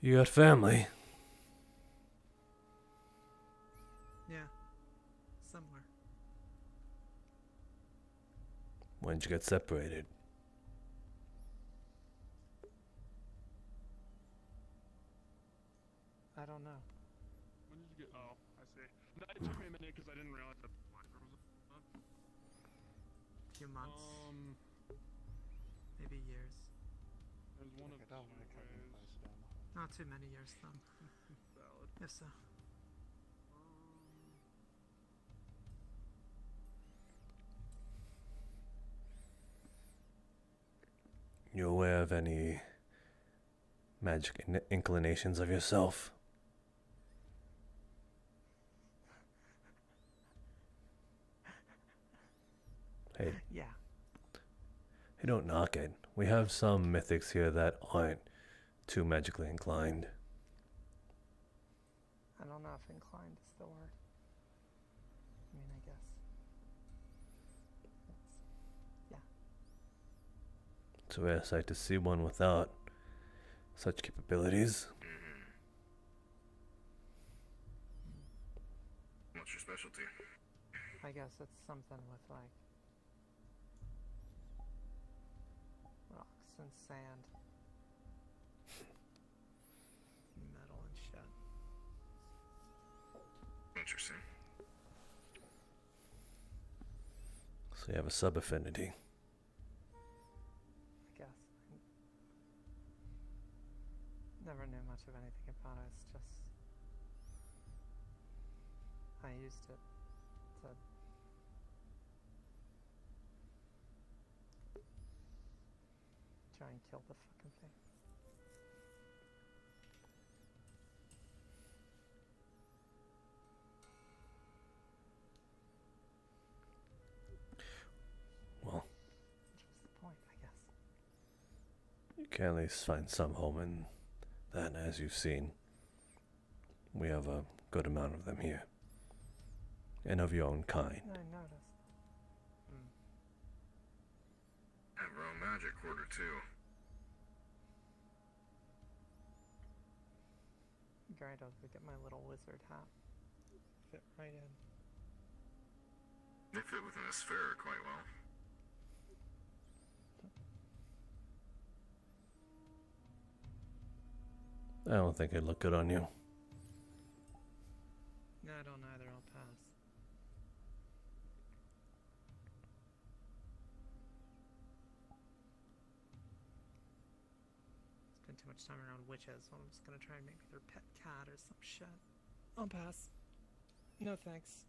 You got family. Yeah. Somewhere. When'd you get separated? I don't know. When did you get? Oh, I see. No, it took me a minute because I didn't realize that the there was a Few months. Maybe years. There's one of two ways. Not too many years, though. Valid. If so. You aware of any magic inclinations of yourself? Hey. Yeah. Hey, don't knock it. We have some mythics here that aren't too magically inclined. I don't know if inclined is the word. I mean, I guess. Yeah. It's a rare sight to see one without such capabilities. What's your specialty? I guess it's something with like rocks and sand, metal and shit. Interesting. So you have a sub-affinity. I guess. Never knew much of anything about it. It's just I used it to try and kill the fucking thing. Well, which was the point, I guess. you can at least find some home in that, as you've seen. We have a good amount of them here. And of your own kind. I noticed. Have our own magic quarter too. Gyarados would get my little wizard hat. Fit right in. They fit within a sphere quite well. I don't think it'd look good on you. No, I don't either. I'll pass. Spend too much time around witches, so I'm just gonna try and make their pet cat or some shit. I'll pass. No thanks.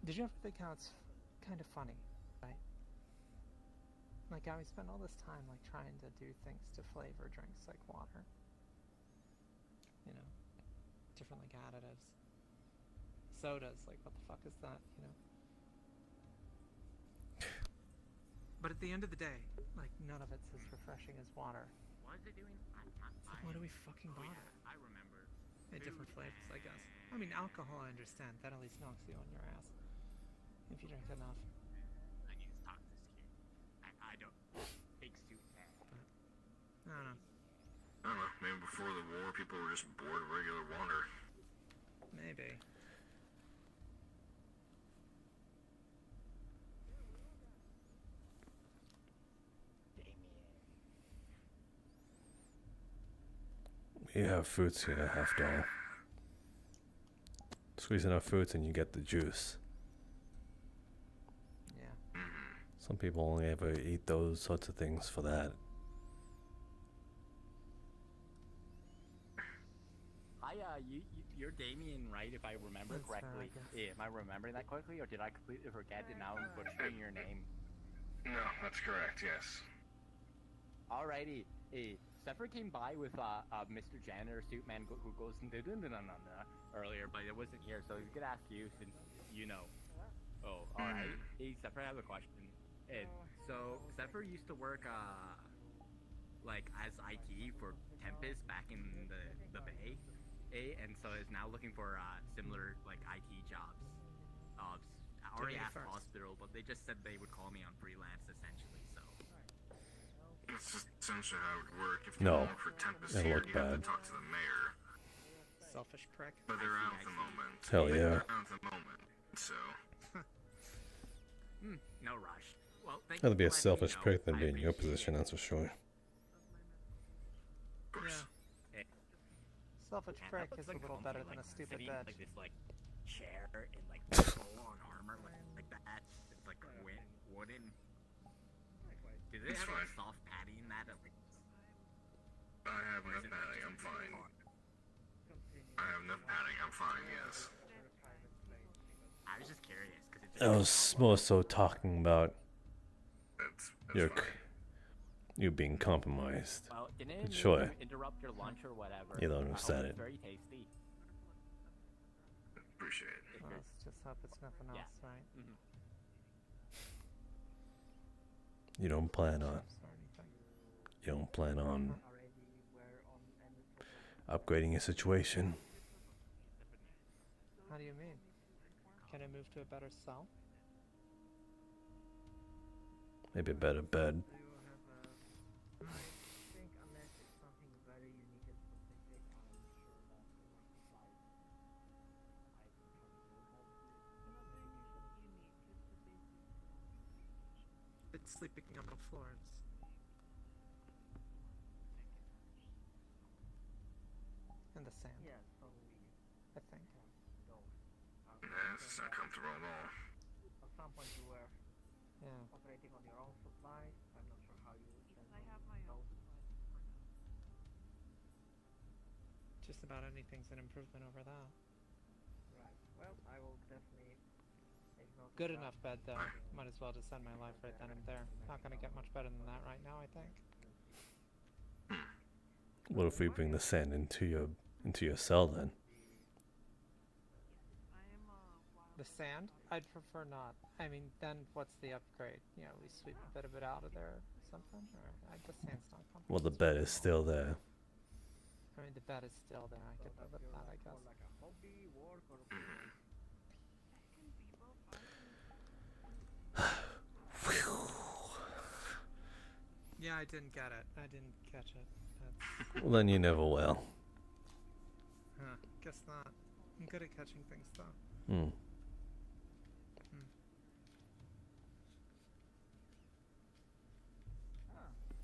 Did you ever think how it's kind of funny, right? Like how we spend all this time like trying to do things to flavor drinks like water. You know, different like additives. Sodas, like what the fuck is that, you know? But at the end of the day, like none of it's as refreshing as water. What is it doing? So why do we fucking bother? Yeah, I remember. Different flavors, I guess. I mean, alcohol, I understand. That at least knocks you on your ass. If you drink enough. I need to talk to this kid. I don't. Big suit man. I don't know. I don't know, maybe before the war people were just bored of regular water. Maybe. We have fruits here, after all. Squeeze enough fruits and you get the juice. Yeah. Some people only ever eat those sorts of things for that. You're Damien, right? If I remember That's fair, correctly. I guess. Yeah, am I remembering that correctly, or did I completely forget and now I'm butchering your name? No, that's correct, yes. Alrighty. Zephyr came by with Mr. Janitor suit man who goes earlier, but it wasn't here, so he's gonna ask you since you know. Oh, alright. Hey, Zephyr, I have a question. So Zephyr used to work like as IT for Tempest back in the Bay, and so is now looking for similar like IT jobs. I already asked the hospital, but they just said they would call me on freelance essentially. So That's just essentially how it would work. If you No, work for Tempest it here, looked you have bad. to talk to the mayor. Selfish prick. But they're out at the moment. Hell yeah. They're out at the moment. So. no rush. Well, thank That'd you be a for letting me selfish know. prick than I be in your appreciate position, that's for sure. it. Selfish Man, prick that is looks a little comfy, better like, than a stupid sitting, bitch. like this like chair and like full-on armor like that. It's like wooden. Do they It's have like fine. soft padding in that? Like, I have enough padding, I'm fine. I have enough padding, I'm fine, yes. I was just curious because it's. I was more so talking about That's your fine. you being compromised. Well, didn't Sure. interrupt your lunch or whatever. You don't I hope understand it's it. very tasty. Appreciate it. Well, let's just hope it's nothing else, right? You don't plan on. Or anything. You don't plan on upgrading your situation. How do you mean? Can I move to a better cell? Maybe a better bed. It's sleeping on the floors. In the sand. Yeah, I think. Yeah, it's not comfortable at all. At some point you were Yeah. operating on your own supplies. I'm not sure how you I have my own. Just about anything's an improvement over that. Right. Well, I will definitely take note of Good that. enough bed though. Might as well just end my life right then and there. Not gonna get much better than that right now, I think. What if we bring the sand into your cell then? The sand? I'd prefer not. I mean, then what's the upgrade? You know, we sweep a bit of it out of there or something? Or the sand's not comfortable. Well, the bed is still there. I mean, the bed is still there. I could live with that, I guess. Like a hobby, work, or Yeah, I didn't get it. I didn't catch it. That's... Well, then you never will. Huh, guess not. I'm good at catching things, though. Hmm.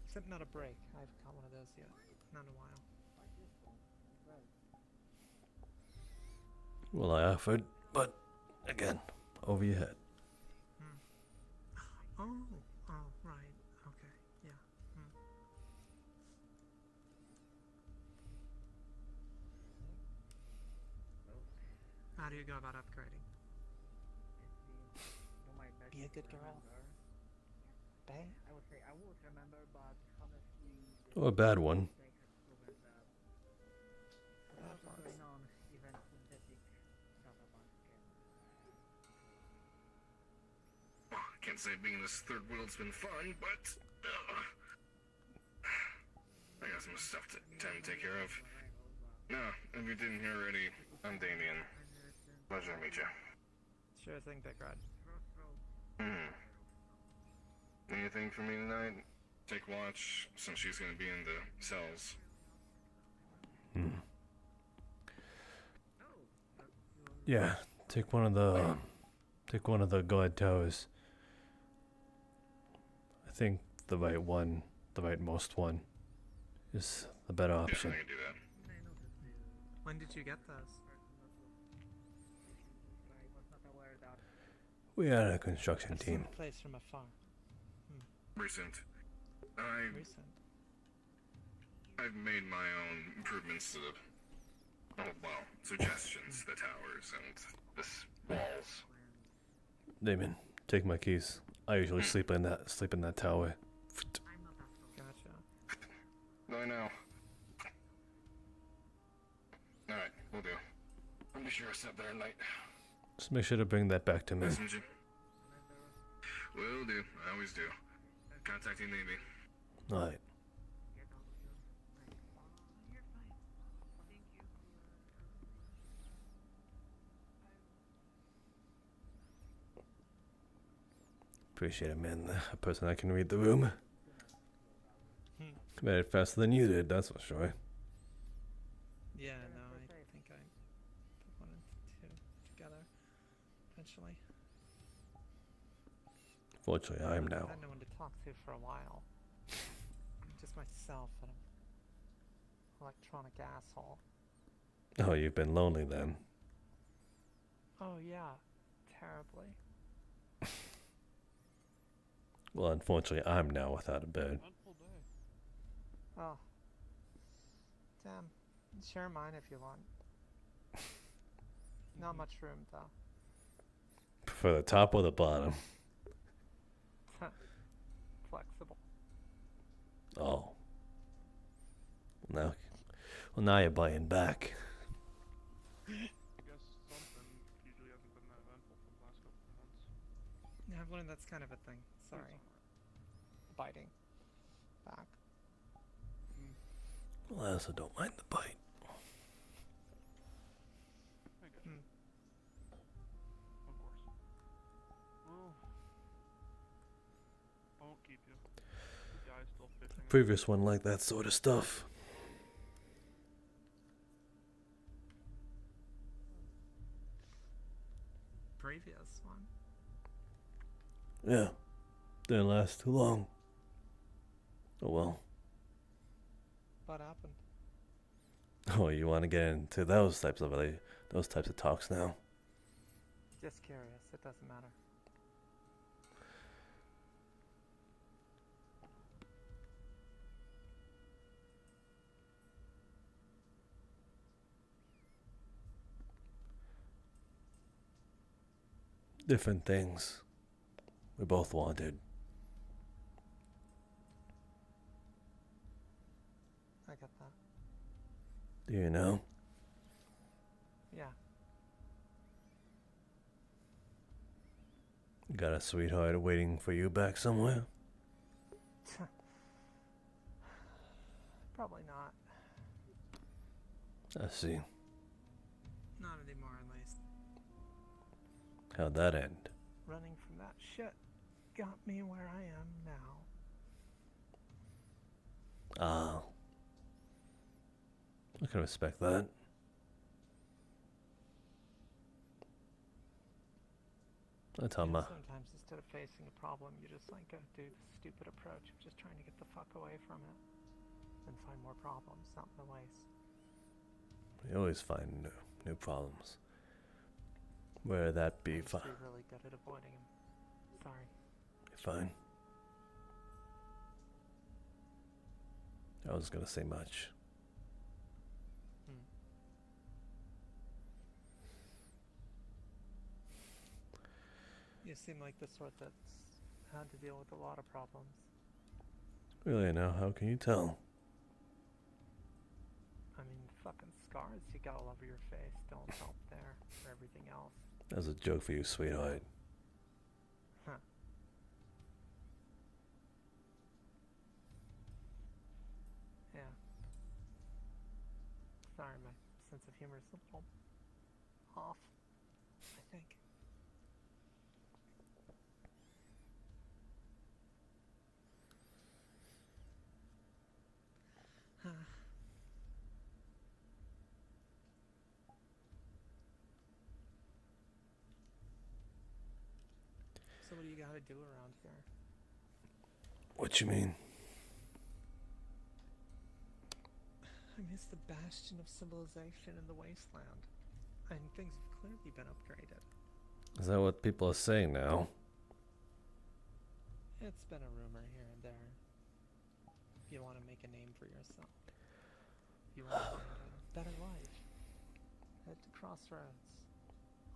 Except not a break. I haven't got one of those yet. Not in a while. Well, I offered, but again, over your head. Oh, right. Okay, yeah. How do you go about upgrading? Be a good girl. Bang? I would say I would remember, but honestly, Or a bad one. what's going on, even synthetic data bank I can't say being in this third world's been fun, but I got some stuff to take care of. No, if you didn't hear already, I'm Damien. Pleasure to meet you. Sure thing, Big Red. Anything for me tonight? Take watch, since she's gonna be in the cells. Yeah, take one of the guard towers. I think the rightmost one is the better option. Yeah, I can do that. When did you get those? We had a construction I've seen team. the place from afar. Recent. Recent. I've made my own improvements to suggestions, the towers and the walls. Damon, take my keys. I usually sleep in that tower. Gotcha. I know. Alright, we'll do. I'll be sure I sit there at night. Just make sure to bring that back to me. Messenger. Will do. I always do. Contact you, maybe. Alright. Appreciate it, man. A person that can read the room. Made it faster than you did, that's for sure. Yeah, no, I think I put one and two together eventually. Fortunately, I am now. I had no one to talk to for a while. Just myself and an electronic asshole. Oh, you've been lonely then. Oh yeah, terribly. Well, unfortunately, I'm now without a bed. Oh. Damn. Share mine if you want. Not much room, though. For the top or the bottom? Flexible. Oh. Well, now you're buying back. I guess something usually hasn't been that eventful for the last couple of months. Yeah, I've learned that's kind of a thing. Sorry. Biting. Back. Well, I also don't mind the bite. I guess. Of course. Well, I won't keep you. The guy's still fishing. Previous one like that sort of stuff. Previous one. Yeah. Didn't last too long. Oh well. What happened? Oh, you want to get into those types of talks now? Just curious. It doesn't matter. Different things. We both wanted. I get that. Do you know? Yeah. Got a sweetheart waiting for you back somewhere? Probably not. I see. Not anymore, at least. How'd that end? Running from that shit got me where I am now. Ah. I can respect that. That's how my... Sometimes instead of facing a problem, you just like go do the stupid approach of just trying to get the fuck away from it. And find more problems, not release. You always find new problems. Where that be fine. You're really good at avoiding him. Sorry. You're fine. I was gonna say much. You seem like the sort that's had to deal with a lot of problems. Really now, how can you tell? I mean, fucking scars you got all over your face don't help there for everything else. That was a joke for you, sweetheart. Huh. Yeah. Sorry, my sense of humor is a little off, I think. So what do you gotta do around here? What you mean? I miss the bastion of civilization in the wasteland. And things have clearly been upgraded. Is that what people are saying now? It's been a rumor here and there. If you want to make a name for yourself. If you want to find a better life. Head to Crossroads.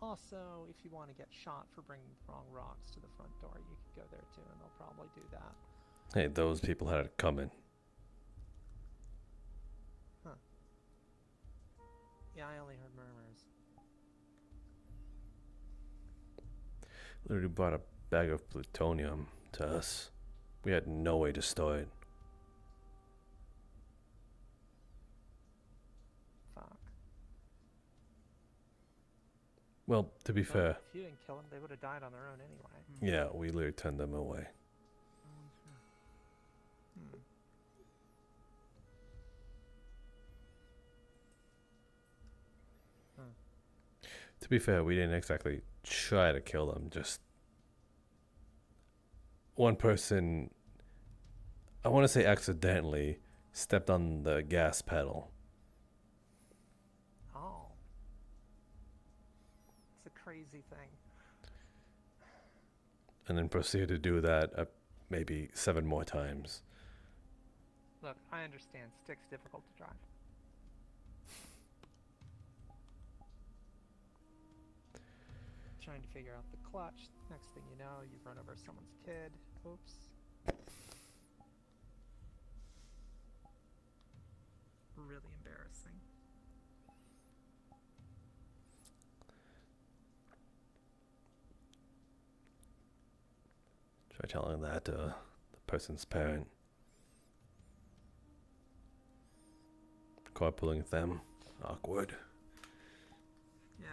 Also, if you want to get shot for bringing the wrong rocks to the front door, you could go there too, and they'll probably do that. Hey, those people had it coming. Huh. Yeah, I only heard murmurs. Literally brought a bag of plutonium to us. We had no way to store it. Fuck. Well, to be But fair, if you didn't kill them, they would have died on their own anyway. yeah, we literally turned them away. Hmm. To be fair, we didn't exactly try to kill them. Just one person, I want to say accidentally, stepped on the gas pedal. Oh. It's a crazy thing. And then proceeded to do that maybe 7 more times. Look, I understand. Stick's difficult to drive. Trying to figure out the clutch. Next thing you know, you've run over someone's kid. Oops. Really embarrassing. Try telling that to the person's parent. Carpooling with them. Awkward. Yeah.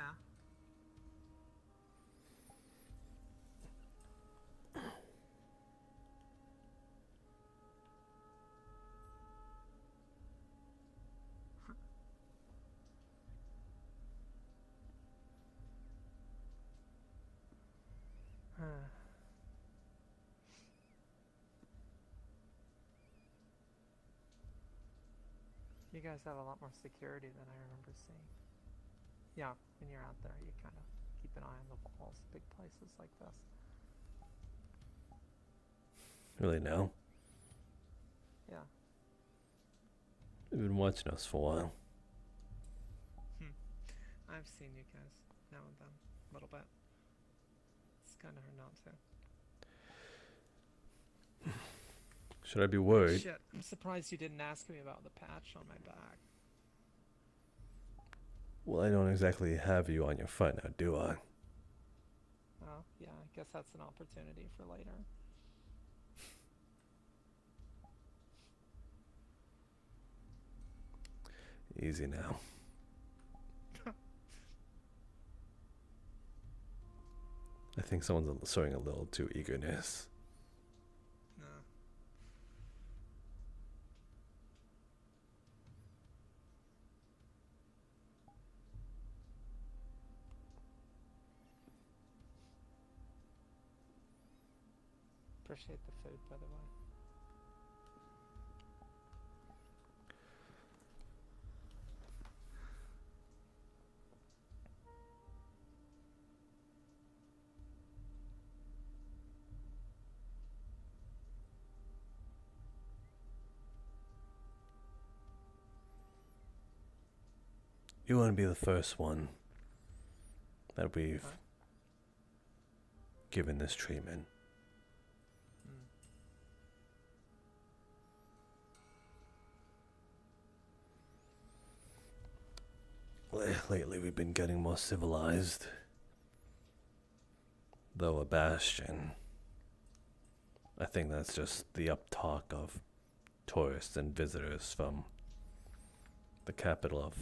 You guys have a lot more security than I remember seeing. Yeah, when you're out there, you kind of keep an eye on the walls, big places like this. Really now? Yeah. You've been watching us for a while. I've seen you guys now and then, a little bit. It's kind of hard not to. Should I be worried? Shit, I'm surprised you didn't ask me about the patch on my back. Well, I don't exactly have you on your front now, do I? Oh, yeah, I guess that's an opportunity for later. Easy now. I think someone's showing a little too eagerness. No. Appreciate the food, by the way. You want to be the first one that we've given this treatment. Lately we've been getting more civilized. Though a bastion, I think that's just the uptalk of tourists and visitors from the capital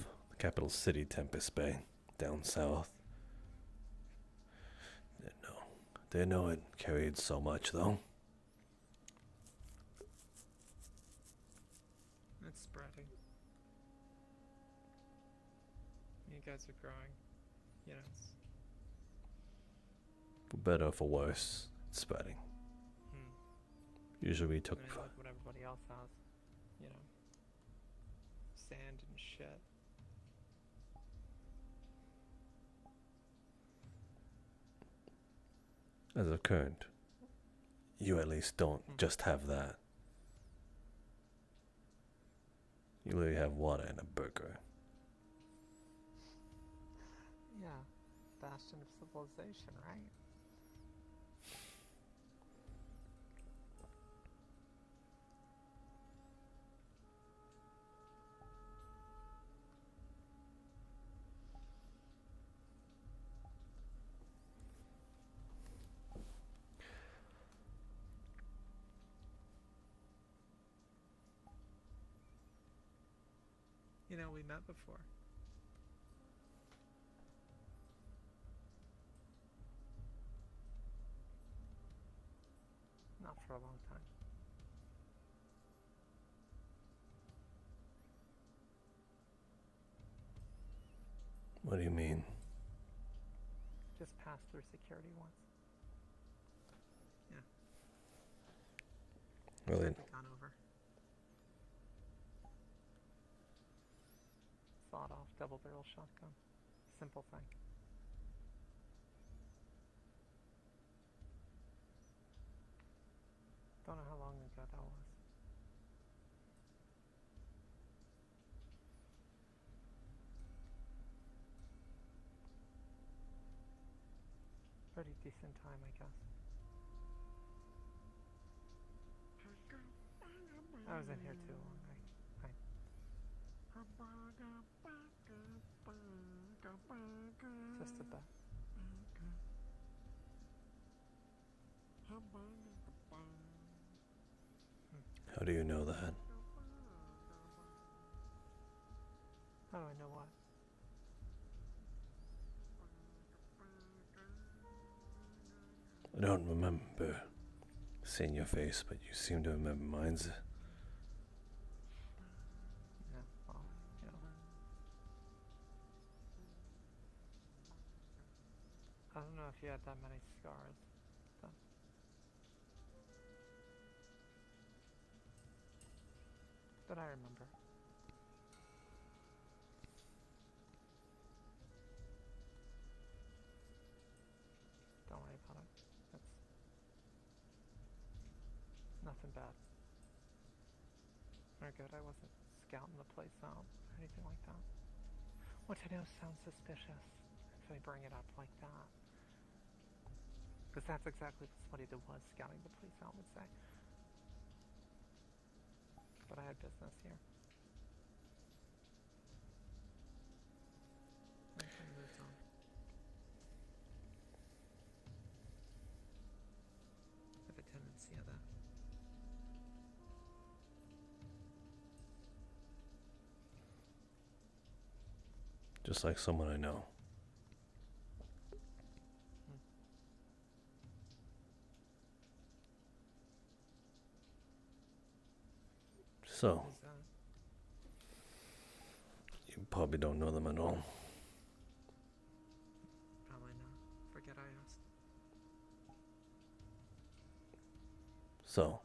city, Tempest Bay, down south. Didn't know it carried so much, though. It's spreading. You guys are growing. You know, it's... For better or for worse, it's spreading. Usually we took... I mean, look what everybody else has. You know, sand and shit. As of current, you at least don't just have that. You literally have water and a burger. Yeah, bastion of civilization, right? You know, we met before. Not for a long time. What do you mean? Just passed through security once. Yeah. Really? Gone over. Sawed-off double-barrel shotgun. Simple thing. Don't know how long ago that was. Pretty decent time, I guess. I was in here too long. Just a bit. How do you know that? How do I know what? I don't remember seeing your face, but you seem to remember mine's. Yeah, well, you know. I don't know if you had that many scars, but I remember. Don't worry about it. It's nothing bad. Or good, I wasn't scouting the place out or anything like that. Which I know sounds suspicious if I bring it up like that. Because that's exactly what somebody that was scouting the place out would say. But I had business here. Okay, moved on. I have a tendency of that. Just like someone I know. So, you probably don't know them at all. Probably not. Forget I asked. So,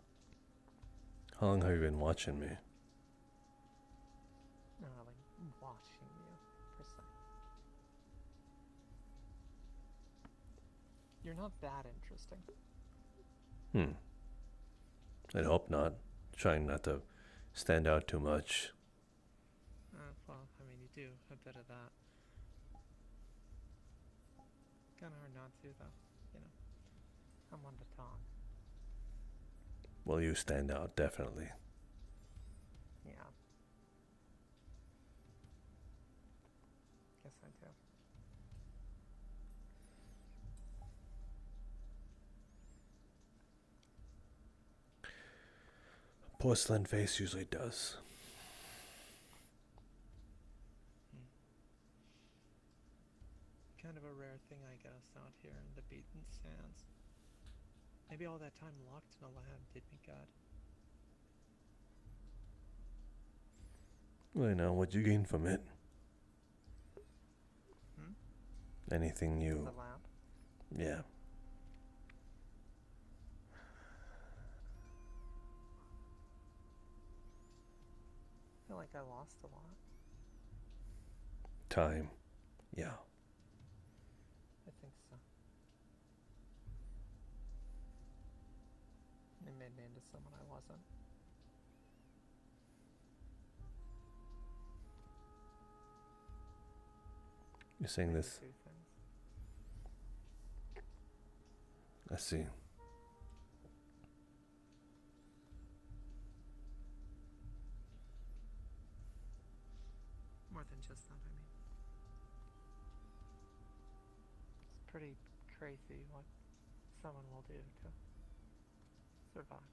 how long have you been watching me? Not really watching you, per se. You're not that interesting. I'd hope not. Trying not to stand out too much. Well, I mean, you do a bit of that. Kinda hard not to, though. You know, I'm one to talk. Well, you stand out, definitely. Yeah. Guess I do. Porcelain face usually does. Kind of a rare thing, I guess, out here in the beaten sands. Maybe all that time locked in a lab did me good. Well, now, what'd you gain from it? Anything The you... lab? Yeah. I feel like I lost a lot. Time. Yeah. I think so. It made me into someone I wasn't. You're saying this... Two things. I see. More than just that, I mean. It's pretty crazy what someone will do to survive.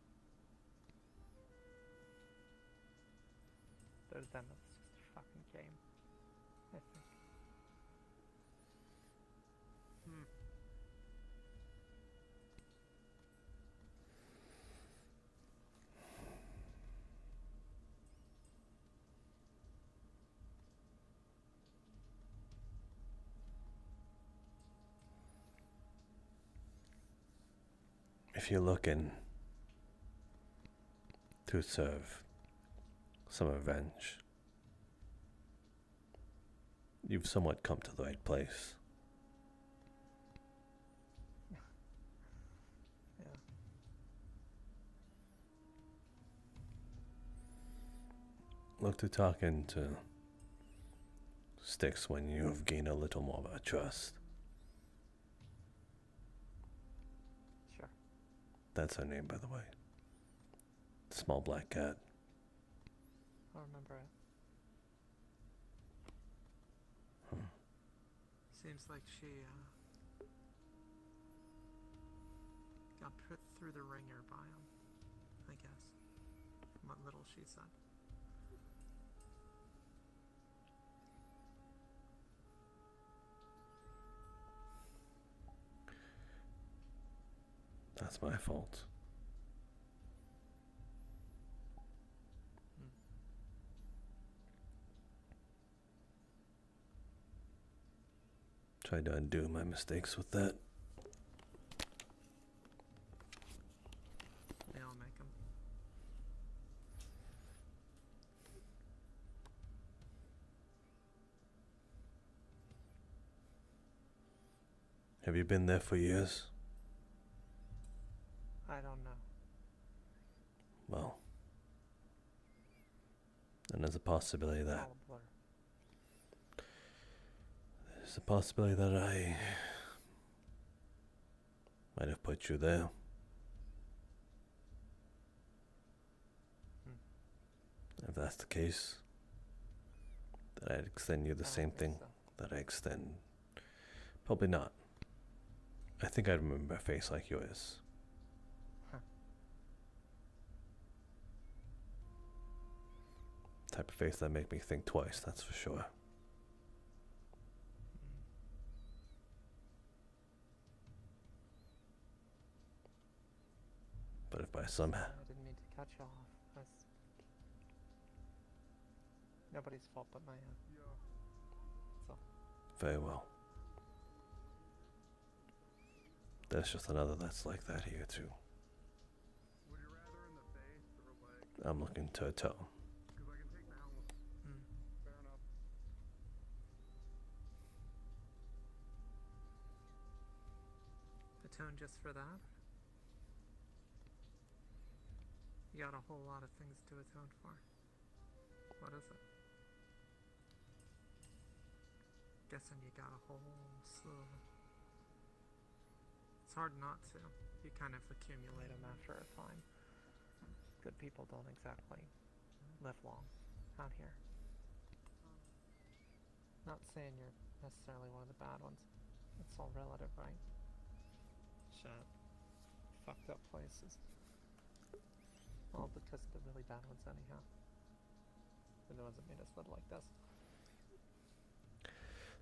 To them, it's just a fucking game, I think. if you're looking to serve some revenge, you've somewhat come to the right place. Yeah. Look to talking to Styx when you've gained a little more of a trust. Sure. That's her name, by the way. Small black cat. I'll remember it. Seems like she got put through the ringer by him, I guess, from what little she said. That's my fault. Tried to undo my mistakes with that. They all make them. Have you been there for years? I don't know. Well, then there's a possibility that All a blur. there's a possibility that I might have put you there. If that's the case, that I'd extend you the same thing that I extend. Probably not. I think I'd remember a face like yours. Type of face that make me think twice, that's for sure. But if by somehow I didn't mean to cut you off. That's nobody's fault but my own. So. very well. There's just another that's like that here too. I'm looking to toe. Atone just for that? You got a whole lot of things to atone for. What is it? Guessing you got a whole slew of them. It's hard not to. You kind of accumulate them after a time. Good people don't exactly live long out here. Not saying you're necessarily one of the bad ones. It's all relative, right? Shut. Fucked up places. All because of the really bad ones anyhow. They're the ones that made us live like this.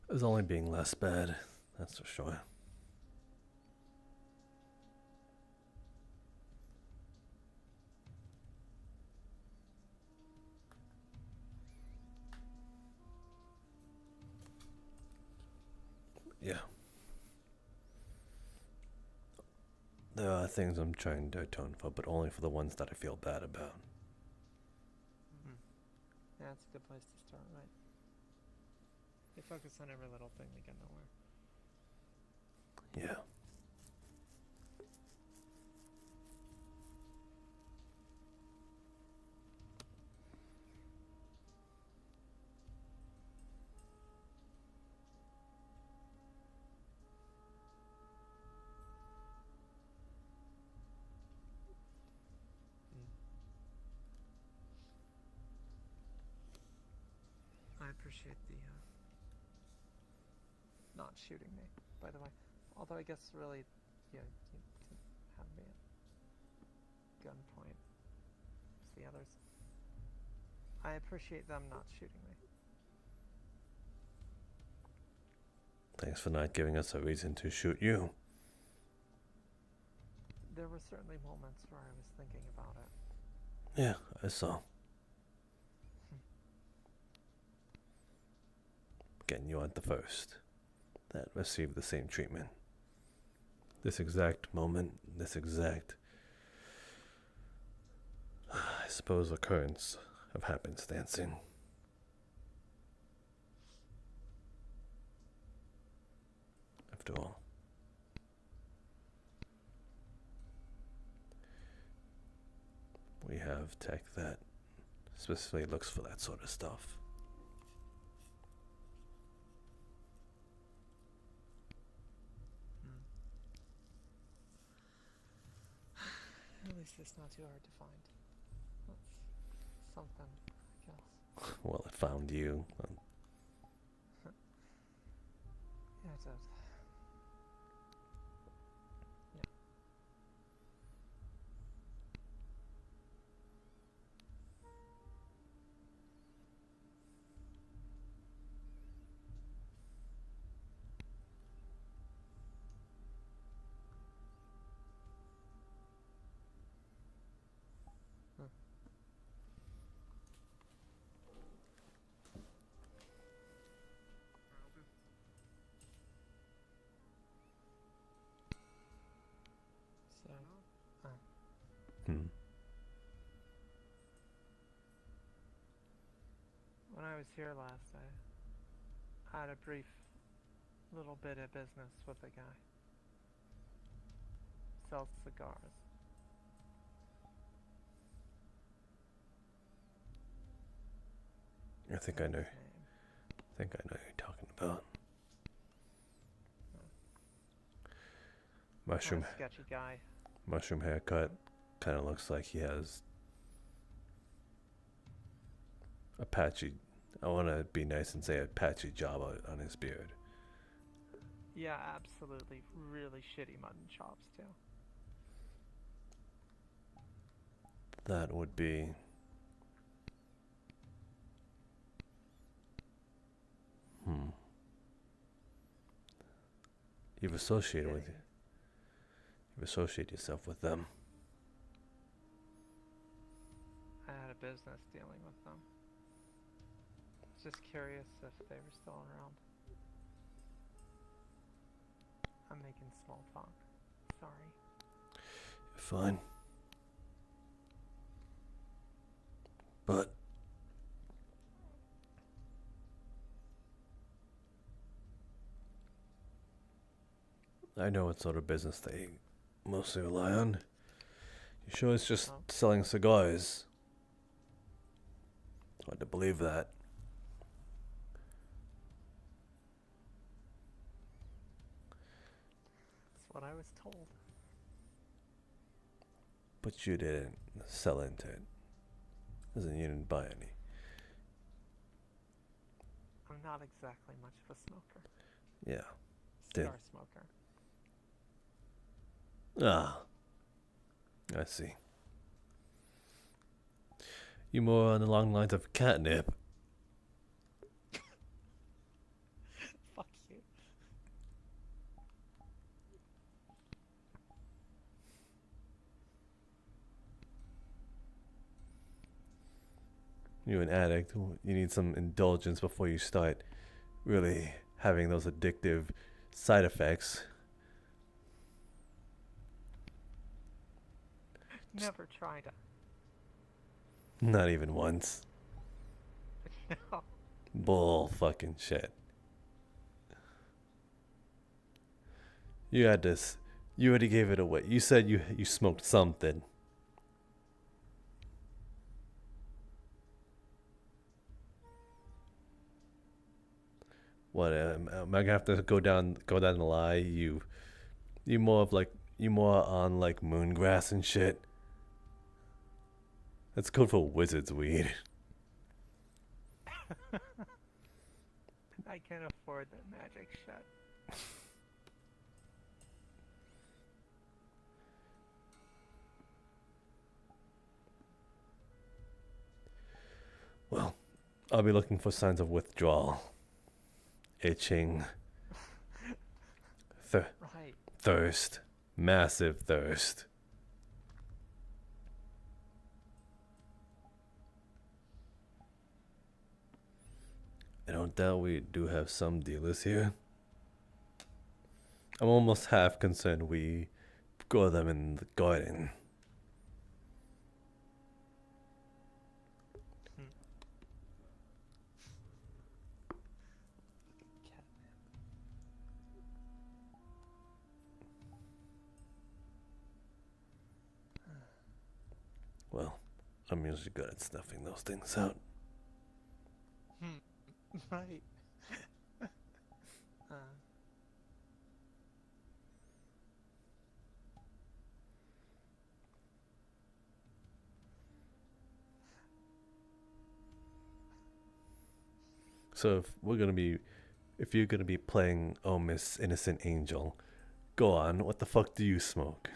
It was only being less bad, that's for sure. Yeah. There are things I'm trying to atone for, but only for the ones that I feel bad about. Yeah, that's a good place to start, right? If you focus on every little thing, we get nowhere. Yeah. I appreciate the not shooting me, by the way. Although I guess really, yeah, you can have me at gunpoint. It's the others. I appreciate them not shooting me. Thanks for not giving us a reason to shoot you. There were certainly moments where I was thinking about it. Yeah, I saw. Again, you aren't the first that received the same treatment. this exact moment, this exact, I suppose, occurrence of happenstancing. After all. We have tech that specifically looks for that sort of stuff. At least it's not too hard to find. That's something, I guess. Well, it found you. Yeah, it does. Yeah. So, when I was here last, I had a brief little bit of business with a guy. Sells cigars. I think I know. I think I know who you're talking about. Mushroom. Sketchy guy. Mushroom haircut. Kind of looks like he has a patchy. I want to be nice and say a patchy job on his beard. Yeah, absolutely. Really shitty mutton chops, too. That would be. You've associated with. You've associated yourself with them. I had a business dealing with them. Just curious if they were still around. I'm making small talk. Sorry. You're fine. But I know what sort of business they mostly rely on. You sure it's just selling cigars? Hard to believe that. That's what I was told. But you didn't sell into it. As in, you didn't buy any. I'm not exactly much of a smoker. Yeah. Cigar smoker. Ah. I see. You more on the long lines of catnip. Fuck you. You're an addict. You need some indulgence before you start really having those addictive side effects. Never tried it. Not even once. No. Bull fucking shit. You had this. You already gave it away. You said you smoked something. What am I gonna have to go down the lie? You more on like moongrass and shit. That's code for wizard's weed. I can't afford that magic shit. Well, I'll be looking for signs of withdrawal. Itching. Right. Thirst. Massive thirst. I don't doubt we do have some dealers here. I'm almost half concerned we grow them in the garden. Well, I'm usually good at snuffing those things out. Right. So if you're gonna be playing Oh Miss Innocent Angel, go on. What the fuck do you smoke?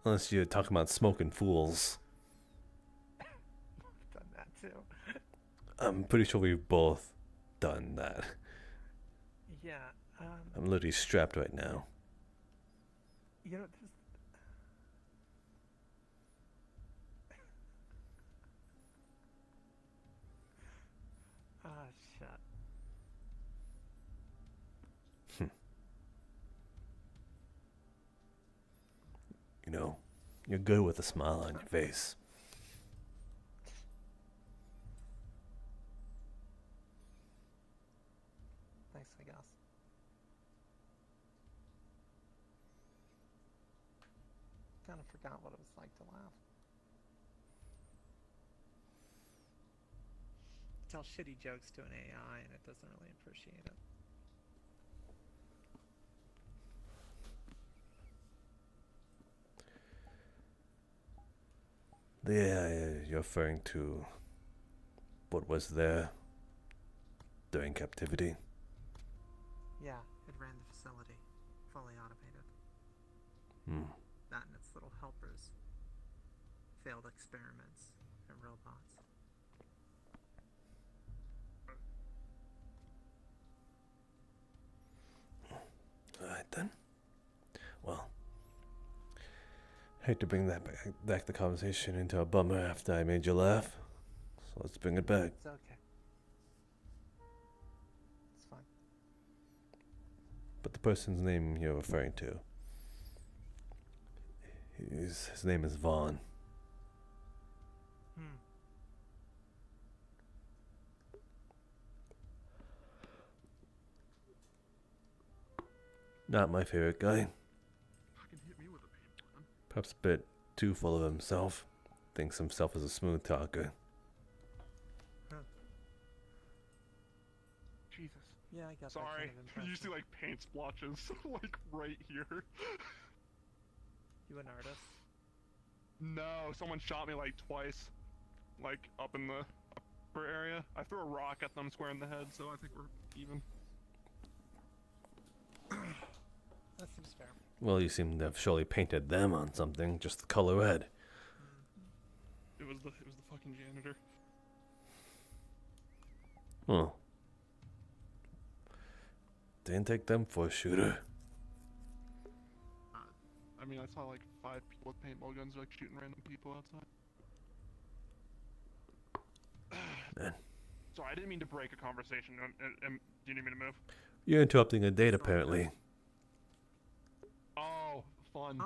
Unless you're talking about smoking fools. I've done that too. I'm pretty sure we've both done that. Yeah. I'm literally strapped right now. You know, shit. You know, you're good with a smile on your face. Thanks, I guess. Kind of forgot what it was like to laugh. Tell shitty jokes to an AI and it doesn't really appreciate it. The AI you're referring to what was there during captivity? Yeah, it ran the facility, fully automated. That and its little helpers. Failed experiments and robots. Alright then. Well, hate to bring that back the conversation into a bummer after I made you laugh. So let's bring it back. It's okay. It's fine. But the person's name you're referring to, his name is Vaughn. Not my favorite guy. Perhaps a bit too full of himself. Thinks himself as a smooth talker. Jesus. Yeah, I got Sorry. that kind of impression. You see like paint splotches like right here. You an artist? No, someone shot me like twice. Like up in the upper area. I threw a rock at them square in the head, so I think we're even. That seems fair. Well, you seem to have surely painted them on something, just the color red. It was the fucking janitor. Oh. Didn't take them for a shooter. I mean, I saw like 5 people with paintball guns like shooting random people outside. Man. Sorry, I didn't mean to break a conversation. Do you need me to move? You're interrupting a date, apparently. Oh, fun.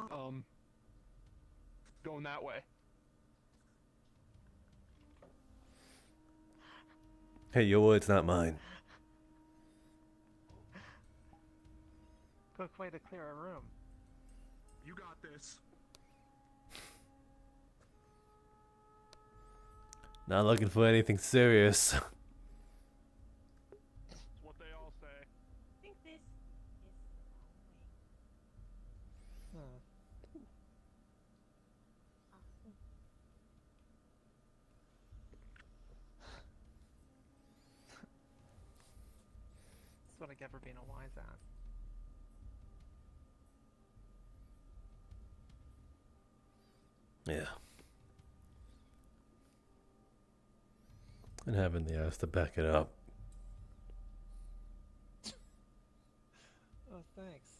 Going that way. Hey, your words, not mine. Quick way to clear a room. You got this. Not looking for anything serious. That's what they all say. I think this is That's what I get for being a wise ass. Yeah. And having the ass to back it up. Oh, thanks.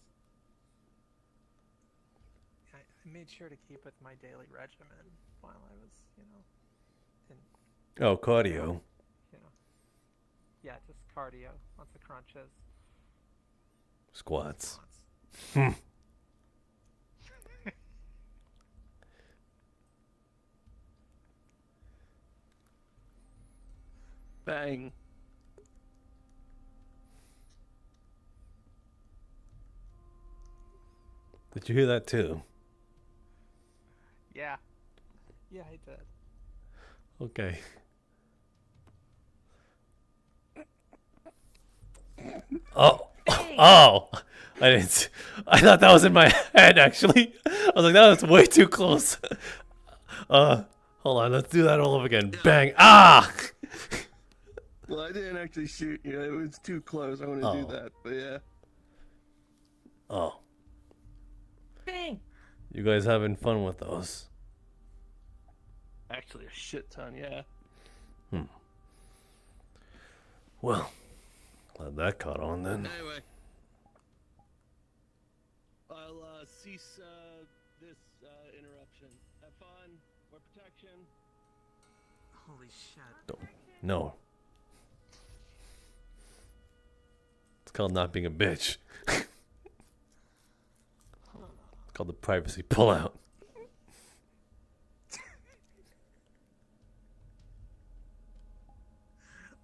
I made sure to keep with my daily regimen while I was, in... Oh, cardio. Yeah, just cardio, lots of crunches. Squats. Bang. Did you hear that too? Yeah. Yeah, I did. Okay. Oh, oh! I didn't. I thought that was in my head. Actually, I was like, that was way too close. Hold on. Let's do that all over again. Bang! Ah! Well, I didn't actually shoot you. It was too close. I want to do that, but yeah. Oh. Bang! You guys having fun with those? Actually, a shit ton, yeah. Well, glad that caught on then. Anyway, I'll cease this interruption. Have fun. Wear protection. Holy shit. Don't. No. It's called not being a bitch. It's called the privacy pullout.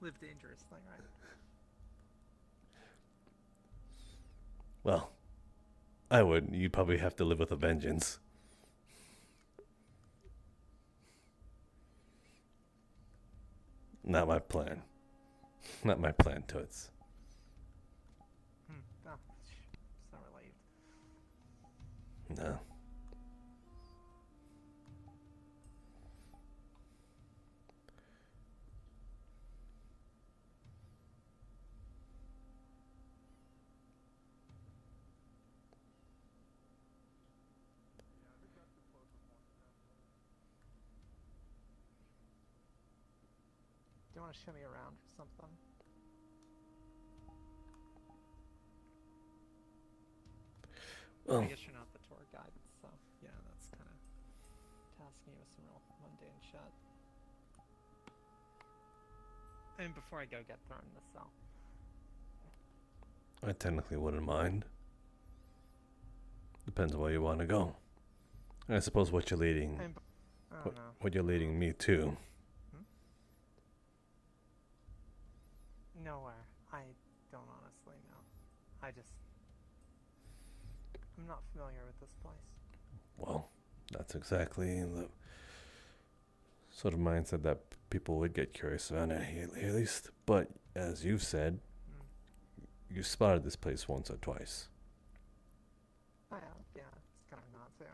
Live dangerously, right? Well, I would. You'd probably have to live with a vengeance. Not my plan. Not my plan, Toots. Oh, so relieved. No. Do you want to show me around or something? Oh. I guess you're not the tour guide, so yeah, that's kind of tasking you with some real mundane shit. And before I go get thrown in the cell. I technically wouldn't mind. Depends on where you want to go. I suppose what you're leading. I don't know. What you're leading me to. Nowhere. I don't honestly know. I'm not familiar with this place. Well, that's exactly the sort of mindset that people would get curious around here, at least. But as you've said, you spotted this place once or twice. I have, yeah. It's kind of not to.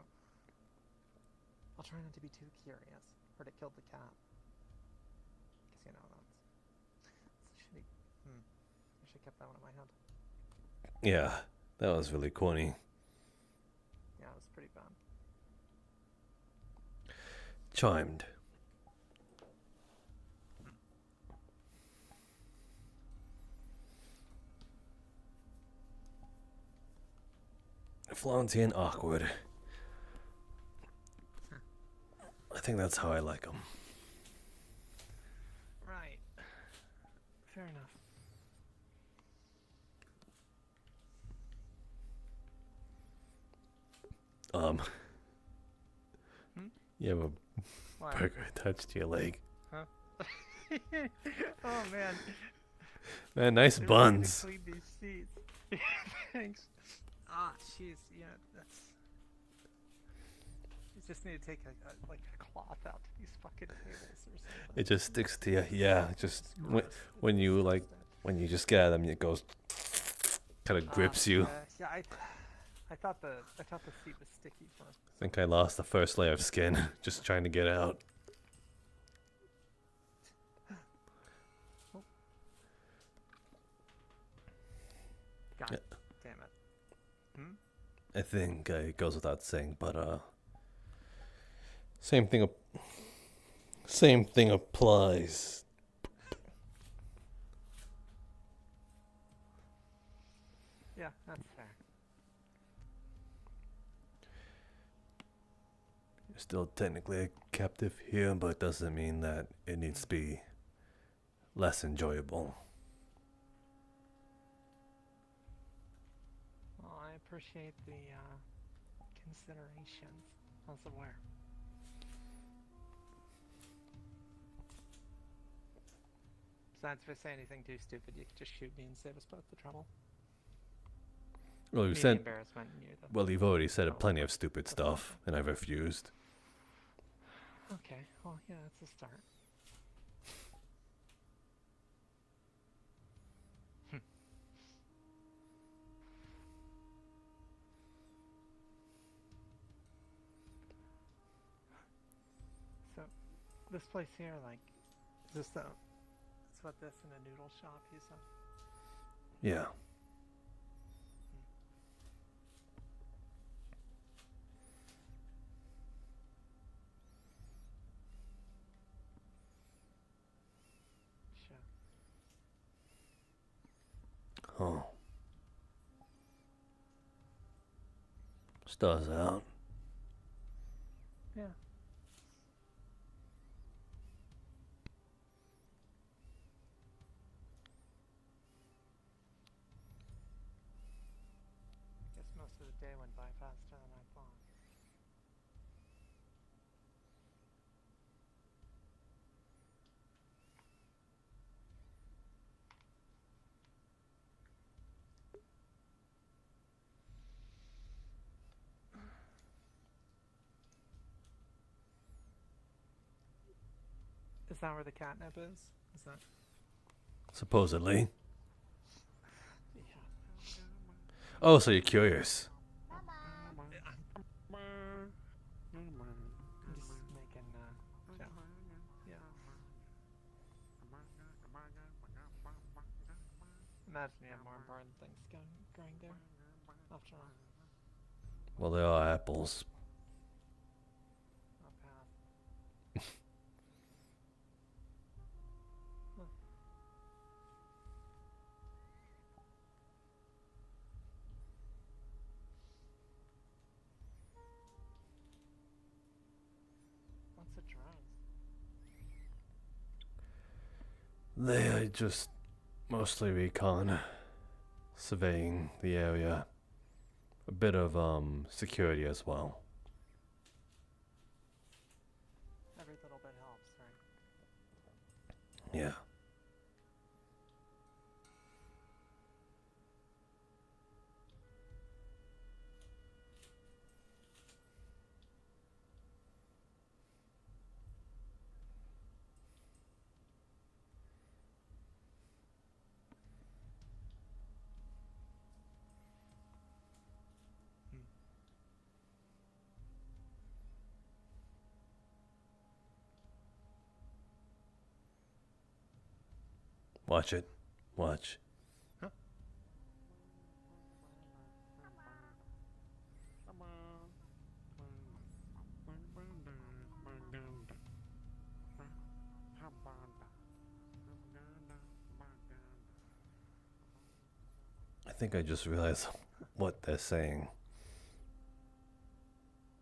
I'll try not to be too curious. Heard it killed the cat. Guess you know that's. Should be. I should have kept that one in my head. Yeah, that was really corny. Yeah, it was pretty bad. Chimed. Flaunty and awkward. I think that's how I like them. Right. Fair enough. You have a What? burger attached to your leg. Huh? Oh man. Man, nice They really buns. need to clean these seats. Thanks. Ah, jeez, yeah, that's. You just need to take a cloth out to these fucking tables or something. It just sticks to you. Yeah, just when you just get at them, it goes, kind of grips you. Yeah, I thought the seat was sticky for. I think I lost the first layer of skin just trying to get out. God Yeah. damn it. I think it goes without saying, but same thing applies. Yeah, that's fair. You're still technically a captive here, but it doesn't mean that it needs to be less enjoyable. appreciate the considerations. I was aware. Besides, if I say anything too stupid, you can just shoot me and save us both the trouble. Well, you Me, the said. embarrassment, and you the Well, you've already said plenty of stupid stuff, and I've refused. Okay, well, yeah, that's a start. So, this place here, like, is this the... It's what this in a noodle shop, you said? Yeah. Sure. Oh. Stars out. Yeah. Guess most of the day went by faster than I thought. Is that where the catnip is? Is that? Supposedly. Yeah. Oh, so you're curious. I'm just making, yeah. Imagine you have more important things going there. After all. Well, there are apples. I'll pass. Huh. What's the drones? They are just mostly recon, surveying the area. A bit of security as well. Every little bit helps, right? Yeah. Watch it. Watch. I think I just realized what they're saying.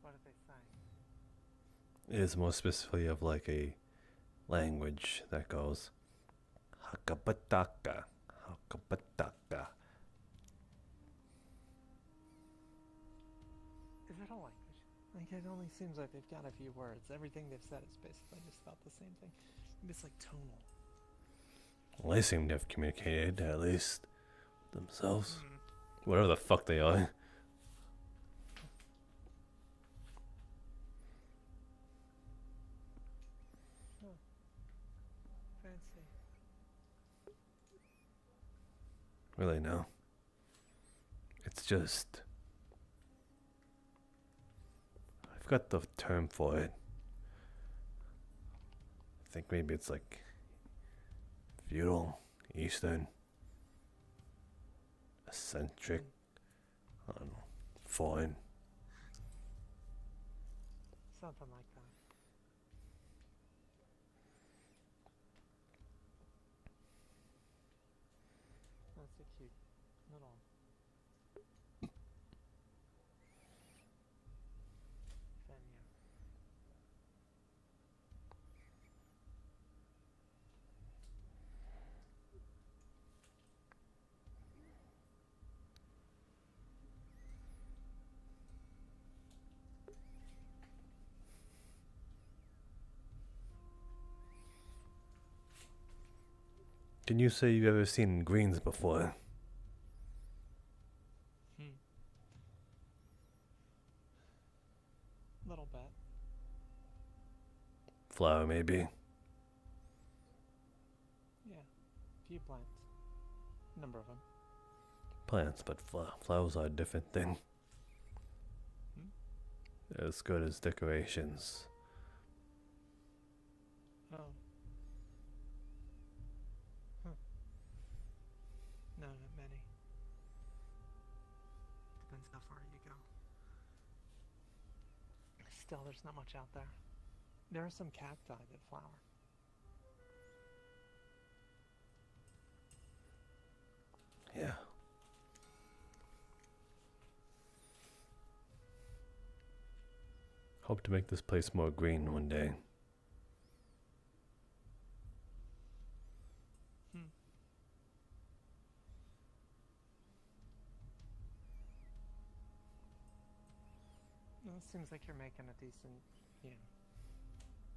What are they saying? It is more specifically of like a language that goes Hakapataka, Hakapataka. Is it a language? Like, it only seems like they've got a few words. Everything they've said is basically just about the same thing. Maybe it's like tonal. Well, they seem to have communicated, at least themselves. Whatever the fuck they are. Huh. Fancy. Really, no. It's just... I forgot the term for it. I think maybe it's like feudal, eastern, eccentric, I don't know, foreign. Something like that. That's a cute little venue. Didn't you say you've ever seen greens before? Little bit. Flower, maybe. Yeah. Few plants. Number of them. Plants, but flowers are a different thing. They're as good as decorations. Oh. Huh. No, not many. Depends how far you go. Still, there's not much out there. There are some cacti that flower. Yeah. Hope to make this place more green one day. Well, it seems like you're making a decent,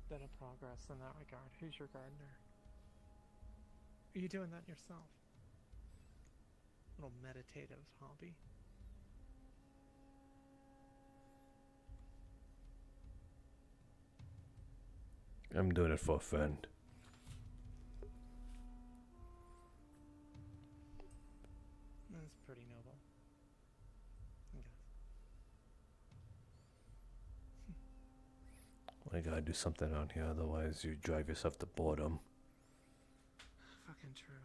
bit of progress in that regard. Who's your gardener? Are you doing that yourself? Little meditative hobby. I'm doing it for a friend. That's pretty noble. I gotta do something out here, otherwise you drive yourself to boredom. Fucking true.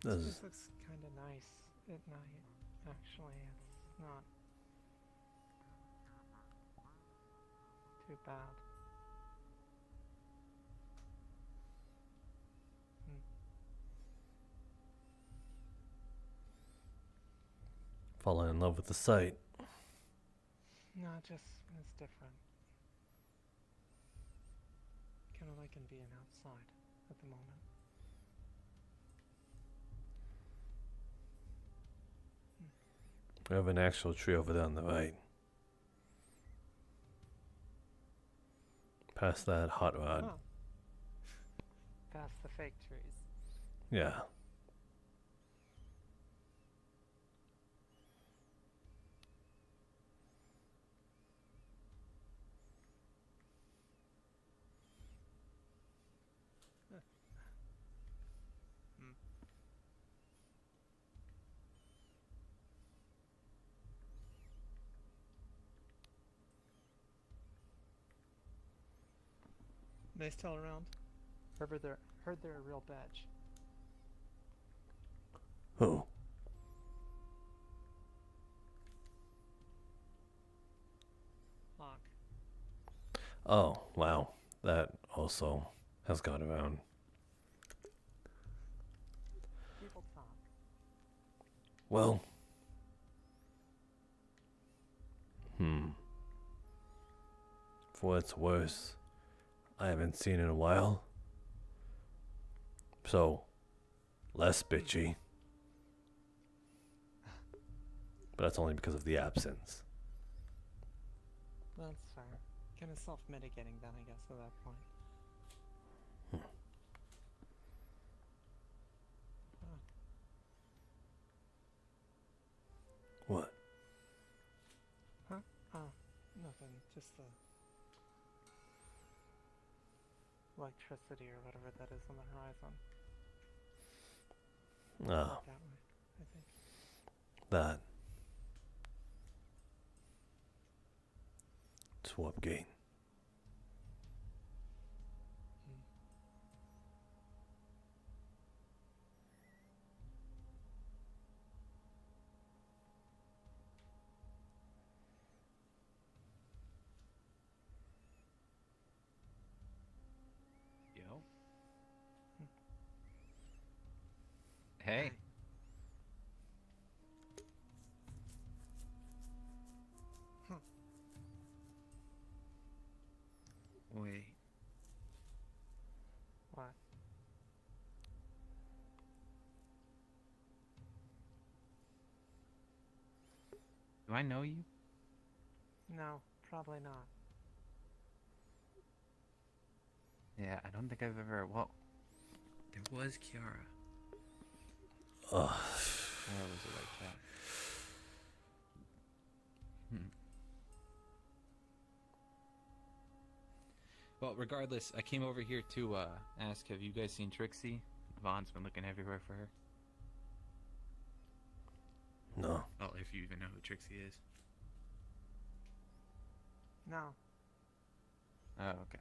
This looks kind of nice at night. Actually, it's not too bad. Falling in love with the sight. No, just it's different. Kind of like being outside at the moment. We have an actual tree over there on the right. Past that hot rod. Oh. Past the fake trees. Yeah. They still around? Heard they're a real badge. Who? Lock. Oh, wow. That also has gone around. People talk. Well. For what it's worse, I haven't seen in a while. So, less bitchy. But that's only because of the absence. That's fair. Kind of self-mitigating then, I guess, at that point. What? Huh? Oh, nothing. Just the electricity or whatever that is on the horizon. Ah. That way, I think. That. Swap gate. Yo. Hey. Wait. What? Do I know you? No, probably not. Yeah, I don't think I've ever. Well, there was Kiara. Ugh. Kiara was the right chat. Well, regardless, I came over here to ask, have you guys seen Trixie? Vaughn's been looking everywhere for her. No. Oh, if you even know who Trixie is. No. Oh, okay.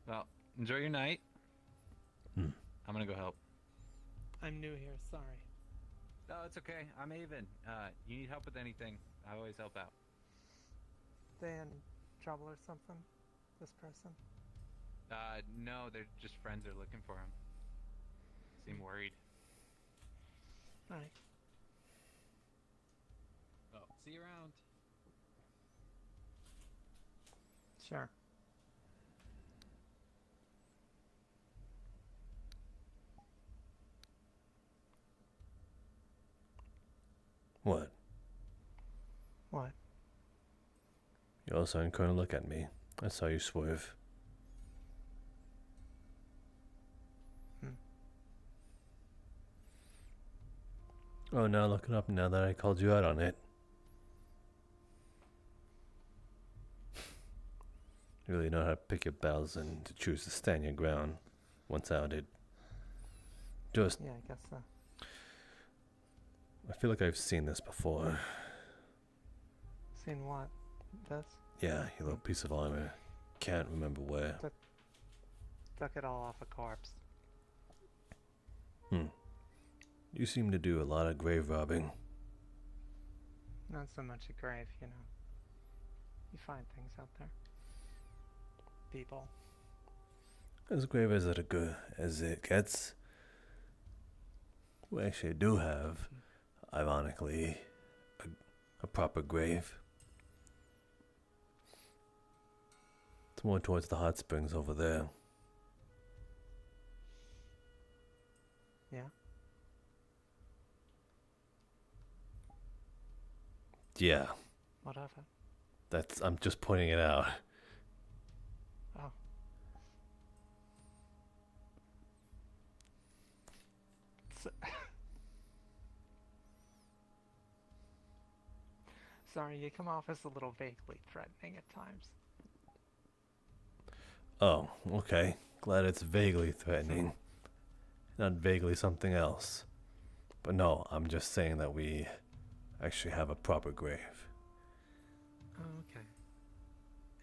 Well, enjoy your night. I'm gonna go help. I'm new here, sorry. No, it's okay. I'm Avon. You need help with anything, I always help out. They in trouble or something? This person? No, they're just friends are looking for him. Seem worried. Alright. Oh, see you around. Sure. What? What? You also aren't going to look at me. I saw you swerve. Oh, now look it up now that I called you out on it. You really know how to pick your battles and to choose to stand your ground once outed. Just... Yeah, I guess so. I feel like I've seen this before. Seen what? This? Yeah, your little piece of armor. Can't remember where. Took it all off a corpse. You seem to do a lot of grave robbing. Not so much a grave, you know. You find things out there. People. As grave as it gets. We actually do have, ironically, a proper grave. It's more towards the hot springs over there. Yeah? Yeah. What of it? I'm just pointing it out. Oh. Sorry, you come off as a little vaguely threatening at times. Oh, okay. Glad it's vaguely threatening. Not vaguely something else. But no, I'm just saying that we actually have a proper grave. Oh, okay.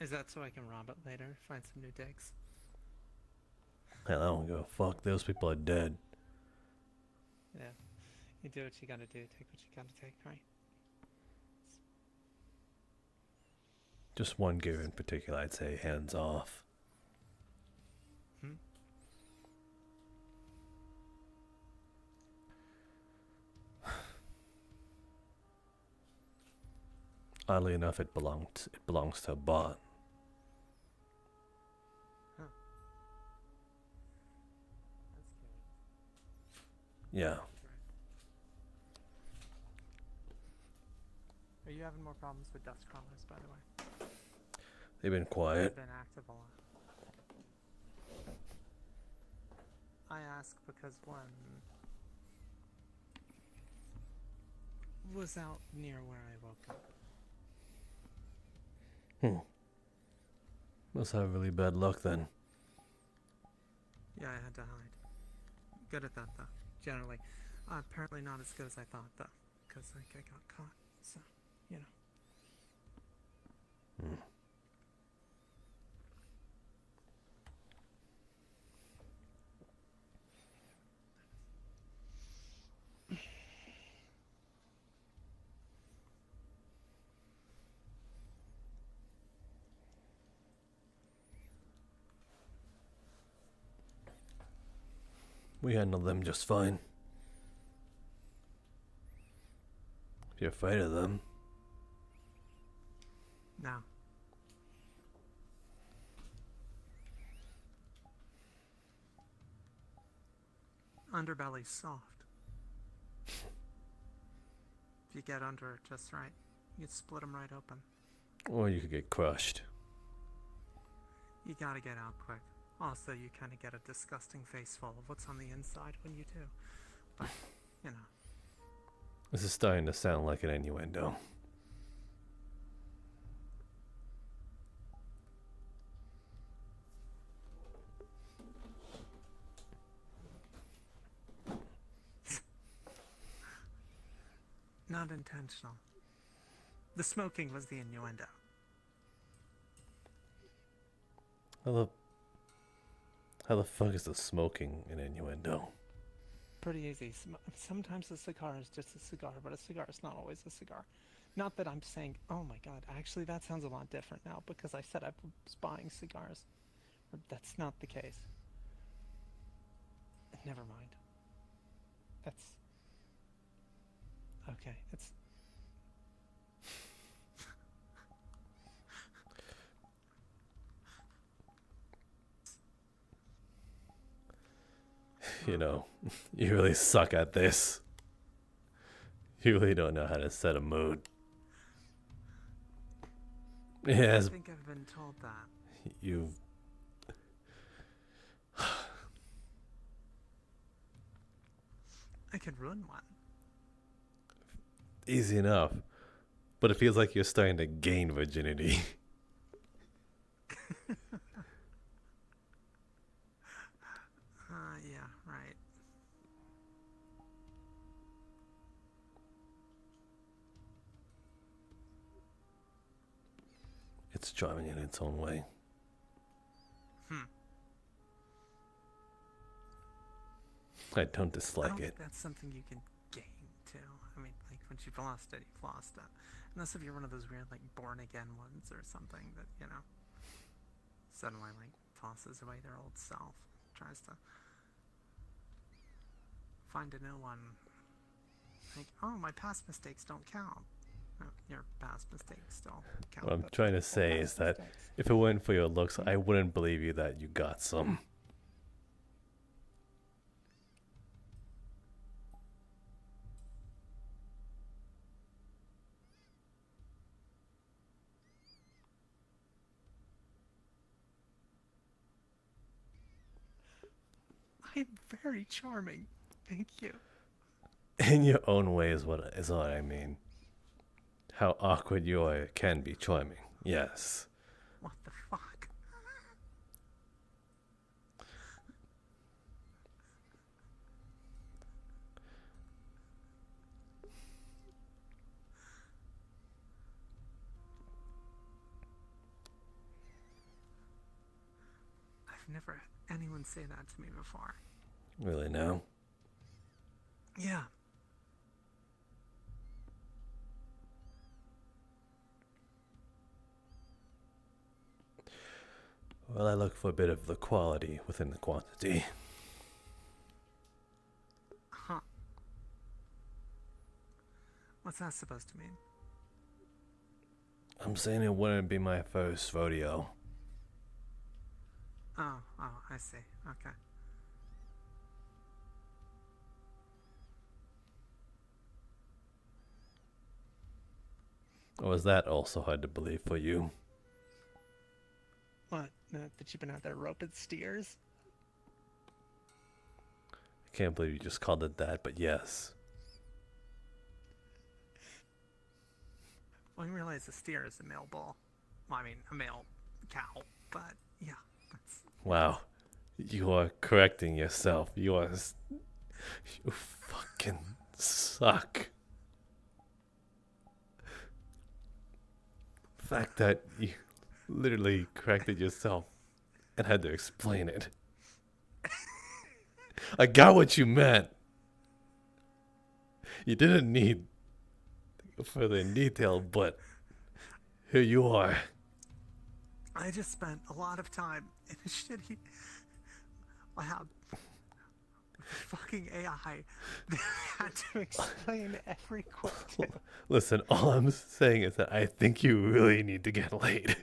Is that so I can rob it later? Find some new digs? Hell, I don't give a fuck. Those people are dead. Yeah. You do what you gotta do, take what you gotta take, right? Just one gear in particular, I'd say hands off. Oddly enough, it belongs to a bot. Huh. Yeah. Are you having more problems with dust crawlers, by the way? They've been quiet. They've been active a lot. I ask because one was out near where I woke up. Must have really bad luck then. Yeah, I had to hide. Good at that, though. Generally. Apparently not as good as I thought, though. Because, like, I got caught. So, you know. We handle them just fine. If you're afraid of them. No. Underbelly's soft. If you get under it just right, you can split them right open. Or you could get crushed. You gotta get out quick. Also, you kind of get a disgusting face full of what's on the inside when you do. But, you know. This is starting to sound like an innuendo. Not intentional. The smoking was the innuendo. How the fuck is the smoking an innuendo? Pretty easy. Sometimes a cigar is just a cigar, but a cigar is not always a cigar. Not that I'm saying, oh my god, actually that sounds a lot different now because I said I was buying cigars. That's not the case. Never mind. That's... Okay, it's... You know, you really suck at this. You really don't know how to set a mood. Yes. I think I've been told that. You've... I could ruin one. Easy enough. But it feels like you're starting to gain virginity. Yeah, right. It's charming in its own way. I don't dislike I don't it. think that's something you can gain too. I mean, like once you've lost it, you've lost it. Unless if you're one of those weird like born again ones or something that, you know, suddenly like tosses away their old self, tries to find a new one. Like, oh, my past mistakes don't count. No, your past mistakes still count. What I'm trying to say is that if it weren't for your looks, I wouldn't believe you that you got some. I'm very charming. Thank you. In your own way is what I mean. How awkward you are can be charming. Yes. What the fuck? I've never had anyone say that to me before. Really now? Yeah. Well, I look for a bit of the quality within the quantity. Huh. What's that supposed to mean? I'm saying it wouldn't be my first rodeo. Oh, I see. Okay. Or was that also hard to believe for you? What? That you've been out there roping steers? I can't believe you just called it that, but yes. Well, I realize a steer is a male bull. Well, I mean, a male cow, but yeah. That's... Wow. You are correcting yourself. You fucking suck. The fact that you literally corrected yourself and had to explain it. I got what you meant. You didn't need further in detail, but here you are. I just spent a lot of time in a shitty lab with fucking AI that had to explain every quick tip. Listen, all I'm saying is that I think you really need to get laid.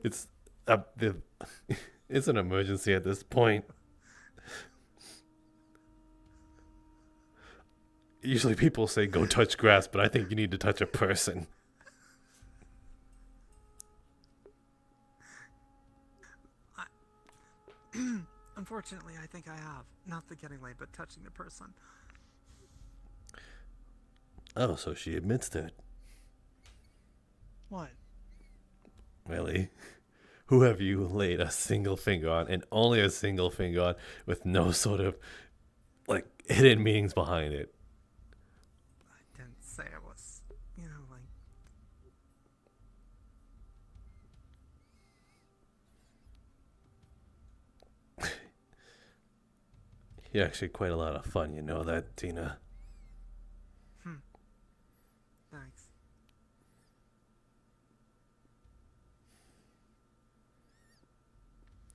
It's an emergency at this point. Usually people say go touch grass, but I think you need to touch a person. Unfortunately, I think I have. Not the getting laid, but touching the person. Oh, so she admits to it. What? Really? Who have you laid a single finger on, and only a single finger on, with no sort of, like, hidden meanings behind it? I didn't say it was, you know, like... You're actually quite a lot of fun, you know that, Tina. Thanks.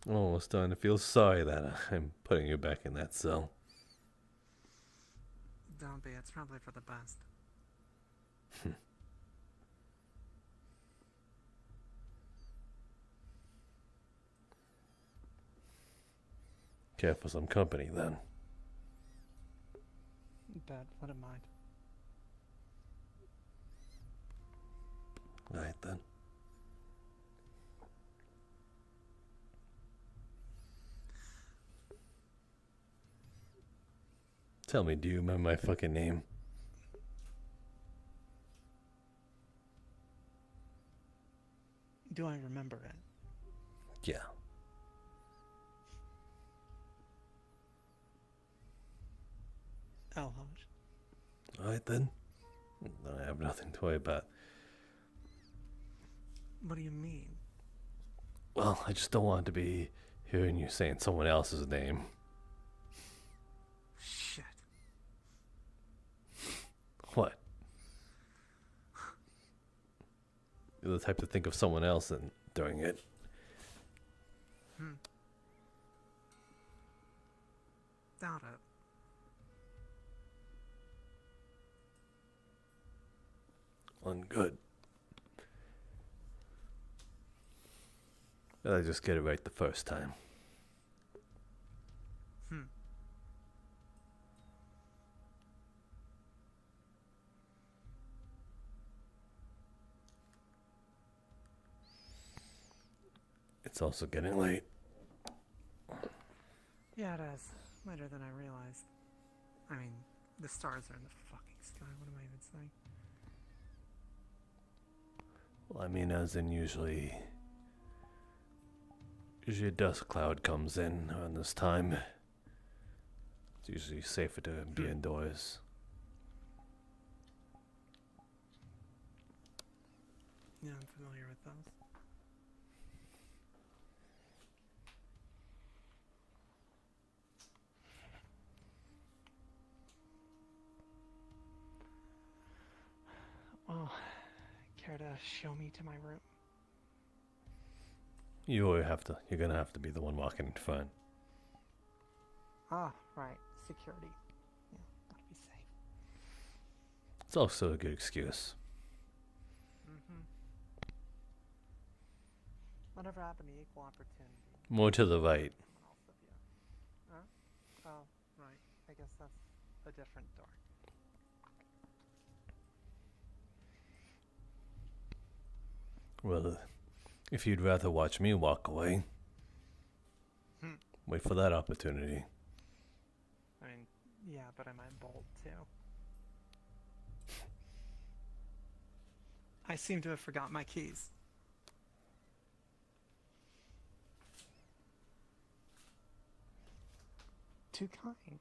I'm almost starting to feel sorry that I'm putting you back in that cell. Don't be, it's probably for the best. Care for some company, then. Bad, wouldn't mind. Alright, then. Tell me, do you remember my fucking name? Do I remember it? Yeah. Elhoj. Alright, then. Then I have nothing to worry about. What do you mean? Well, I just don't want to be hearing you saying someone else's name. Shit. What? You're the type to think of someone else and doing it. Doubt it. Good. Did I just get it right the first time? It's also getting late. Yeah, it is. Later than I realized. I mean, the stars are in the fucking sky. What am I even saying? Well, I mean, as in usually a dust cloud comes in around this time. It's usually safer to be indoors. Yeah, I'm familiar with those. Well, care to show me to my room? You're gonna have to be the one walking in front. Ah, right. Security. Yeah, gotta be safe. It's also a good excuse. Whatever happened to equal opportunity? More to the right. Huh? Oh, right. I guess that's a different door. Well, if you'd rather watch me walk away, wait for that opportunity. I mean, yeah, but I might bolt too. I seem to have forgotten my keys. Too kind.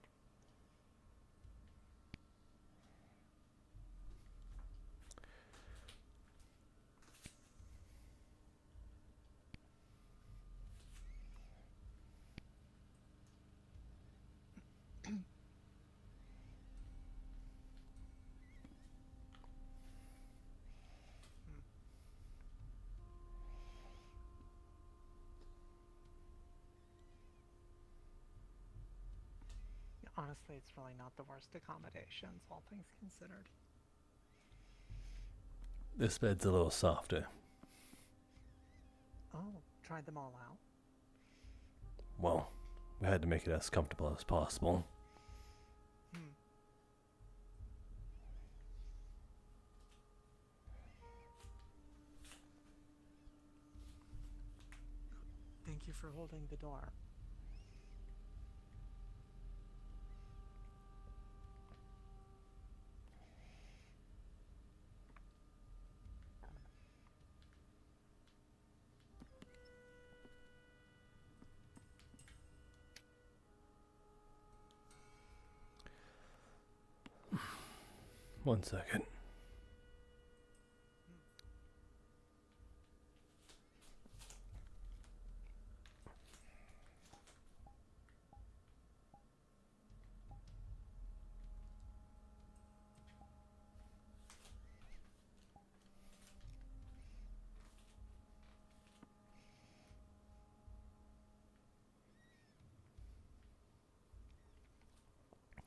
Honestly, it's really not the worst accommodations, all things considered. This bed's a little softer. Oh, tried them all out? Well, we had to make it as comfortable as possible. you for holding the door. One second.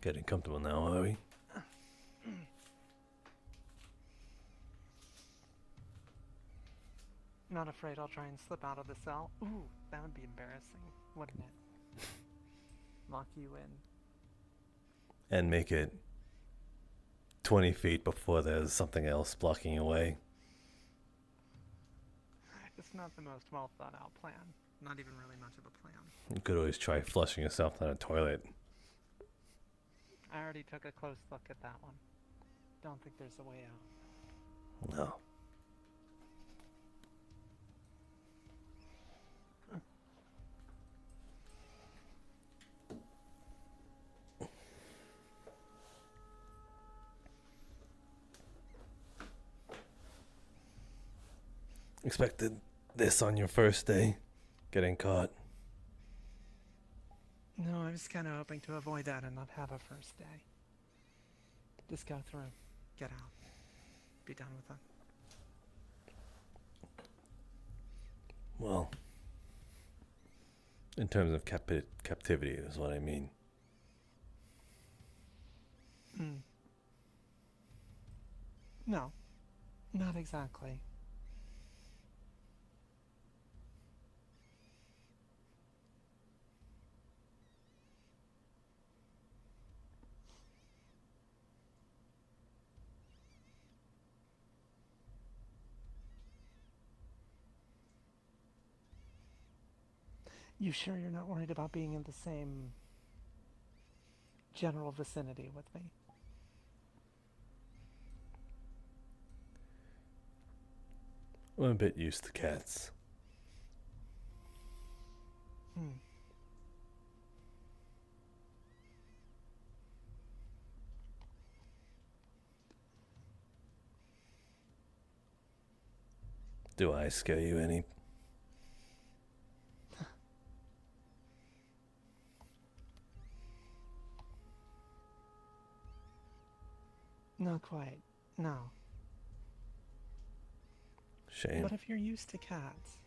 Getting comfortable now, are we? Not afraid I'll try and slip out of the cell? Ooh, that would be embarrassing, wouldn't it? Lock you in. And make it 20 feet before there's something else blocking your way. It's not the most well thought out plan. Not even really much of a plan. You could always try flushing yourself down a toilet. I already took a close look at that one. Don't think there's a way out. No. Expected this on your first day, getting caught. No, I was kind of hoping to avoid that and not have a first day. Just go through, get out, be done with it. Well, in terms of captivity is what I mean. No, not exactly. You sure you're not worried about being in the same general vicinity with me? I'm a bit used to cats. Do I scare you any? Not quite, no. Shame. But if you're used to cats...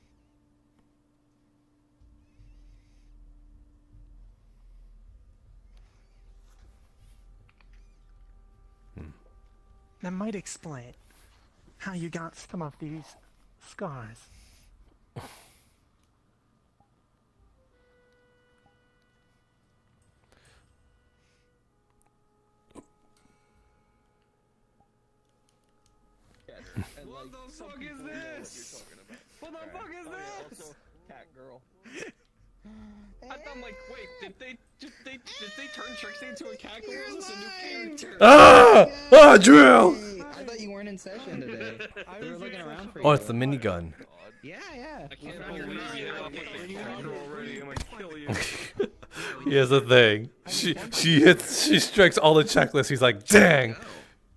That might explain how you got some of these scars. What the fuck is this? What the fuck is this? Also, cat girl. I'm like, wait, did they turn Trixie into a cat girl? Is this a new character? Ah! Ah, drill! I thought you weren't in session today. We were looking around for you. Oh, it's the minigun. Yeah. I can't believe you're off with the cat girl already. I'm gonna kill you. Here's the thing. She strikes all the checklists. He's like, dang.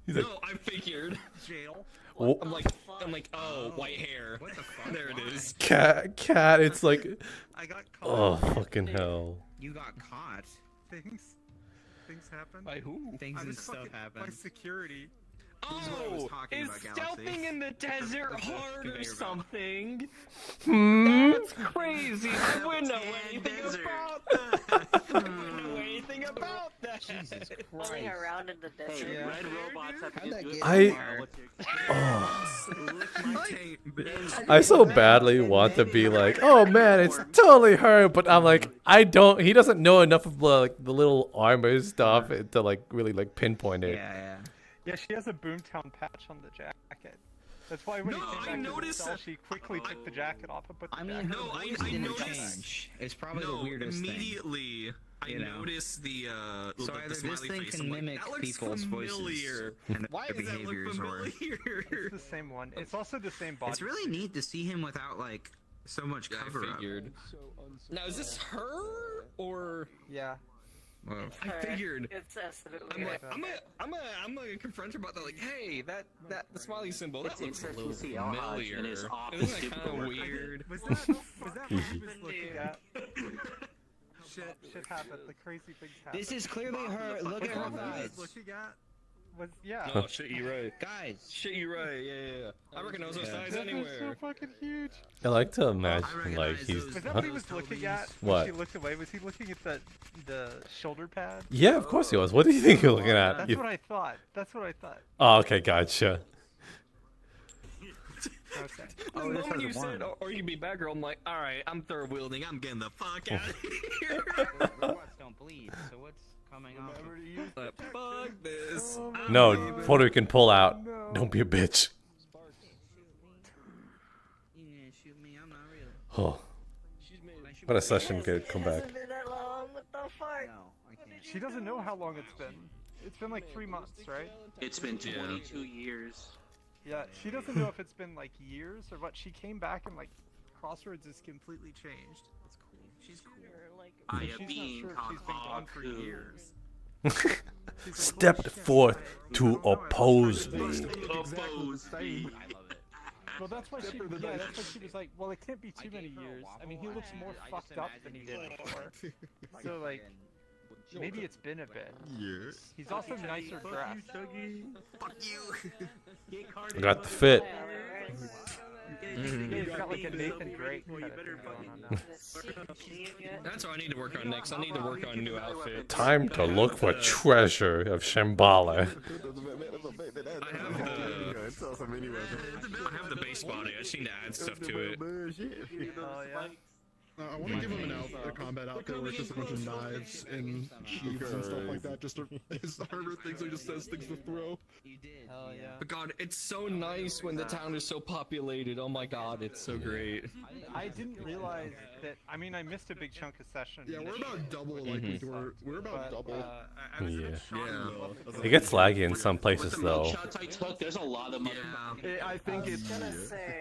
He's like, No, I figured. Jail. Wh- I'm like, oh, white hair. What the fuck? There it is. cat. It's like, I got oh, caught. fucking hell. You got caught. Things happen. By who? Things I and was stuff fucking- happen. By security. Oh, is stealthing in the desert hard or something? Hmm? That's crazy. I wouldn't know anything about that. I wouldn't know anything about that. Jesus Running around in the desert. Hey, red robots have How'd that get I so badly want to be like, oh man, it's totally her, but I'm like, he doesn't know enough of like the little armor stuff to like really like pinpoint it. Yeah, she has a Boomtown patch on the jacket. That's why when No, he I came back noticed to the cell, that- she quickly took the jacket off and put the I mean, jacket her on. voice I didn't noticed- change. It's probably no, the weirdest thing. immediately I you know? noticed the So the either this smiley thing face. can I'm like, mimic that looks people's voices familiar. and Why their does that look behaviors, or It's the same one. It's also the same body. it's really neat to see him without like so much cover up. figured. Now is this her or? Yeah. Well, I figured. It's absolutely. I'm like, I'm gonna confront her about that. Like, hey, that the smiley symbol. That looks a little familiar. and is off Isn't the that kind of weird? Was that what he was looking at? Shit happened. The crazy things happened. This is clearly her. Look at her thighs. Looking at was yeah. No, shit, you right. Guys. Shit, you right. Yeah. I recognize those thighs That was anywhere. so fucking huge. I like to imagine like he's. Was that what he was looking at? What? When she looked away. Was he looking at the shoulder pad? Yeah, of course he was. What do you think you're looking at? That's You- what I thought. That's what I thought. Oh, okay, gotcha. Okay. The moment you said, or you be Batgirl, I'm like, all right, I'm third wielding. I'm getting the fuck out of here. Robots don't bleed, so what's coming off? Fuck this. No, Puerto Rican pull out. Don't be a bitch. You didn't shoot me. I'm not real. Oh, what a session. Good comeback. She doesn't know how long it's been. It's been like 3 months, right? It's been 22 years. Yeah, she doesn't know if it's been like years or what. She came back and like Crossroads is completely changed. That's cool. She's cool. I She's am not being sure if she's been gone for Kaku. years. Stepped forth to oppose me. Well, that's why she. Yeah, that's why she was like, well, it can't be too many years. I mean, he looks more fucked up than he did before. So like, maybe it's been a bit. Yes. He's also nicer dressed. Fuck you. I got the fit. Yeah, he's got like a Nathan Drake kind of thing going on now. That's what I need to work on next. I need to work on a new outfit. Time to look for treasure of Shambhala. I have the base body. I just need to add stuff to it. Oh yeah. I want to give him a combat outfit where it's just a bunch of knives and sheaths and stuff like that. Just to, his armor things or just says things to throw. Hell yeah. But God, it's so nice when the town is so populated. Oh my God, it's so great. I didn't realize that. I mean, I missed a big chunk of session. Yeah, we're about double. Like we're about double. Yeah. It gets laggy in some places though. Shots I took, there's a lot of I think it's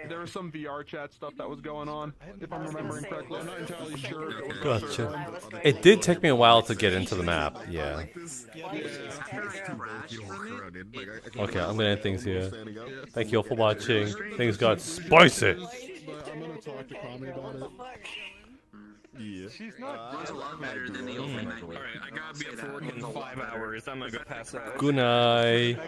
there was some VR chat stuff that was going on, if I'm remembering correctly. I'm not entirely sure. If it was Gotcha. It did take me a while to get into the map. Yeah. Okay, I'm gonna end things here. Thank you all for watching. Things got spicy. But I'm gonna talk to Kwame about it. Yeah. She's not. Runs a lot better than the old man. Alright, I gotta be at work in 5 hours. I'm gonna go pass out. Good night.